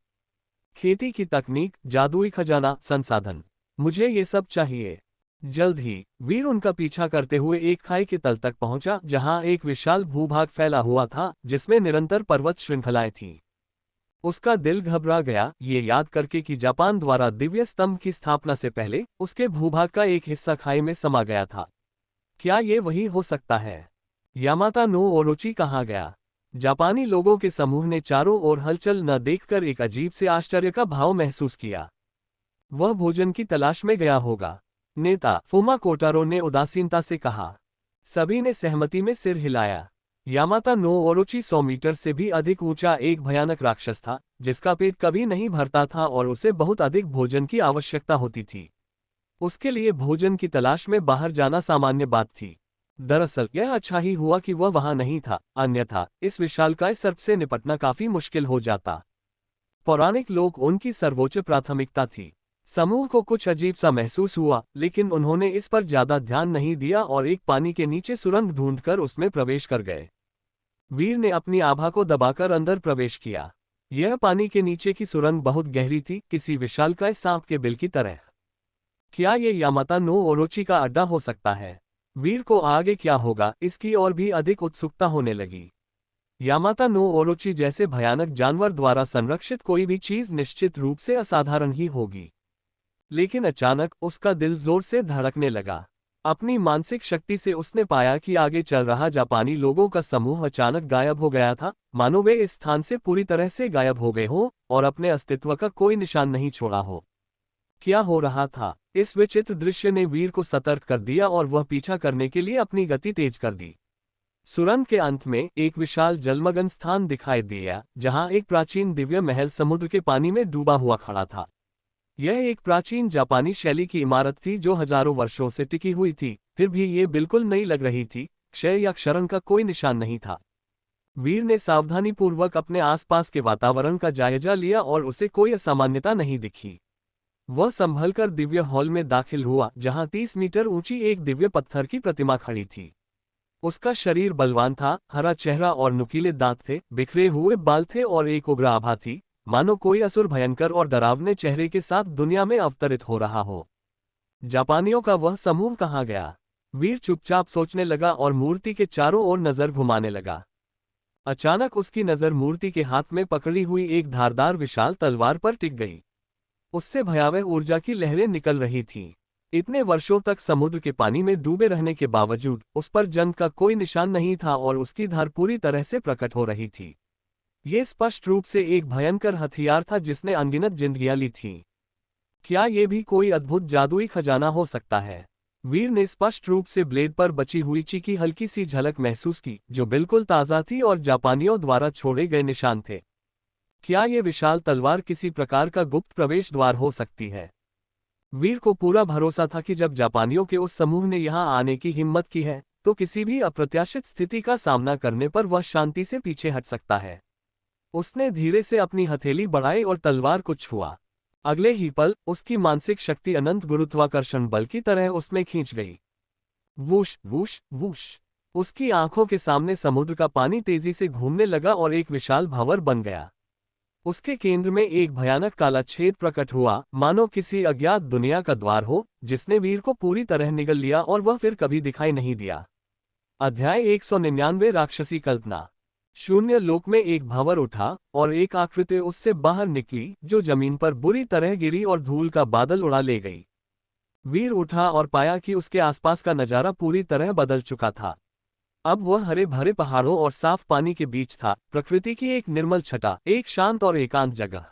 खेती की तकनीक, जादुई खजाना, संसाधन, मुझे ये सब चाहिए। जल्द ही वीर उनका पीछा करते हुए एक खाई के तल तक पहुंचा, जहां एक विशाल भूभाग फैला हुआ था, जिसमें निरंतर पर्वत श्रृंखलाएं थीं। उसका दिल घबरा गया, ये याद करके कि जापान द्वारा दिव्य स्तंभ की स्थापना से पहले उसके भूभाग का एक हिस्सा खाई में समा गया था। क्या ये वही हो सकता है? यामाता नो ओरोची कहाँ गया? जापानी लोगों के समूह ने चारों ओर हलचल न देखकर एक अजीब से आश्चर्य का भाव महसूस किया। वह भोजन की तलाश में गया होगा, नेता फुमा कोटारो ने उदासीनता से कहा। सभी ने सहमति में सिर हिलाया। यामाता नो ओरोची 100 मीटर से भी अधिक ऊंचा एक भयानक राक्षस था, जिसका पेट कभी नहीं भरता था और उसे बहुत अधिक भोजन की आवश्यकता होती थी। उसके लिए भोजन की तलाश में बाहर जाना सामान्य बात थी। दरअसल यह अच्छा ही हुआ कि वह वहां नहीं था, अन्यथा इस विशालकाय सर्प से निपटना काफी मुश्किल हो जाता। पौराणिक लोग उनकी सर्वोच्च प्राथमिकता थी। समूह को कुछ अजीब सा महसूस हुआ, लेकिन उन्होंने इस पर ज्यादा ध्यान नहीं दिया और एक पानी के नीचे सुरंग ढूंढकर उसमें प्रवेश कर गए। वीर ने अपनी आभा को दबाकर अंदर प्रवेश किया। यह पानी के नीचे की सुरंग बहुत गहरी थी, किसी विशालकाय सांप के बिल की तरह। क्या ये यामाता नो ओरोची का अड्डा हो सकता है? वीर को आगे क्या होगा, इसकी और भी अधिक उत्सुकता होने लगी। यामाता नो ओरोची जैसे भयानक जानवर द्वारा संरक्षित कोई भी चीज निश्चित रूप से असाधारण ही होगी। लेकिन अचानक उसका दिल जोर से धड़कने लगा। अपनी मानसिक शक्ति से उसने पाया कि आगे चल रहा जापानी लोगों का समूह अचानक गायब हो गया था, मानो वे इस स्थान से पूरी तरह से गायब हो गए हों और अपने अस्तित्व का कोई निशान नहीं छोड़ा हो। क्या हो रहा था? इस विचित्र दृश्य ने वीर को सतर्क कर दिया और वह पीछा करने के लिए अपनी गति तेज कर दी। सुरंग के अंत में एक विशाल जलमग्न स्थान दिखाई दिया, जहां एक प्राचीन दिव्य महल समुद्र के पानी में डूबा हुआ खड़ा था। यह एक प्राचीन जापानी शैली की इमारत थी जो हजारों वर्षों से टिकी हुई थी, फिर भी ये बिल्कुल नई लग रही थी। क्षय या क्षरण का कोई निशान नहीं था। वीर ने सावधानीपूर्वक अपने आसपास के वातावरण का जायजा लिया और उसे कोई असामान्यता नहीं दिखी। वह संभलकर दिव्य हॉल में दाखिल हुआ, जहां 30 मीटर ऊंची एक दिव्य पत्थर की प्रतिमा खड़ी थी। उसका शरीर बलवान था, हरा चेहरा और नुकीले दांत थे, बिखरे हुए बाल थे और एक उग्र आभा थी, मानो कोई असुर भयंकर और डरावने चेहरे के साथ दुनिया में अवतरित हो रहा हो। जापानियों का वह समूह कहाँ गया? वीर चुपचाप सोचने लगा और मूर्ति के चारों ओर नजर घुमाने लगा। अचानक उसकी नजर मूर्ति के हाथ में पकड़ी हुई एक धारदार विशाल तलवार पर टिक गई। उससे भयावह ऊर्जा की लहरें निकल रही थीं। इतने वर्षों तक समुद्र के पानी में डूबे रहने के बावजूद उस पर जंग का कोई निशान नहीं था और उसकी धार पूरी तरह से प्रकट हो रही थी। ये स्पष्ट रूप से एक भयंकर हथियार था जिसने अनगिनत जिंदगियां ली थीं। क्या ये भी कोई अद्भुत जादुई खजाना हो सकता है? वीर ने स्पष्ट रूप से ब्लेड पर बची हुई ची की हल्की सी झलक महसूस की, जो बिल्कुल ताज़ा थी और जापानियों द्वारा छोड़े गए निशान थे। क्या ये विशाल तलवार किसी प्रकार का गुप्त प्रवेश द्वार हो सकती है? वीर को पूरा भरोसा था कि जब जापानियों के उस समूह ने यहां आने की हिम्मत की है, तो किसी भी अप्रत्याशित स्थिति का सामना करने पर वह शांति से पीछे हट सकता है। उसने धीरे से अपनी हथेली बढ़ाई और तलवार को छुआ। अगले ही पल उसकी मानसिक शक्ति अनंत गुरुत्वाकर्षण बल की तरह उसमें खींच गई। Whoosh whoosh whoosh. उसकी आंखों के सामने समुद्र का पानी तेजी से घूमने लगा और एक विशाल भंवर बन गया। उसके केंद्र में एक भयानक काला छेद प्रकट हुआ, मानो किसी अज्ञात दुनिया का द्वार हो, जिसने वीर को पूरी तरह निगल लिया और वह फिर कभी दिखाई नहीं दिया। अध्याय 199 राक्षसी कल्पना। शून्य लोक में एक भंवर उठा और एक आकृति उससे बाहर निकली, जो जमीन पर बुरी तरह गिरी और धूल का बादल उड़ा ले गई। वीर उठा और पाया कि उसके आसपास का नजारा पूरी तरह बदल चुका था। अब वह हरे भरे पहाड़ों और साफ पानी के बीच था, प्रकृति की एक निर्मल छटा, एक शांत और एकांत जगह।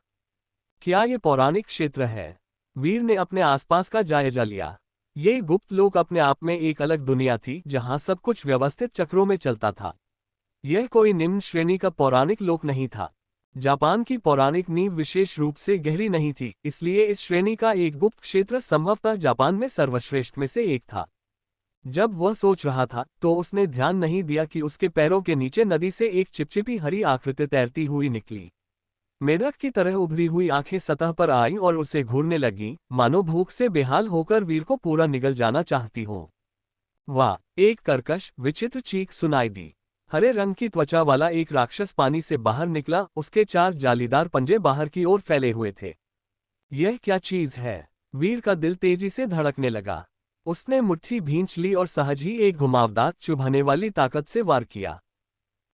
क्या ये पौराणिक क्षेत्र है? वीर ने अपने आसपास का जायजा लिया। ये गुप्त लोक अपने आप में एक अलग दुनिया थी, जहां सब कुछ व्यवस्थित चक्रों में चलता था। यह कोई निम्न श्रेणी का पौराणिक लोक नहीं था। जापान की पौराणिक नींव विशेष रूप से गहरी नहीं थी, इसलिए इस श्रेणी का एक गुप्त क्षेत्र संभवतः जापान में सर्वश्रेष्ठ में से एक था। जब वह सोच रहा था, तो उसने ध्यान नहीं दिया कि उसके पैरों के नीचे नदी से एक चिपचिपी हरी आकृति तैरती हुई निकली। मेढक की तरह उभरी हुई आंखें सतह पर आईं और उसे घूरने लगीं, मानो भूख से बेहाल होकर वीर को पूरा निगल जाना चाहती हो। वाह! एक कर्कश, विचित्र चीख सुनाई दी। हरे रंग की त्वचा वाला एक राक्षस पानी से बाहर निकला, उसके 4 जालीदार पंजे बाहर की ओर फैले हुए थे। यह क्या चीज है? वीर का दिल तेजी से धड़कने लगा। उसने मुट्ठी भींच ली और सहज ही एक घुमावदार, चुभने वाली ताकत से वार किया।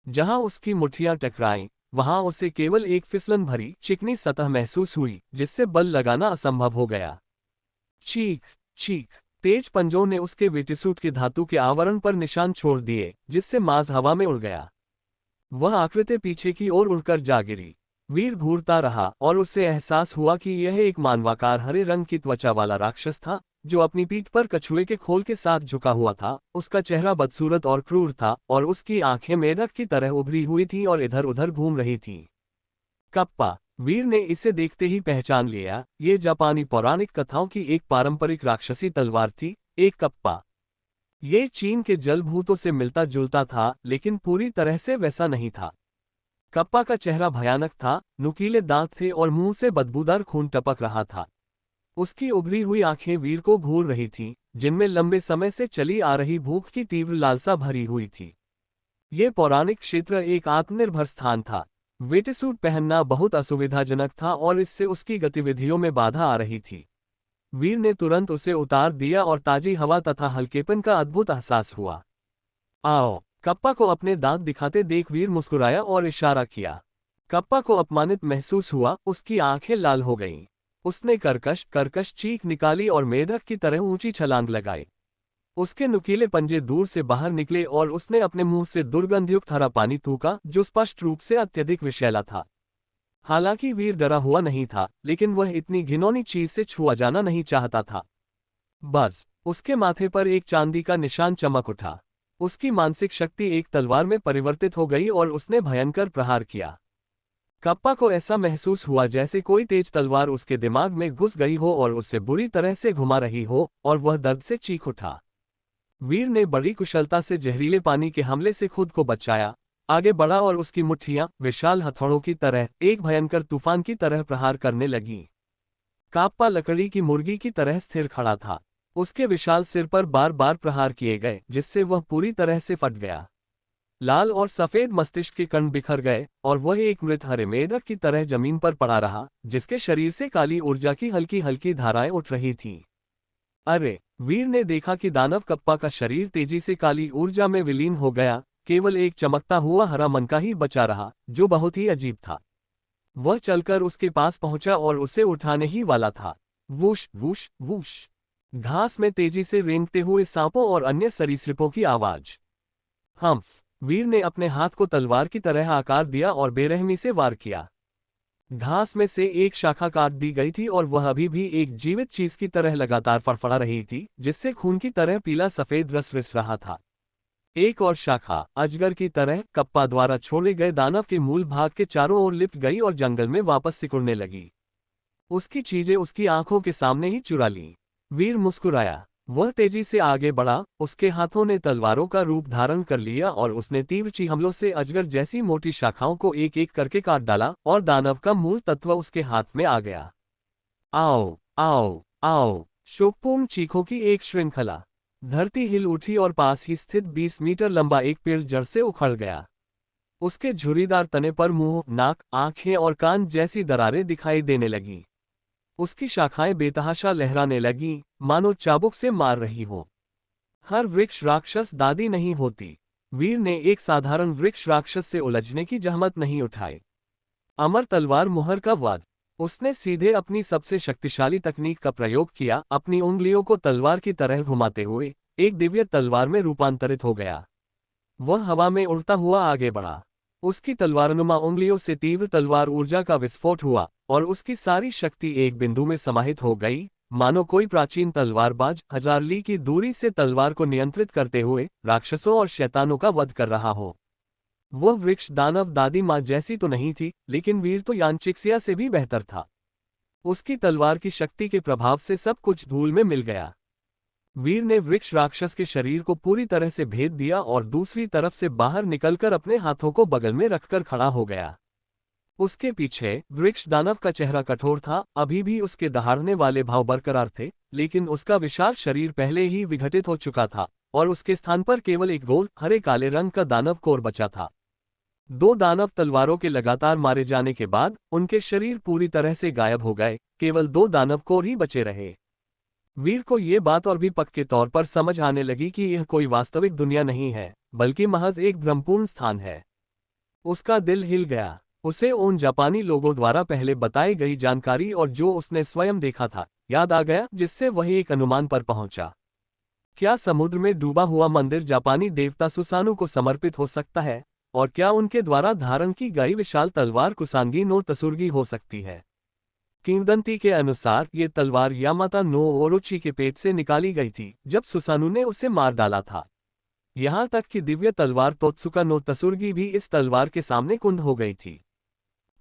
जहां उसकी मुट्ठियां टकराईं, वहां उसे केवल एक फिसलन भरी, चिकनी सतह महसूस हुई, जिससे बल लगाना असंभव हो गया। चीख चीख। तेज पंजों ने उसके वेटिसूट के धातु के आवरण पर निशान छोड़ दिए, जिससे मांस हवा में उड़ गया। वह आकृति पीछे की ओर उड़कर जा गिरी। वीर घूरता रहा और उसे एहसास हुआ कि यह एक मानवाकार हरे रंग की त्वचा वाला राक्षस था, जो अपनी पीठ पर कछुए के खोल के साथ झुका हुआ था। उसका चेहरा बदसूरत और क्रूर था और उसकी आंखें मेढक की तरह उभरी हुई थीं और इधर उधर घूम रही थीं। कप्पा। वीर ने इसे देखते ही पहचान लिया, ये जापानी पौराणिक कथाओं की एक पारंपरिक राक्षसी तलवार थी, एक कप्पा। ये चीन के जलभूतों से मिलता जुलता था, लेकिन पूरी तरह से वैसा नहीं था। कप्पा का चेहरा भयानक था, नुकीले दांत थे और मुंह से बदबूदार खून टपक रहा था। उसकी उभरी हुई आंखें वीर को घूर रही थीं, जिनमें लंबे समय से चली आ रही भूख की तीव्र लालसा भरी हुई थी। ये पौराणिक क्षेत्र एक आत्मनिर्भर स्थान था। वेटिसूट पहनना बहुत असुविधाजनक था और इससे उसकी गतिविधियों में बाधा आ रही थी। वीर ने तुरंत उसे उतार दिया और ताजी हवा तथा हल्केपन का अद्भुत एहसास हुआ। आओ! कप्पा को अपने दांत दिखाते देख वीर मुस्कुराया और इशारा किया। कप्पा को अपमानित महसूस हुआ, उसकी आंखें लाल हो गईं। उसने कर्कश कर्कश चीख निकाली और मेढक की तरह ऊंची छलांग लगाई। उसके नुकीले पंजे दूर से बाहर निकले और उसने अपने मुंह से दुर्गंधयुक्त हरा पानी थूका, जो स्पष्ट रूप से अत्यधिक विषैला था। हालांकि वीर डरा हुआ नहीं था, लेकिन वह इतनी घिनौनी चीज से छुआ जाना नहीं चाहता था। बस उसके माथे पर एक चांदी का निशान चमक उठा। उसकी मानसिक शक्ति एक तलवार में परिवर्तित हो गई और उसने भयंकर प्रहार किया। कप्पा को ऐसा महसूस हुआ जैसे कोई तेज तलवार उसके दिमाग में घुस गई हो और उसे बुरी तरह से घुमा रही हो, और वह दर्द से चीख उठा। वीर ने बड़ी कुशलता से जहरीले पानी के हमले से खुद को बचाया, आगे बढ़ा और उसकी मुट्ठियां, विशाल हथौड़ों की तरह, एक भयंकर तूफान की तरह प्रहार करने लगीं। कप्पा लकड़ी की मुर्गी की तरह स्थिर खड़ा था। उसके विशाल सिर पर बार बार प्रहार किए गए, जिससे वह पूरी तरह से फट गया। लाल और सफेद मस्तिष्क के कण बिखर गए और वह एक मृत हरे मेढक की तरह जमीन पर पड़ा रहा, जिसके शरीर से काली ऊर्जा की हल्की हल्की धाराएं उठ रही थीं। अरे! वीर ने देखा कि दानव कप्पा का शरीर तेजी से काली ऊर्जा में विलीन हो गया, केवल एक चमकता हुआ हरा मनका ही बचा रहा, जो बहुत ही अजीब था। वह चलकर उसके पास पहुंचा और उसे उठाने ही वाला था। Whoosh whoosh whoosh! घास में तेजी से रेंगते हुए सांपों और अन्य सरीसृपों की आवाज। हम्फ! वीर ने अपने हाथ को तलवार की तरह आकार दिया और बेरहमी से वार किया। घास में से एक शाखा काट दी गई थी और वह अभी भी एक जीवित चीज की तरह लगातार फड़फड़ा रही थी, जिससे खून की तरह पीला सफेद रस रिस रहा था। एक और शाखा, अजगर की तरह, कप्पा द्वारा छोड़े गए दानव के मूल भाग के चारों ओर लिपट गई और जंगल में वापस सिकुड़ने लगी। उसकी चीजें उसकी आंखों के सामने ही चुरा लीं। वीर मुस्कुराया। वह तेजी से आगे बढ़ा, उसके हाथों ने तलवारों का रूप धारण कर लिया और उसने तीव्र हमलों से अजगर जैसी मोटी शाखाओं को एक एक करके काट डाला और दानव का मूल तत्व उसके हाथ में आ गया। आओ आओ आओ! शोकपूर्ण चीखों की एक श्रृंखला। धरती हिल उठी और पास ही स्थित 20 मीटर लंबा एक पेड़ जड़ से उखड़ गया। उसके झुर्रीदार तने पर मुंह, नाक, आंखें और कान जैसी दरारें दिखाई देने लगीं। उसकी शाखाएं बेतहाशा लहराने लगीं, मानो चाबुक से मार रही हो। हर वृक्ष राक्षस दादी नहीं होती। वीर ने एक साधारण वृक्ष राक्षस से उलझने की जहमत नहीं उठाई। अमर तलवार मुहर का वध। उसने सीधे अपनी सबसे शक्तिशाली तकनीक का प्रयोग किया, अपनी उंगलियों को तलवार की तरह घुमाते हुए एक दिव्य तलवार में रूपांतरित हो गया। वह हवा में उड़ता हुआ आगे बढ़ा। उसकी तलवारनुमा उंगलियों से तीव्र तलवार ऊर्जा का विस्फोट हुआ और उसकी सारी शक्ति एक बिंदु में समाहित हो गई, मानो कोई प्राचीन तलवारबाज हजार ली की दूरी से तलवार को नियंत्रित करते हुए राक्षसों और शैतानों का वध कर रहा हो। वह वृक्ष दानव दादी माँ जैसी तो नहीं थी, लेकिन वीर तो यानचिक्सिया से भी बेहतर था। उसकी तलवार की शक्ति के प्रभाव से सब कुछ धूल में मिल गया। वीर ने वृक्ष राक्षस के शरीर को पूरी तरह से भेद दिया और दूसरी तरफ से बाहर निकलकर अपने हाथों को बगल में रखकर खड़ा हो गया। उसके पीछे वृक्ष दानव का चेहरा कठोर था, अभी भी उसके दहाड़ने वाले भाव बरकरार थे, लेकिन उसका विशाल शरीर पहले ही विघटित हो चुका था और उसके स्थान पर केवल एक गोल हरे काले रंग का दानव कोर बचा था। दो दानव तलवारों के लगातार मारे जाने के बाद उनके शरीर पूरी तरह से गायब हो गए, केवल दो दानव कोर ही बचे रहे। वीर को ये बात और भी पक्के तौर पर समझ आने लगी कि यह कोई वास्तविक दुनिया नहीं है, बल्कि महज एक भ्रमपूर्ण स्थान है। उसका दिल हिल गया। उसे उन जापानी लोगों द्वारा पहले बताई गई जानकारी और जो उसने स्वयं देखा था याद आ गया, जिससे वह एक अनुमान पर पहुंचा। क्या समुद्र में डूबा हुआ मंदिर जापानी देवता सुसानु को समर्पित हो सकता है? और क्या उनके द्वारा धारण की गई विशाल तलवार कुसांगी नो तसुर्गी हो सकती है? किंवदंती के अनुसार ये तलवार यामाता नो ओरोची के पेट से निकाली गई थी जब सुसानु ने उसे मार डाला था। यहाँ तक कि दिव्य तलवार तोत्सुका नो तसुर्गी भी इस तलवार के सामने कुंद हो गई थी।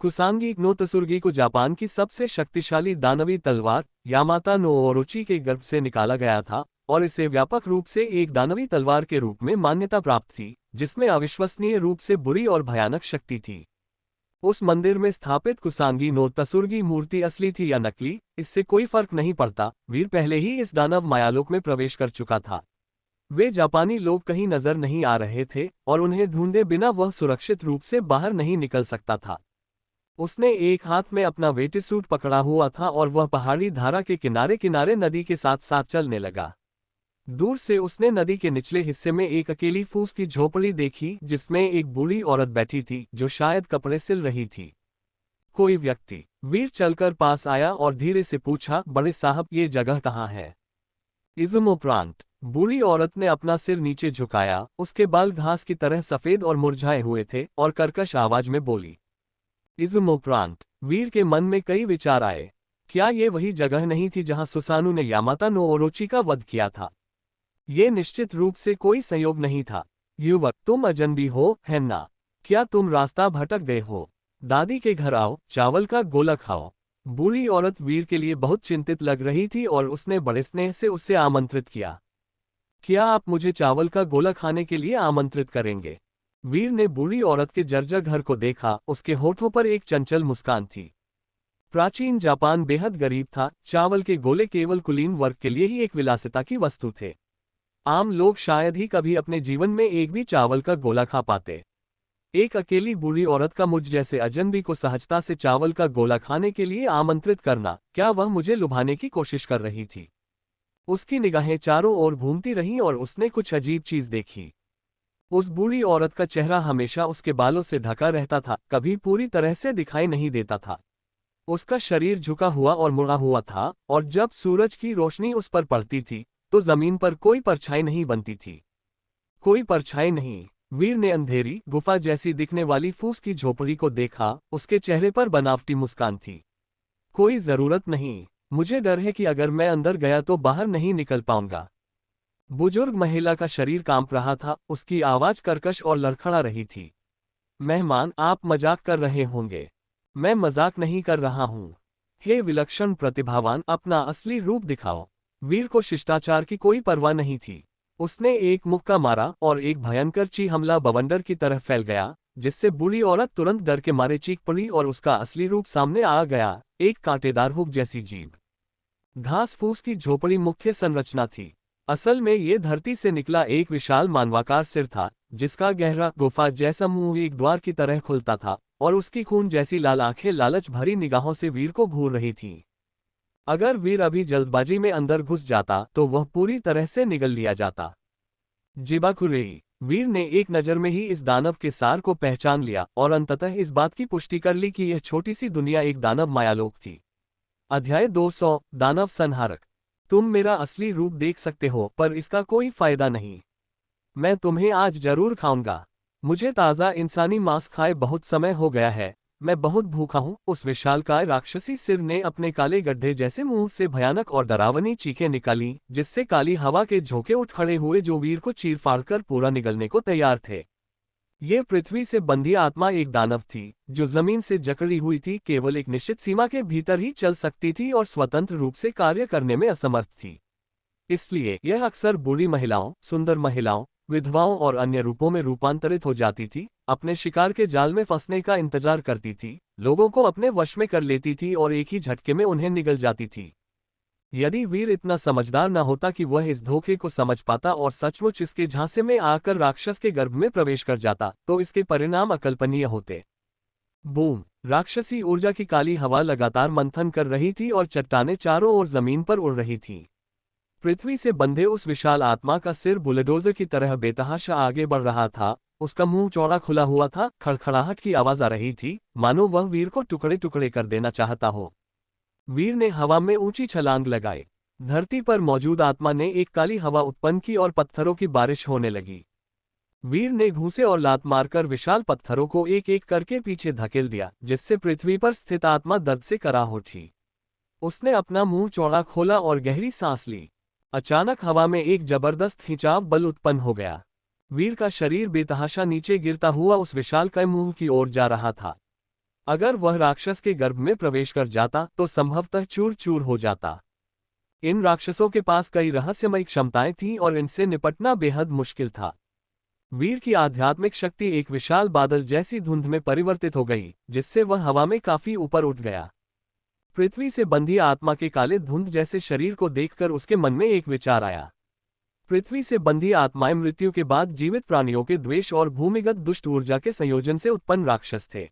कुसांगी नो तसुर्गी को जापान की सबसे शक्तिशाली दानवी तलवार यामाता नो ओरोची के गर्भ से निकाला गया था और इसे व्यापक रूप से एक दानवी तलवार के रूप में मान्यता प्राप्त थी, जिसमें अविश्वसनीय रूप से बुरी और भयानक शक्ति थी। उस मंदिर में स्थापित कुसांगी नो तसुर्गी मूर्ति असली थी या नकली, इससे कोई फर्क नहीं पड़ता। वीर पहले ही इस दानव मायालोक में प्रवेश कर चुका था। वे जापानी लोग कहीं नजर नहीं आ रहे थे और उन्हें ढूंढे बिना वह सुरक्षित रूप से बाहर नहीं निकल सकता था। उसने एक हाथ में अपना वेटिसूट पकड़ा हुआ था और वह पहाड़ी धारा के किनारे किनारे नदी के साथ साथ चलने लगा। दूर से उसने नदी के निचले हिस्से में एक अकेली फूस की झोपड़ी देखी, जिसमें एक बूढ़ी औरत बैठी थी जो शायद कपड़े सिल रही थी। कोई व्यक्ति। वीर चलकर पास आया और धीरे से पूछा, बड़े साहब, ये जगह कहाँ है? इजुमो प्रांत। बूढ़ी औरत ने अपना सिर नीचे झुकाया, उसके बाल घास की तरह सफेद और मुरझाए हुए थे और कर्कश आवाज में बोली, इजुमो प्रांत। वीर के मन में कई विचार आए। क्या ये वही जगह नहीं थी जहां सुसानु ने यामाता नो ओरोची का वध किया था? ये निश्चित रूप से कोई संयोग नहीं था। युवक, तुम अजनबी हो, है ना? क्या तुम रास्ता भटक गए हो? दादी के घर आओ, चावल का गोला खाओ। बूढ़ी औरत वीर के लिए बहुत चिंतित लग रही थी और उसने बड़े स्नेह से उसे आमंत्रित किया। क्या आप मुझे चावल का गोला खाने के लिए आमंत्रित करेंगे? वीर ने बूढ़ी औरत के जर्जर घर को देखा, उसके होठों पर एक चंचल मुस्कान थी। प्राचीन जापान बेहद गरीब था, चावल के गोले केवल कुलीन वर्ग के लिए ही एक विलासिता की वस्तु थे। आम लोग शायद ही कभी अपने जीवन में एक भी चावल का गोला खा पाते। एक अकेली बूढ़ी औरत का मुझ जैसे अजनबी को सहजता से चावल का गोला खाने के लिए आमंत्रित करना, क्या वह मुझे लुभाने की कोशिश कर रही थी? उसकी निगाहें चारों ओर घूमती रहीं और उसने कुछ अजीब चीज देखी। उस बूढ़ी औरत का चेहरा हमेशा उसके बालों से ढका रहता था, कभी पूरी तरह से दिखाई नहीं देता था। उसका शरीर झुका हुआ और मुड़ा हुआ था, और जब सूरज की रोशनी उस पर पड़ती थी तो जमीन पर कोई परछाई नहीं बनती थी। कोई परछाई नहीं। वीर ने अंधेरी गुफा जैसी दिखने वाली फूस की झोपड़ी को देखा, उसके चेहरे पर बनावटी मुस्कान थी। कोई जरूरत नहीं, मुझे डर है कि अगर मैं अंदर गया तो बाहर नहीं निकल पाऊंगा। बुजुर्ग महिला का शरीर कांप रहा था, उसकी आवाज कर्कश और लड़खड़ा रही थी। मेहमान, आप मजाक कर रहे होंगे। मैं मजाक नहीं कर रहा हूँ। हे विलक्षण प्रतिभावान, अपना असली रूप दिखाओ। वीर को शिष्टाचार की कोई परवाह नहीं थी। उसने एक मुक्का मारा और एक भयंकर चीख हमला बवंडर की तरह फैल गया, जिससे बूढ़ी औरत तुरंत डर के मारे चीख पड़ी और उसका असली रूप सामने आ गया, एक कांटेदार हुक जैसी जीभ। घास फूस की झोपड़ी मुख्य संरचना थी। असल में ये धरती से निकला एक विशाल मानवाकार सिर था, जिसका गहरा गुफा जैसा मुंह एक द्वार की तरह खुलता था, और उसकी खून जैसी लाल आंखें लालच भरी निगाहों से वीर को घूर रही थीं। अगर वीर अभी जल्दबाजी में अंदर घुस जाता तो वह पूरी तरह से निगल लिया जाता। जिबाकुरेई। वीर ने एक नज़र में ही इस दानव के सार को पहचान लिया और अंततः इस बात की पुष्टि कर ली कि यह छोटी सी दुनिया एक दानव मायालोक थी। अध्याय 200 दानव संहारक। तुम मेरा असली रूप देख सकते हो, पर इसका कोई फायदा नहीं। मैं तुम्हें आज जरूर खाऊंगा। मुझे ताज़ा इंसानी मांस खाए बहुत समय हो गया है। मैं बहुत भूखा हूँ। उस विशालकाय राक्षसी सिर ने अपने काले गड्ढे जैसे मुंह से भयानक और डरावनी चीखें निकाली, जिससे काली हवा के झोंके उठ खड़े हुए जो वीर को चीर फाड़ कर पूरा निगलने को तैयार थे। ये पृथ्वी से बंधी आत्मा एक दानव थी, जो जमीन से जकड़ी हुई थी, केवल एक निश्चित सीमा के भीतर ही चल सकती थी और स्वतंत्र रूप से कार्य करने में असमर्थ थी। इसलिए यह अक्सर बुरी महिलाओं, सुंदर महिलाओं, विधवाओं और अन्य रूपों में रूपांतरित हो जाती थी, अपने शिकार के जाल में फंसने का इंतजार करती थी, लोगों को अपने वश में कर लेती थी और एक ही झटके में उन्हें निगल जाती थी। यदि वीर इतना समझदार न होता कि वह इस धोखे को समझ पाता और सचमुच इसके झांसे में आकर राक्षस के गर्भ में प्रवेश कर जाता, तो इसके परिणाम अकल्पनीय होते। बूम! राक्षसी ऊर्जा की काली हवा लगातार मंथन कर रही थी और चट्टानें चारों ओर जमीन पर उड़ रही थीं। पृथ्वी से बंधे उस विशाल आत्मा का सिर बुलडोजर की तरह बेतहाशा आगे बढ़ रहा था। उसका मुंह चौड़ा खुला हुआ था, खड़खड़ाहट की आवाज आ रही थी, मानो वह वीर को टुकड़े टुकड़े कर देना चाहता हो। वीर ने हवा में ऊंची छलांग लगाई। धरती पर मौजूद आत्मा ने एक काली हवा उत्पन्न की और पत्थरों की बारिश होने लगी। वीर ने घूंसे और लात मारकर विशाल पत्थरों को एक एक करके पीछे धकेल दिया, जिससे पृथ्वी पर स्थित आत्मा दर्द से कराह उठी। उसने अपना मुंह चौड़ा खोला और गहरी सांस ली। अचानक हवा में एक जबरदस्त खिंचाव बल उत्पन्न हो गया। वीर का शरीर बेतहाशा नीचे गिरता हुआ उस विशालकाय मुंह की ओर जा रहा था। अगर वह राक्षस के गर्भ में प्रवेश कर जाता तो संभवतः चूर चूर हो जाता। इन राक्षसों के पास कई रहस्यमयी क्षमताएं थीं और इनसे निपटना बेहद मुश्किल था। वीर की आध्यात्मिक शक्ति एक विशाल बादल जैसी धुंध में परिवर्तित हो गई, जिससे वह हवा में काफी ऊपर उठ गया। पृथ्वी से बंधी आत्मा के काले धुंध जैसे शरीर को देखकर उसके मन में एक विचार आया। पृथ्वी से बंधी आत्माएं मृत्यु के बाद जीवित प्राणियों के द्वेष और भूमिगत दुष्ट ऊर्जा के संयोजन से उत्पन्न राक्षस थे।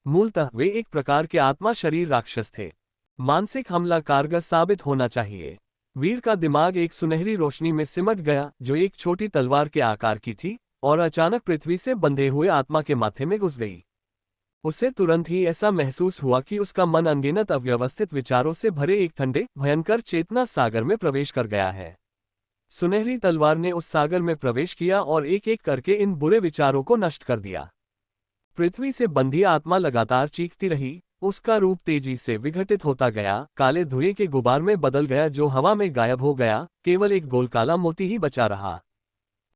मूलतः वे एक प्रकार के आत्मा शरीर राक्षस थे। मानसिक हमला कारगर साबित होना चाहिए। वीर का दिमाग एक सुनहरी रोशनी में सिमट गया, जो एक छोटी तलवार के आकार की थी और अचानक पृथ्वी से बंधे हुए आत्मा के माथे में घुस गई। उसे तुरंत ही ऐसा महसूस हुआ कि उसका मन अनगिनत अव्यवस्थित विचारों से भरे एक ठंडे भयंकर चेतना सागर में प्रवेश कर गया है। सुनहरी तलवार ने उस सागर में प्रवेश किया और एक एक करके इन बुरे विचारों को नष्ट कर दिया। पृथ्वी से बंधी आत्मा लगातार चीखती रही, उसका रूप तेजी से विघटित होता गया, काले धुएं के गुबार में बदल गया जो हवा में गायब हो गया, केवल एक गोल काला मोती ही बचा रहा।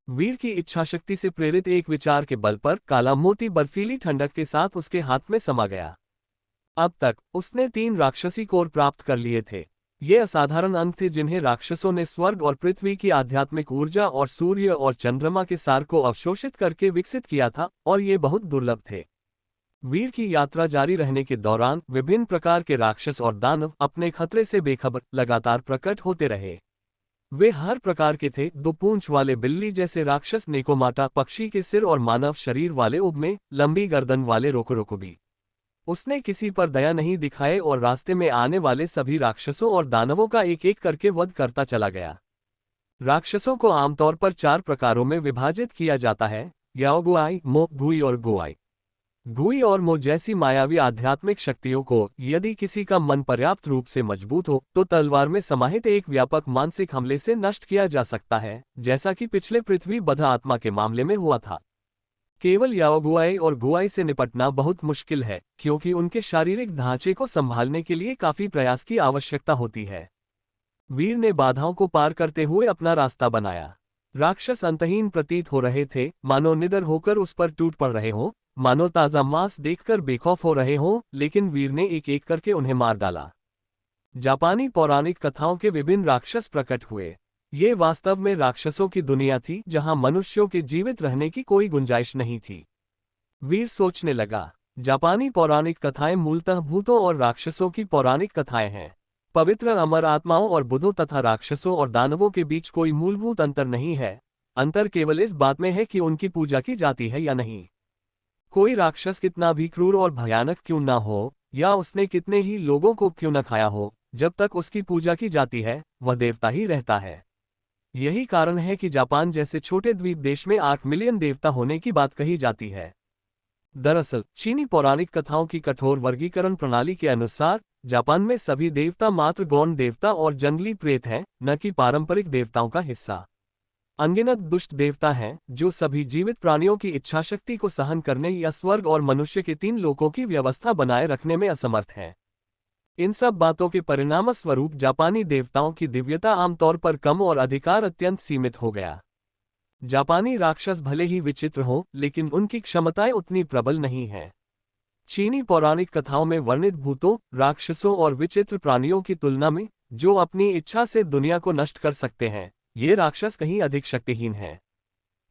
वीर की इच्छाशक्ति से प्रेरित एक विचार के बल पर काला मोती बर्फीली ठंडक के साथ उसके हाथ में समा गया। अब तक उसने 3 राक्षसी कोर प्राप्त कर लिए थे। ये असाधारण अंग थे जिन्हें राक्षसों ने स्वर्ग और पृथ्वी की आध्यात्मिक ऊर्जा और सूर्य और चंद्रमा के सार को अवशोषित करके विकसित किया था, और ये बहुत दुर्लभ थे। वीर की यात्रा जारी रहने के दौरान विभिन्न प्रकार के राक्षस और दानव अपने खतरे से बेखबर लगातार प्रकट होते रहे। वे हर प्रकार के थे, 2 पूंछ वाले बिल्ली जैसे राक्षस नेकोमाटा, पक्षी के सिर और मानव शरीर वाले उब्मे, लंबी गर्दन वाले रोकोरोकोबी। उसने किसी पर दया नहीं दिखाए और रास्ते में आने वाले सभी राक्षसों और दानवों का एक एक करके वध करता चला गया। राक्षसों को आमतौर पर 4 प्रकारों में विभाजित किया जाता है: याओगुआई, मो, गुई और गुआई। गुई और मो जैसी मायावी आध्यात्मिक शक्तियों को यदि किसी का मन पर्याप्त रूप से मजबूत हो तो तलवार में समाहित एक व्यापक मानसिक हमले से नष्ट किया जा सकता है, जैसा कि पिछले पृथ्वी बद्ध आत्मा के मामले में हुआ था। केवल याओगुआई और गुआई से निपटना बहुत मुश्किल है, क्योंकि उनके शारीरिक ढांचे को संभालने के लिए काफी प्रयास की आवश्यकता होती है। वीर ने बाधाओं को पार करते हुए अपना रास्ता बनाया। राक्षस अंतहीन प्रतीत हो रहे थे, मानो निडर होकर उस पर टूट पड़ रहे हों, मानो ताजा मांस देखकर बेखौफ हो रहे हों, लेकिन वीर ने एक एक करके उन्हें मार डाला। जापानी पौराणिक कथाओं के विभिन्न राक्षस प्रकट हुए। ये वास्तव में राक्षसों की दुनिया थी जहां मनुष्यों के जीवित रहने की कोई गुंजाइश नहीं थी। वीर सोचने लगा, जापानी पौराणिक कथाएं मूलतः भूतों और राक्षसों की पौराणिक कथाएं हैं। पवित्र अमर आत्माओं और बुद्धों तथा राक्षसों और दानवों के बीच कोई मूलभूत अंतर नहीं है। अंतर केवल इस बात में है कि उनकी पूजा की जाती है या नहीं। कोई राक्षस कितना भी क्रूर और भयानक क्यों ना हो, या उसने कितने ही लोगों को क्यों न खाया हो, जब तक उसकी पूजा की जाती है वह देवता ही रहता है। यही कारण है कि जापान जैसे छोटे द्वीप देश में 8 मिलियन देवता होने की बात कही जाती है। दरअसल चीनी पौराणिक कथाओं की कठोर वर्गीकरण प्रणाली के अनुसार जापान में सभी देवता मात्र गौण देवता और जंगली प्रेत हैं, न कि पारंपरिक देवताओं का हिस्सा। अनगिनत दुष्ट देवता हैं जो सभी जीवित प्राणियों की इच्छाशक्ति को सहन करने या स्वर्ग और मनुष्य के 3 लोकों की व्यवस्था बनाए रखने में असमर्थ हैं। इन सब बातों के परिणामस्वरूप जापानी देवताओं की दिव्यता आमतौर पर कम और अधिकार अत्यंत सीमित हो गया। जापानी राक्षस भले ही विचित्र हों, लेकिन उनकी क्षमताएं उतनी प्रबल नहीं हैं। चीनी पौराणिक कथाओं में वर्णित भूतों, राक्षसों और विचित्र प्राणियों की तुलना में, जो अपनी इच्छा से दुनिया को नष्ट कर सकते हैं, ये राक्षस कहीं अधिक शक्तिहीन हैं।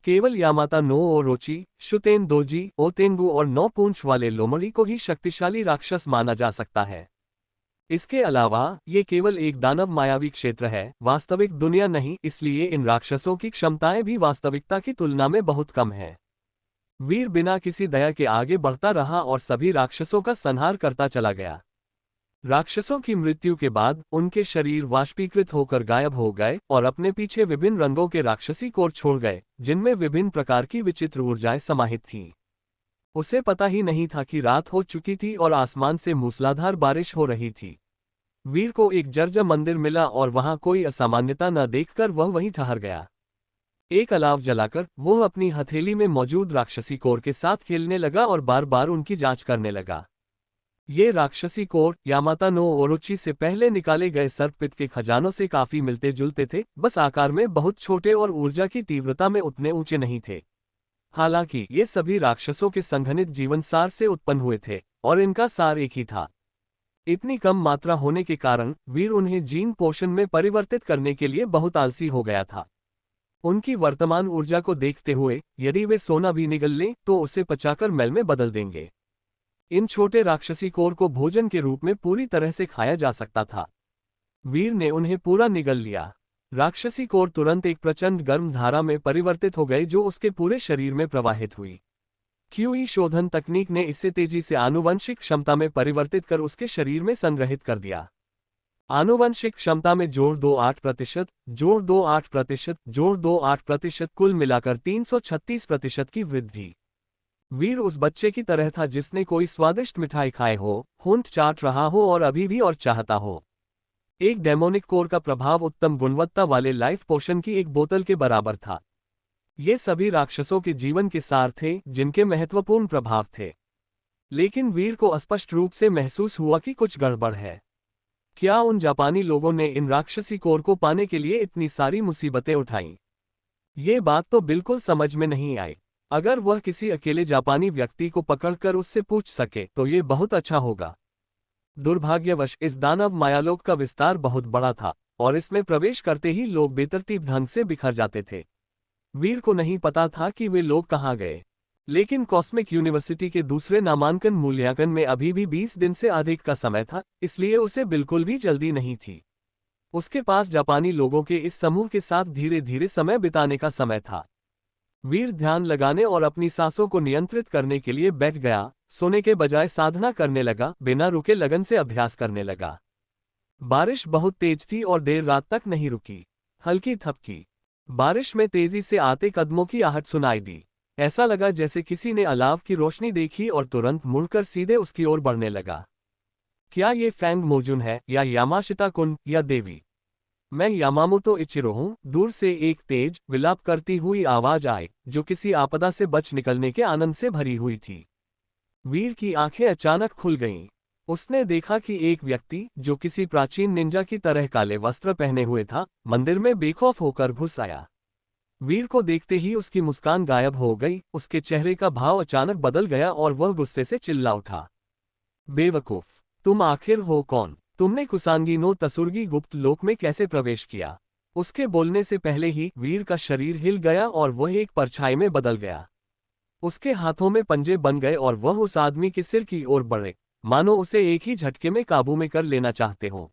केवल यामाता नो ओरोची, शुतेन दोजी, ओतेंगु और 9 पूंछ वाले लोमड़ी को ही शक्तिशाली राक्षस माना जा सकता है। इसके अलावा ये केवल एक दानव मायावी क्षेत्र है, वास्तविक दुनिया नहीं, इसलिए इन राक्षसों की क्षमताएं भी वास्तविकता की तुलना में बहुत कम है। वीर बिना किसी दया के आगे बढ़ता रहा और सभी राक्षसों का संहार करता चला गया। राक्षसों की मृत्यु के बाद उनके शरीर वाष्पीकृत होकर गायब हो गए और अपने पीछे विभिन्न रंगों के राक्षसी कोर छोड़ गए, जिनमें विभिन्न प्रकार की विचित्र ऊर्जाएं समाहित थीं। उसे पता ही नहीं था कि रात हो चुकी थी और आसमान से मूसलाधार बारिश हो रही थी। वीर को एक जर्जर मंदिर मिला और वहां कोई असामान्यता न देखकर वह वहीं ठहर गया। एक अलाव जलाकर वह अपनी हथेली में मौजूद राक्षसी कोर के साथ खेलने लगा और बार बार उनकी जांच करने लगा। ये राक्षसी कोर यामाता नो ओरोची से पहले निकाले गए सर्पपित्त के खजानों से काफी मिलते जुलते थे, बस आकार में बहुत छोटे और ऊर्जा की तीव्रता में उतने ऊंचे नहीं थे। हालांकि ये सभी राक्षसों के संघनित जीवन सार से उत्पन्न हुए थे और इनका सार एक ही था। इतनी कम मात्रा होने के कारण वीर उन्हें जीन पोषण में परिवर्तित करने के लिए बहुत आलसी हो गया था। उनकी वर्तमान ऊर्जा को देखते हुए यदि वे सोना भी निगल लें तो उसे पचाकर मैल में बदल देंगे। इन छोटे राक्षसी कोर को भोजन के रूप में पूरी तरह से खाया जा सकता था। वीर ने उन्हें पूरा निगल लिया। राक्षसी कोर तुरंत एक प्रचंड गर्म धारा में परिवर्तित हो गए जो उसके पूरे शरीर में प्रवाहित हुई। क्यूई शोधन तकनीक ने इसे तेजी से आनुवंशिक क्षमता में परिवर्तित कर उसके शरीर में संग्रहित कर दिया। आनुवंशिक क्षमता में जोड़ 28%, जोड़ 28%, जोड़ 28%, कुल मिलाकर 336% की वृद्धि। वीर उस बच्चे की तरह था जिसने कोई स्वादिष्ट मिठाई खाए हो, होंठ चाट रहा हो और अभी भी और चाहता हो। एक डेमोनिक कोर का प्रभाव उत्तम गुणवत्ता वाले लाइफ पोशन की एक बोतल के बराबर था। ये सभी राक्षसों के जीवन के सार थे जिनके महत्वपूर्ण प्रभाव थे। लेकिन वीर को स्पष्ट रूप से महसूस हुआ कि कुछ गड़बड़ है। क्या उन जापानी लोगों ने इन राक्षसी कोर को पाने के लिए इतनी सारी मुसीबतें उठाईं? ये बात तो बिल्कुल समझ में नहीं आई। अगर वह किसी अकेले जापानी व्यक्ति को पकड़कर उससे पूछ सके तो ये बहुत अच्छा होगा। दुर्भाग्यवश इस दानव मायालोक का विस्तार बहुत बड़ा था और इसमें प्रवेश करते ही लोग बेतरतीब ढंग से बिखर जाते थे। वीर को नहीं पता था कि वे लोग कहाँ गए, लेकिन कॉस्मिक यूनिवर्सिटी के दूसरे नामांकन मूल्यांकन में अभी भी 20 दिन से अधिक का समय था, इसलिए उसे बिल्कुल भी जल्दी नहीं थी। उसके पास जापानी लोगों के इस समूह के साथ धीरे धीरे समय बिताने का समय था। वीर ध्यान लगाने और अपनी सांसों को नियंत्रित करने के लिए बैठ गया, सोने के बजाय साधना करने लगा, बिना रुके लगन से अभ्यास करने लगा। बारिश बहुत तेज थी और देर रात तक नहीं रुकी। हल्की थपकी। बारिश में तेजी से आते कदमों की आहट सुनाई दी। ऐसा लगा जैसे किसी ने अलाव की रोशनी देखी और तुरंत मुड़कर सीधे उसकी ओर बढ़ने लगा। क्या ये फैंग मोजुन है या यामाशिता कुन या देवी? मैं यामामोतो इचिरो हूँ। दूर से एक तेज विलाप करती हुई आवाज आई, जो किसी आपदा से बच निकलने के आनंद से भरी हुई थी। वीर की आंखें अचानक खुल गईं। उसने देखा कि एक व्यक्ति, जो किसी प्राचीन निंजा की तरह काले वस्त्र पहने हुए था, मंदिर में बेखौफ होकर घुस आया। वीर को देखते ही उसकी मुस्कान गायब हो गई, उसके चेहरे का भाव अचानक बदल गया और वह गुस्से से चिल्ला उठा। बेवकूफ, तुम आखिर हो कौन? तुमने कुसांगी नो तसुर्गी गुप्त लोक में कैसे प्रवेश किया? उसके बोलने से पहले ही वीर का शरीर हिल गया और वह एक परछाई में बदल गया। उसके हाथों में पंजे बन गए और वह उस आदमी के सिर की ओर बढ़े, मानो उसे एक ही झटके में काबू में कर लेना चाहते हों।